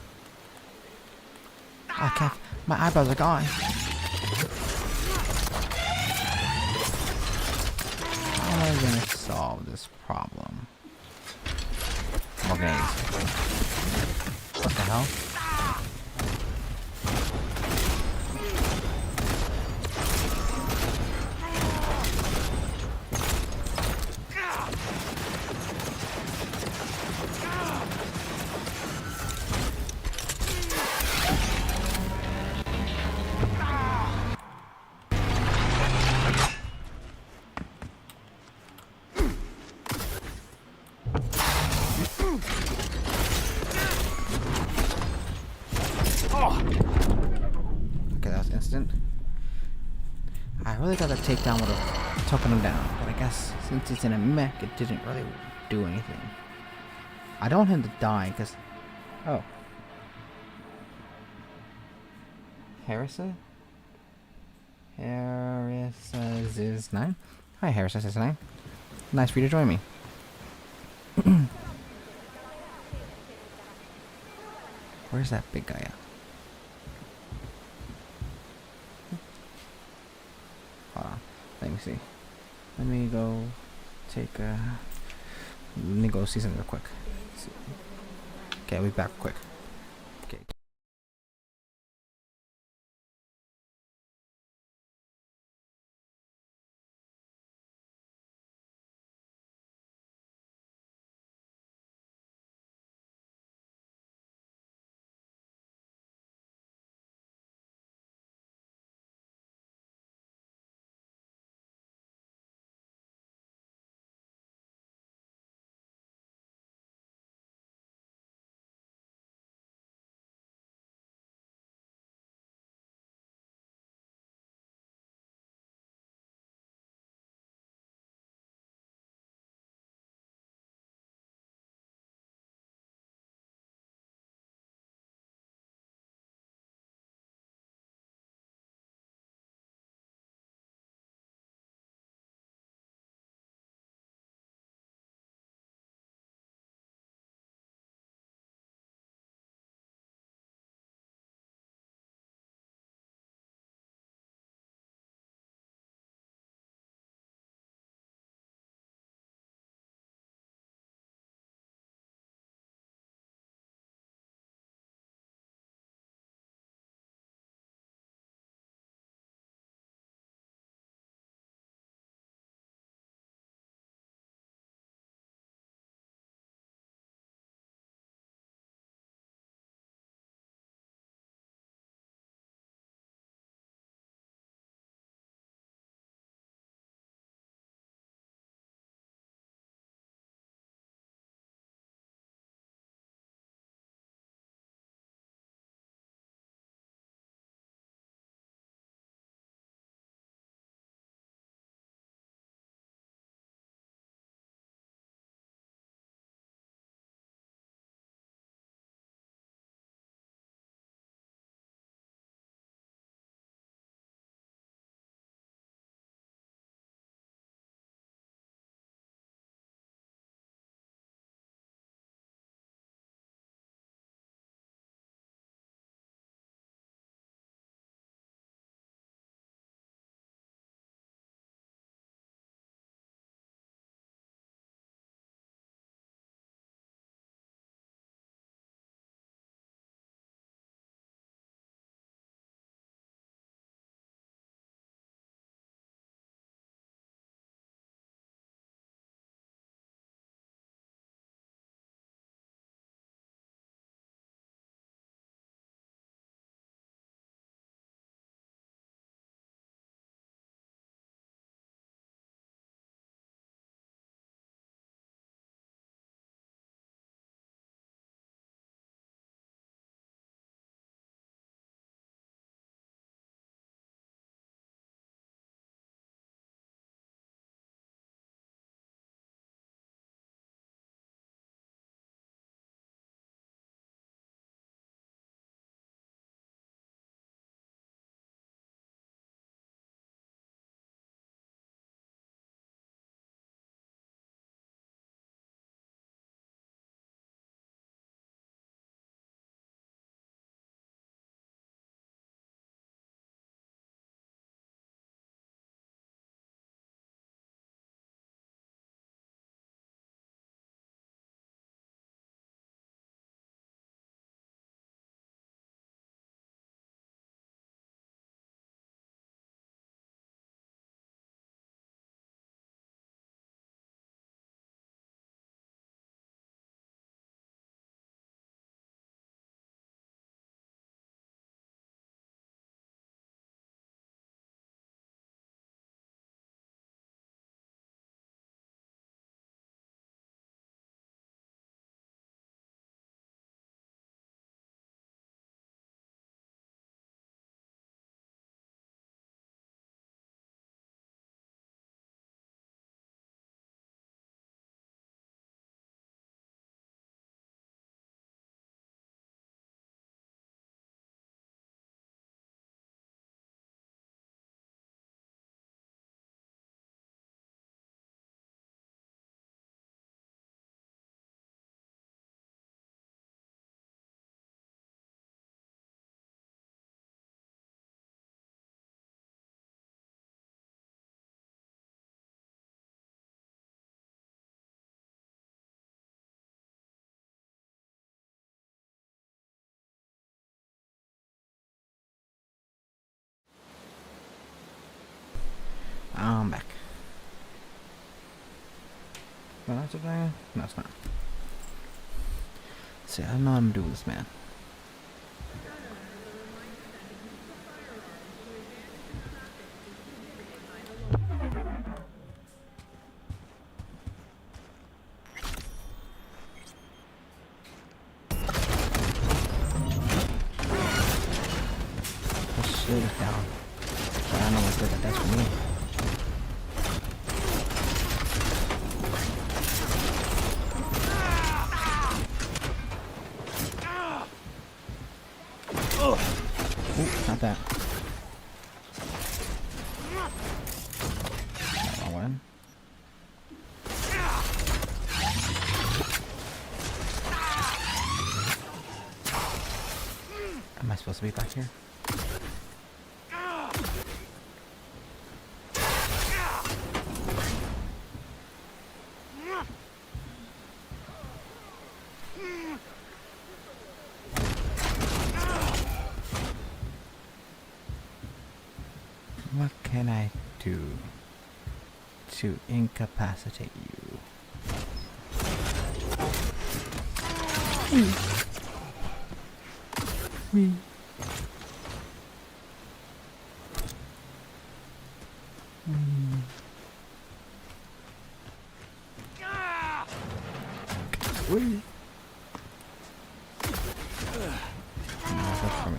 I can't. My eyebrows are gone. How am I gonna solve this problem? Okay. What the hell? Okay, that was instant. I really thought that takedown would have taken him down, but I guess since it's in a mech, it didn't really do anything. I don't want him to die, because... Oh. Harrison? Harrison is 9? Hi, Harrison is 9. Nice for you to join me. Where's that big guy at? Hold on. Let me see. Let me go take a. Let me go see something real quick. Okay, I'll be back quick. Okay. I'm back. No, that's okay. No, it's not. See, I don't know what I'm doing with this man. This shit is down. I don't know what good that does for me. Ooh, not that. Wrong one. Am I supposed to be back here? What can I do to incapacitate you? Wee. Wee. No, that's for me.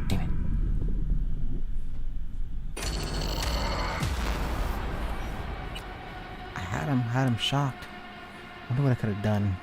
Damn it. I had him shocked. Wonder what I could have done.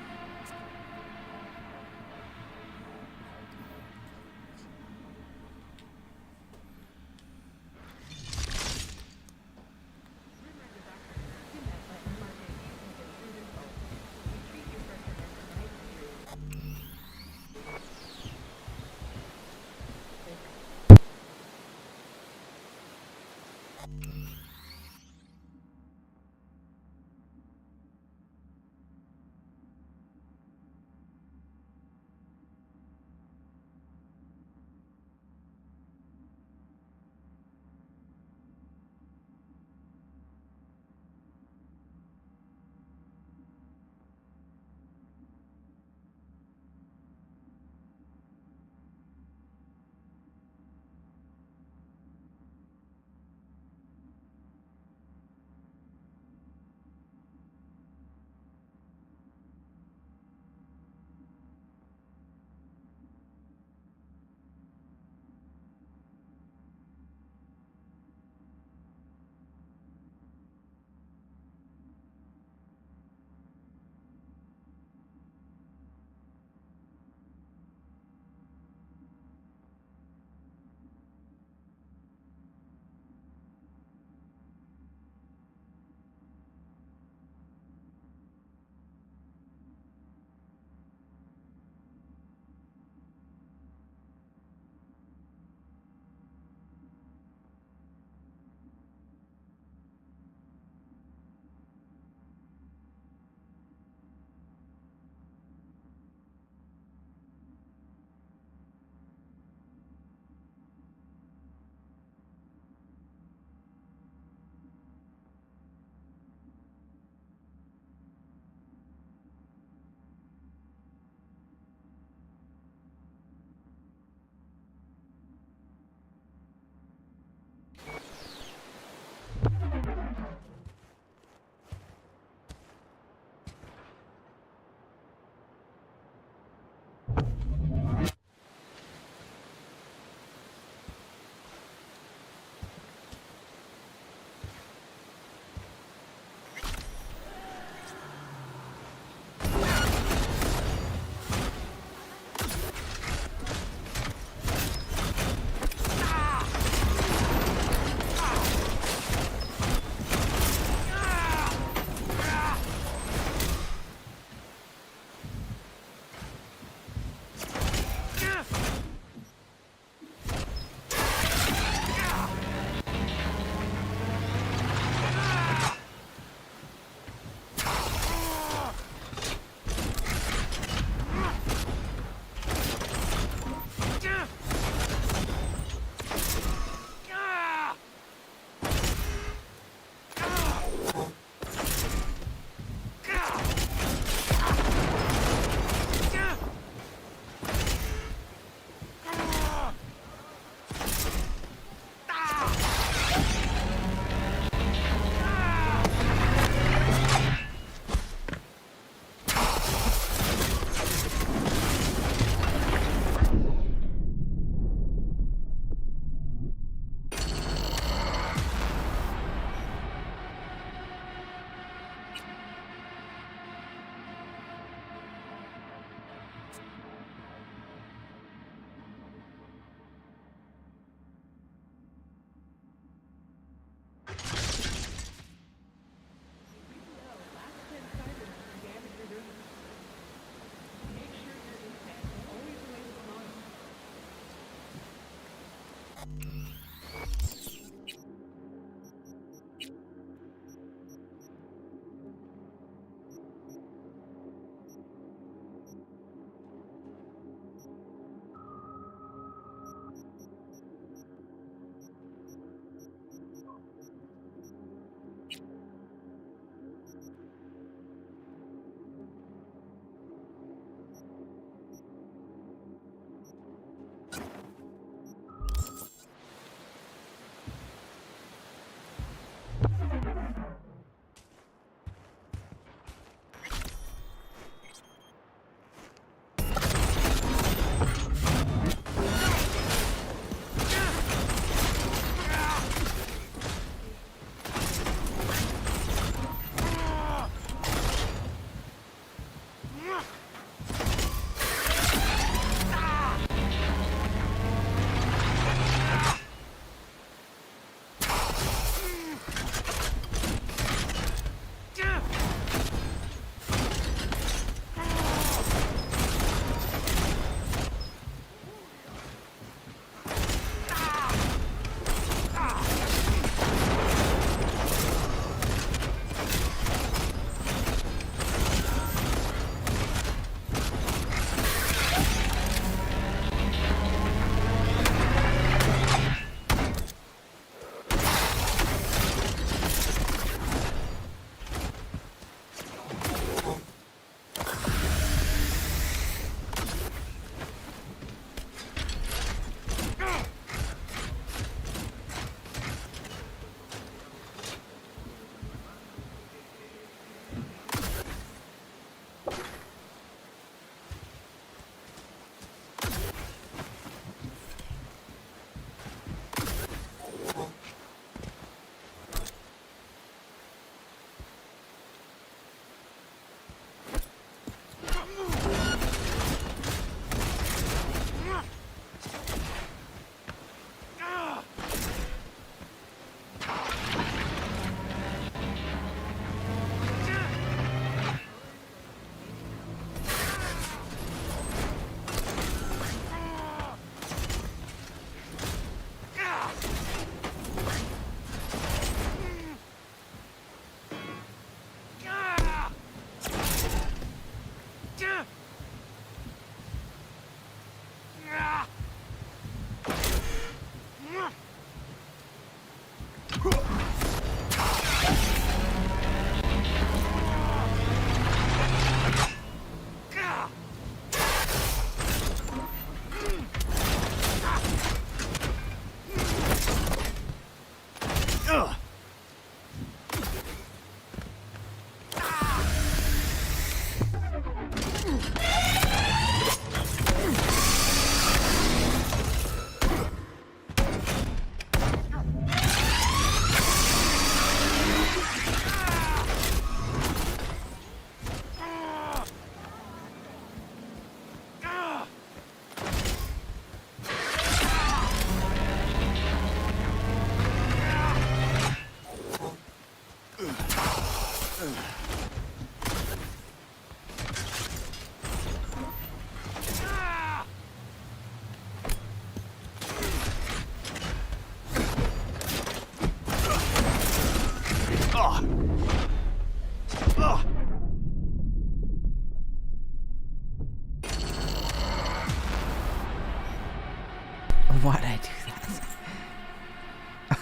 Why'd I do that?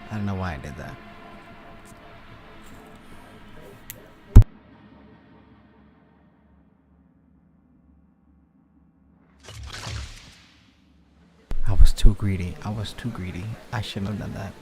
I don't know why I did that. I was too greedy. I shouldn't have done that.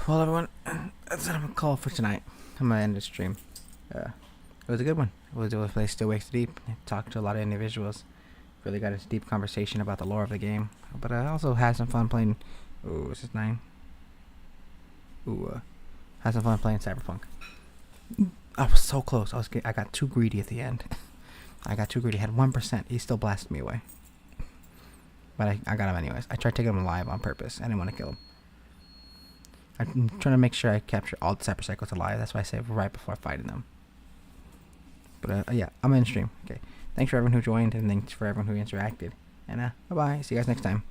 Well, everyone, that's what I'm gonna call for tonight. I'm gonna end the stream. It was a good one. It was able to play Still Wakes Deep. Talked to a lot of individuals. Really got a deep conversation about the lore of the game. But I also had some fun playing. Ooh, what's his name? Ooh, had some fun playing Cyberpunk. I was so close. I got too greedy at the end. I got too greedy. Had 1%. He still blasted me away. But I got him anyways. I tried taking him alive on purpose. I didn't want to kill him. I'm trying to make sure I capture all the cyber cycles alive. That's why I saved right before fighting them. But yeah, I'm in stream. Okay. Thanks for everyone who joined, and thanks for everyone who interacted. And bye-bye. See you guys next time.